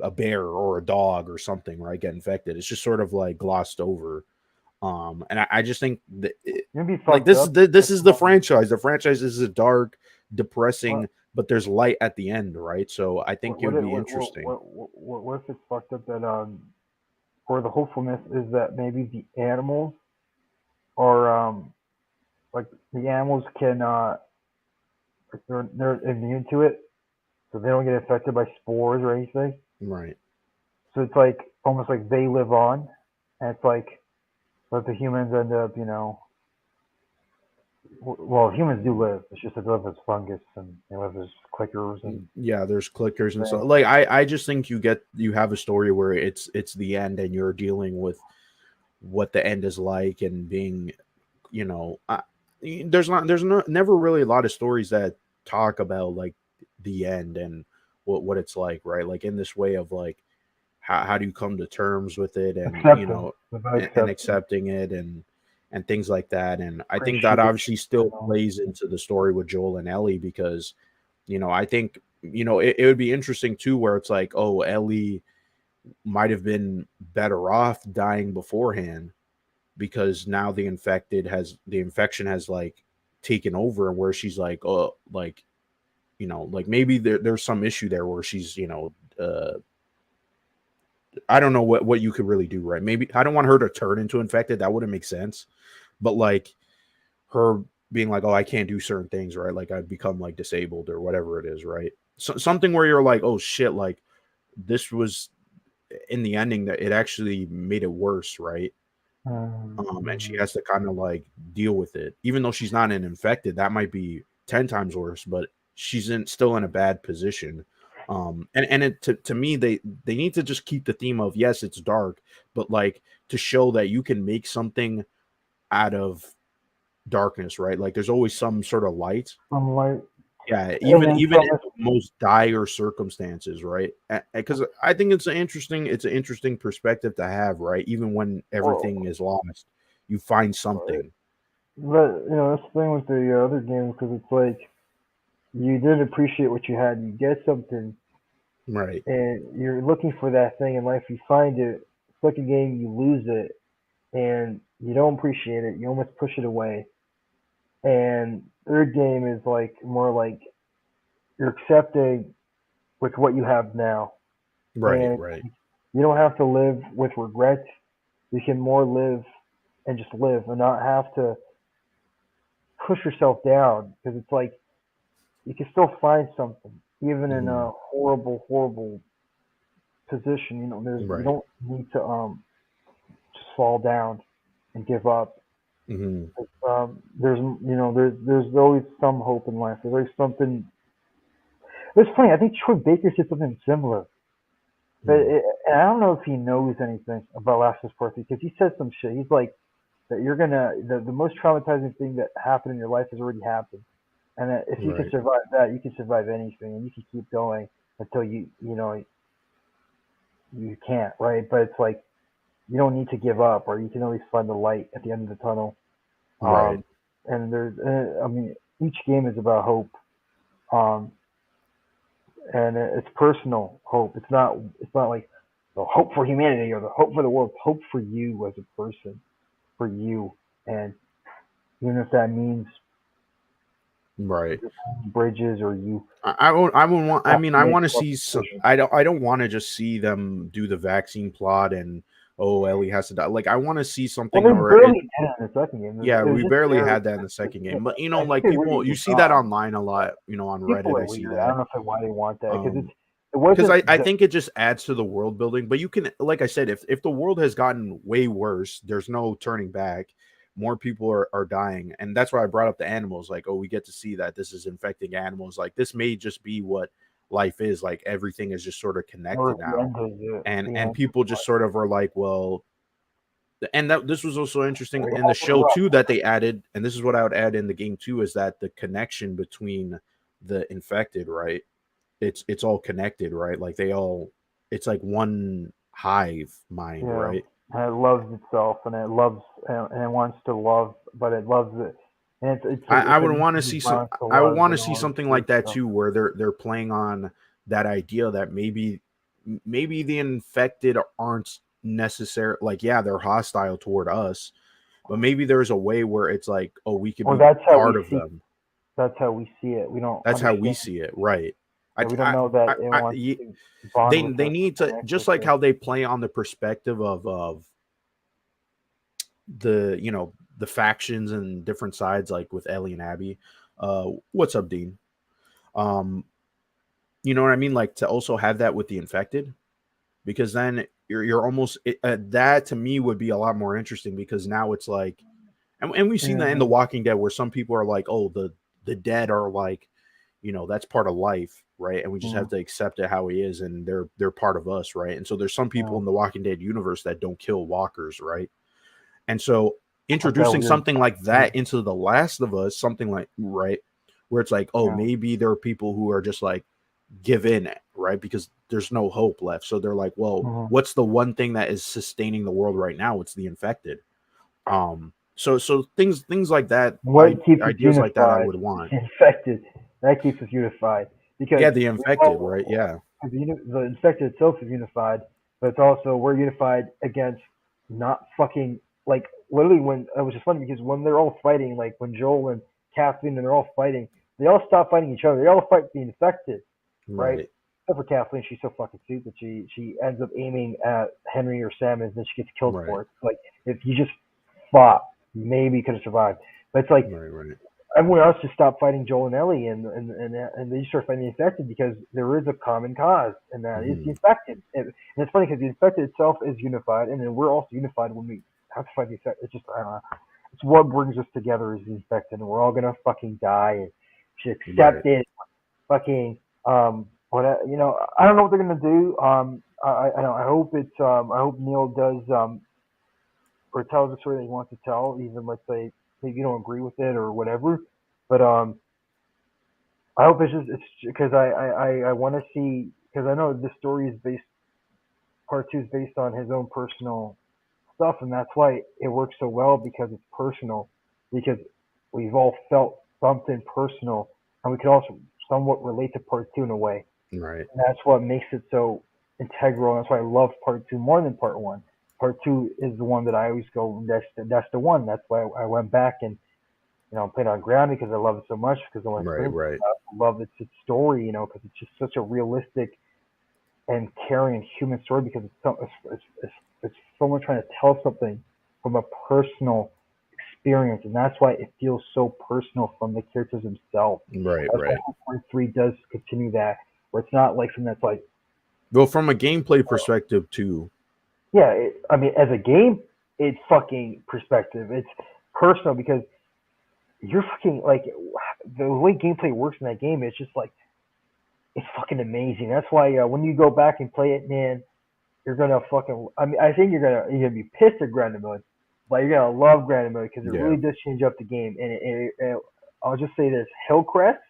a bear or a dog or something, right, get infected. It's just sort of like glossed over. And I just think that You're gonna be like fucked up. this If, is the franchise. The franchise is a dark, what depressing, but there's light at the end, right? So I think it would be interesting. what if it's fucked up that or the hopefulness is that maybe the animals are like the animals can like they're immune to it, so they don't get affected by spores or anything. Right. So it's like almost like they live on, and it's like but the humans end up well humans do live. It's just that they live as fungus and they live as clickers and Yeah, there's clickers and stuff. things. Like I just think you have a story where it's the end and you're dealing with what the end is like and being, you know, there's not never really a lot of stories that talk about like the end and what it's like, right? Like in this way of like how do you come to terms with it, and Acceptance, about and acceptance, accepting it and things like that. And I think that appreciation, obviously still plays into the story with Joel and Ellie because I think it would be interesting too where it's like, oh, Ellie might have been better off dying beforehand because now the infection has like taken over, where she's like, oh, like, like maybe there's some issue there where she's, I don't know what you could really do, right? Maybe I don't want her to turn into infected. That wouldn't make sense. But like her being like, oh, I can't do certain things, right? Like I've become like disabled or whatever it is, right? So, something where you're like, oh shit, like this was in the ending that it actually made it worse, right? And she Mhm. has to kind of like deal with it, even though she's not an infected. That might be 10 times worse, but she's still in a bad position. And to me, they need to just keep the theme of, yes, it's dark, but like to show that you can make something out of darkness, right? Like there's always some sort of light. Some light, Yeah, and then even some. in the most dire circumstances, right? Because I think it's an interesting perspective to have, right? Even when Well, everything is lost, you find something, but that's the thing with the other game because it's like you did appreciate what you had. You get something, right? and you're looking for that thing in life. You find it. Second game, you lose it, and you don't appreciate it. You almost push it away. And third game is like more like you're accepting with what you have now, Right, and right, you don't have to live with regret. You can more live and just live and not have to push yourself down because it's like you can still find something even in hmm a horrible, horrible position. You right, don't need to just fall down and give up. hmm There's always some hope in life. There's always something. It's funny. I think Troy Baker said something similar, but hmm and I don't know if he knows anything about Last of Us Part 3 because he said some shit. He's like that the most traumatizing thing that happened in your life has already happened, and that if you can right, survive that, you can survive anything, and you can keep going until you can't, right? But it's like you don't need to give up, or you can always find the light at the end of the tunnel. right, Um, and I mean, each game is about hope, um, and it's personal hope. It's not like the hope for humanity or the hope for the world. It's hope for you as a person, for you, and even if that means right. bridges or you I would want. I have mean, to I make want to tough see some. decisions. I don't want to just see them do the vaccine plot and, oh, Ellie has to die. Like I want to see Well, something, they or barely did it in the second game. yeah, It was we just barely barely. had that in the second game. But I think like they really people, you moved see that on. online a lot. On People Reddit, are I see weird. I don't that. know if why they want that because Um, it because wasn't I the think it just adds to the world building. But you can, like I said, if the world has gotten way worse, there's no turning back. More people are dying, and that's why I brought up the animals. Like, oh, we get to see that this is infecting animals. Like, this may just be what life is. Like, everything is just sort of or connected the now, end of and the end of people just sort of are like, well, and that this was also interesting it in the all show blew up. too that they added, and this is what I would add in the game too, is that the connection between the infected, right? It's all connected, right? Like they all, it's like one hive mind, Yeah, right? and it loves itself, and it loves and it wants to love, but it loves it, and I it's a would need want to to see some. balance to I would love want to in see order something to like that itself. too, where they're playing on that idea that maybe the infected aren't necessary. Like, yeah, they're hostile toward us, but maybe there's a way where it's like, oh, we could Or be that's how we part of see. them. That's how we see it. We don't That's how we understand. see it, right? I, Yeah, we don't know that it wants to bond with they us or need to, connect just with like us. how they play on the perspective of the, the factions and different sides, like with Ellie and Abby. What's up, Dean? Um, you know what I mean? Like to also have that with the infected, because then you're almost that to me would be a lot more interesting, because now it's like, and we've seen that in The Yeah, Walking Dead, where some people are like, oh, the dead are like, that's part of life, right? And we just yeah, have to accept it how he is, and they're part of us, right? And so there's some people yeah. in the Walking Dead universe that don't kill walkers, right? And so Like that introducing weird. something like Yeah, that into The Last of Us, something like, right, where it's like, oh, yeah, maybe there are people who are just like give in, right? Because there's no hope left. So they're like, well, mhm. what's the one thing that is sustaining the world right now? It's the infected. So things like that, What keeps us ideas like that, I unified? would want. Infected. That keeps us unified because Yeah, the we infected, know right? Yeah. the infected itself is unified, but it's also we're unified against not fucking like literally when it was just funny because when they're all fighting, like when Joel and Kathleen and they're all fighting, they all stop fighting each other. They all fight the infected, right? Right. Except for Kathleen, she's so fucking stupid. She ends up aiming at Henry or Sam and then she gets killed Right. for it. Like if you just fought, maybe you could have survived. But it's like Right. Right. everyone else just stopped fighting Joel and Ellie, and they just start fighting the infected because there is a common cause, and that is the infected. And it's funny because the infected itself is unified, and then we're also unified when we have to fight the infected. It's just I don't know. It's what brings us together is the infected, and we're all gonna fucking die and should accept it. Fucking what you know, I don't know what they're gonna do. I hope it's I hope Neil does or tells the story that he wants to tell, even let's say maybe you don't agree with it or whatever. But I hope it's because I want to see because I know the story is based part two is based on his own personal stuff, and that's why it works so well because it's personal because we've all felt something personal, and we can also somewhat relate to part two in a way. Right. And that's what makes it so integral. And that's why I love part two more than part one. Part two is the one that I always go. That's the one. That's why I went back and played on ground because I love it so much because I want to Right. experience Right. it. I love its story. Because it's just such a realistic and caring and human story because it's someone trying to tell something from a personal experience, and that's why it feels so personal from the characters themselves. Right. That's why Right. part three does continue that, where it's not like something that's like, Well, from a gameplay perspective too. yeah, I mean, as a game, it's fucking perspective. It's personal because you're fucking like the way gameplay works in that game. It's just like it's fucking amazing. That's why when you go back and play it, man, you're gonna fucking. I mean, I think you're gonna be pissed at Grand Mode, but you're gonna love Grand Mode because it Yeah. really does change up the game. And I'll just say this: Hillcrest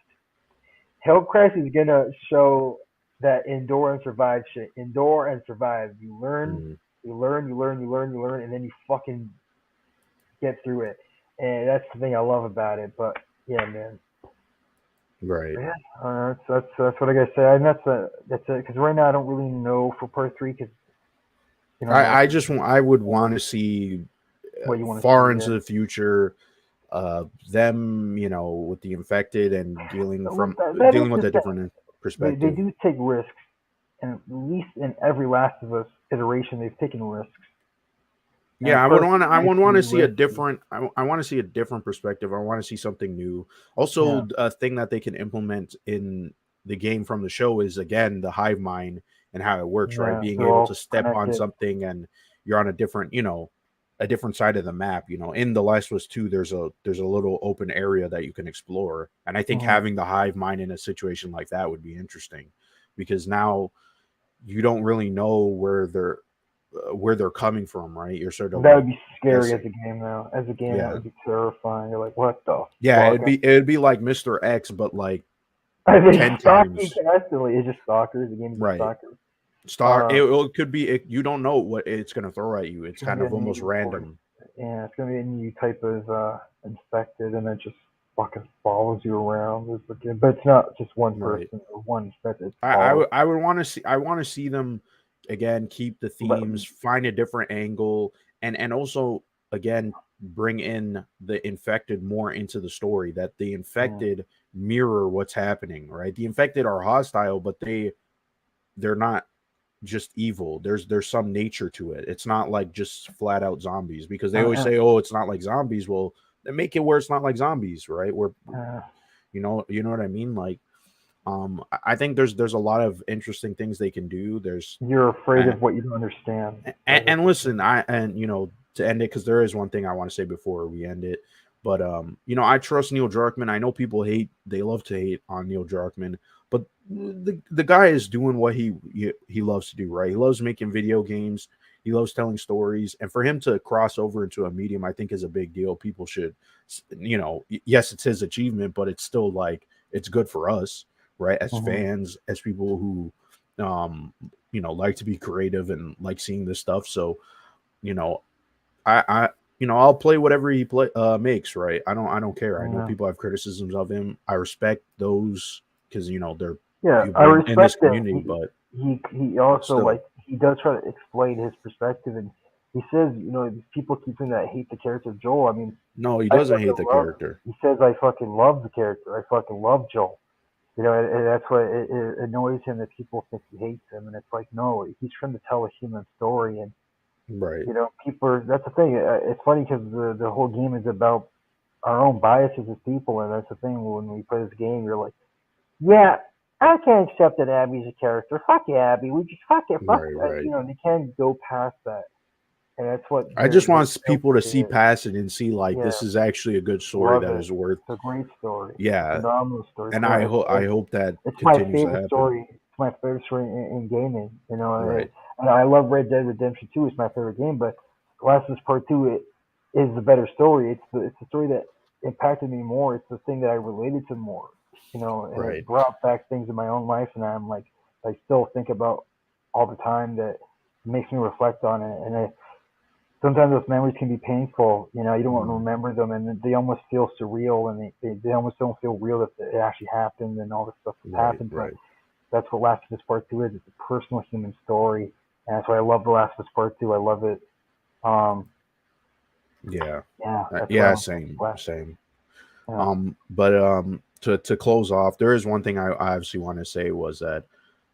is gonna show that endure and survive shit. Endure and survive. You learn, Mhm. you learn, you learn, you learn, you learn, and then you fucking get through it. And that's the thing I love about it. But yeah, man. Right. Yeah, that's what I gotta say. And that's it. Because right now I don't really know for part three because I would want to see what you want to far see. into the future them, with the infected and dealing That is with the a different thing. They perspective. do take risks, and at least in every Last of Us iteration, they've taken risks. Yeah, I would want to see a risky. different. I want to see a different perspective. I want to see something new. Also, Yeah, a thing that they can implement in the game from the show is again the hive mind and how it works. Right, yeah, being they're able all to step on connected. something and you're on a different, a different side of the map. In The Last of Us 2, there's a little open area that you can explore, and I think Mhm. having the hive mind in a situation like that would be interesting because now you don't really know where they're coming from, right? You're sort of That would like be scary as guessing. a game, though. As a game, that Yeah. would be terrifying. You're like, what the Yeah, fuck? it'd be like Mr. X, but like They 10 stalk you times. constantly. It's just stalkers. The game's just Right. stalkers. Star it could be you don't know what it's gonna throw at you. It's It's gonna kind be a of almost new horde. random. Yeah, it's gonna be a new type of infected, and it just fucking follows you around. But it's not just one Right. person or one infected. It follows. I would want to see them again keep the But themes, find a different angle, and also again bring in the infected more into the story, that the yeah, infected mirror what's happening, right? The infected are hostile, but they're not just evil. There's some nature to it. It's not like just flat out zombies, because they always uh, say, "Oh, it's not like zombies." Well, they make it where it's not like zombies, right? Where uh, you know what I mean? Like, I think there's a lot of interesting things they can do. There's you're afraid and, of what you don't understand. That's and the listen, thing. to end it, because there is one thing I want to say before we end it. But I trust Neil Druckmann. I know people they love to hate on Neil Druckmann, but the guy is doing what he loves to do, right? He loves making video games. He loves telling stories, and for him to cross over into a medium, I think is a big deal. People should, yes, it's his achievement, but it's still like it's good for us, right? As Mhm. fans, as people who, like to be creative and like seeing this stuff. So, you know, I I'll play whatever he makes, right? I don't care. I know Yeah. people have criticisms of him. I respect those because they're Yeah, I people in this respect that community, but he also still, like he does try to explain his perspective, and he says, people keep saying that I hate the character of Joel. I mean, No, he I doesn't hate fucking the love. character. He says I fucking love the character. I fucking love Joel. And that's why it annoys him that people think he hates him, and it's like, no, he's trying to tell a human story, and Right. people are. That's the thing. It's funny because the whole game is about our own biases as people, and that's the thing. When we play this game, you're like, yeah, I can't accept that Abby's a character. Fuck Abby. We just fuck it. Fuck. Right. Right. They can't go past that, and that's what I just the want film people to see is. past it and see like Yeah, this is actually a good story love that it. is worth. It's a great story. Yeah, Phenomenal story. and I hope that It's my continues to favorite happen. story. It's my favorite story in gaming. Right. And I love Red Dead Redemption 2. It's my favorite game, but Last of Us Part 2 is the better story. It's the story that impacted me more. It's the thing that I related to more. And it Right. brought back things in my own life, and I'm like, I still think about all the time that makes me reflect on it. And sometimes those memories can be painful. You don't want to Mm. remember them, and they almost feel surreal, and they almost don't feel real that it actually happened and all this stuff has Right. happened. But Right. that's what Last of Us Part Two is. It's a personal human story, and that's why I love The Last of Us Part Two. I love it. Um, Yeah. yeah, that's why I Yeah. love Same. Last. Same. Yeah, But to close off, there is one thing I obviously want to say was that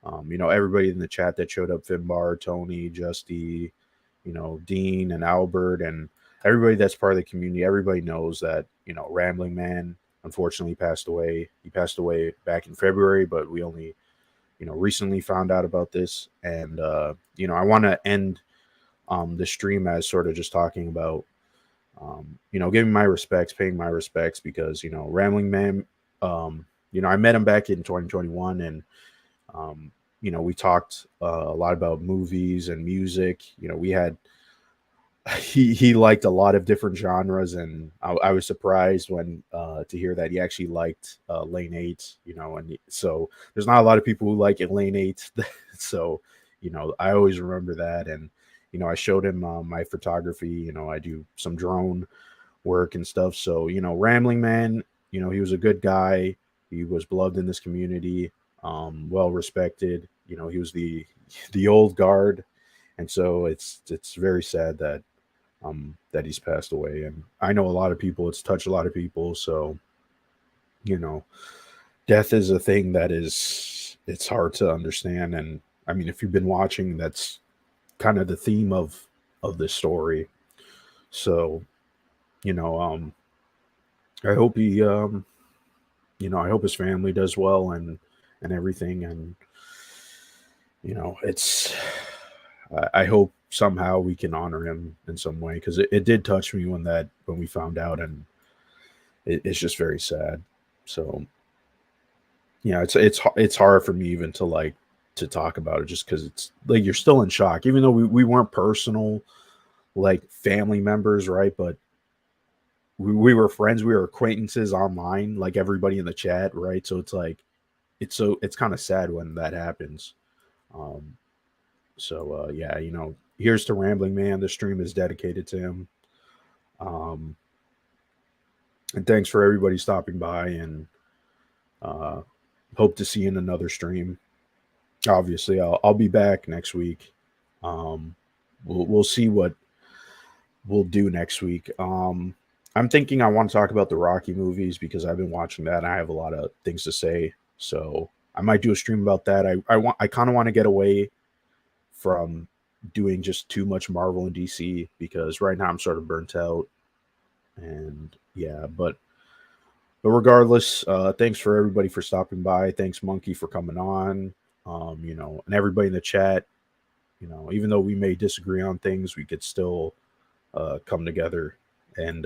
everybody in the chat that showed up, Finbar, Tony, Justy, Dean and Albert and everybody that's part of the community, everybody knows that, Rambling Man unfortunately passed away. He passed away back in February, but we only, recently found out about this. And I want to end the stream as sort of just talking about giving my respects, paying my respects because, Rambling Man, I met him back in 2021 and, we talked a lot about movies and music. We had, he liked a lot of different genres and I was surprised when, to hear that he actually liked Lane 8, and so there's not a lot of people who like it Lane 8. So, I always remember that. And, I showed him my photography, I do some drone work and stuff. So, Rambling Man, he was a good guy. He was beloved in this community, well respected. He was the old guard, and so it's very sad that he's passed away. And I know a lot of people. It's touched a lot of people. So, you know, death is a thing that it's hard to understand. And I mean, if you've been watching, that's kind of the theme of this story. So, you know, I hope he, I hope his family does well and everything. And it's I hope somehow we can honor him in some way because it did touch me when we found out, and it's just very sad. So yeah, it's hard for me even to talk about it just because it's like you're still in shock, even though we weren't personal like family members, right? But we were friends, we were acquaintances online, like everybody in the chat, right? So it's like it's kind of sad when that happens. Um, so yeah, here's to Rambling Man. The stream is dedicated to him. Um, and thanks for everybody stopping by, and uh, hope to see you in another stream. Obviously, I'll be back next week. We'll see what we'll do next week. I'm thinking I want to talk about the Rocky movies because I've been watching that and I have a lot of things to say. So I might do a stream about that. I kind of want to get away from doing just too much Marvel and DC because right now I'm sort of burnt out. And yeah, but regardless, thanks for everybody for stopping by. Thanks Monkey for coming on. And everybody in the chat. Even though we may disagree on things, we could still come together and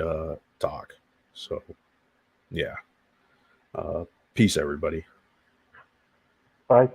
talk. So yeah, peace, everybody. bye.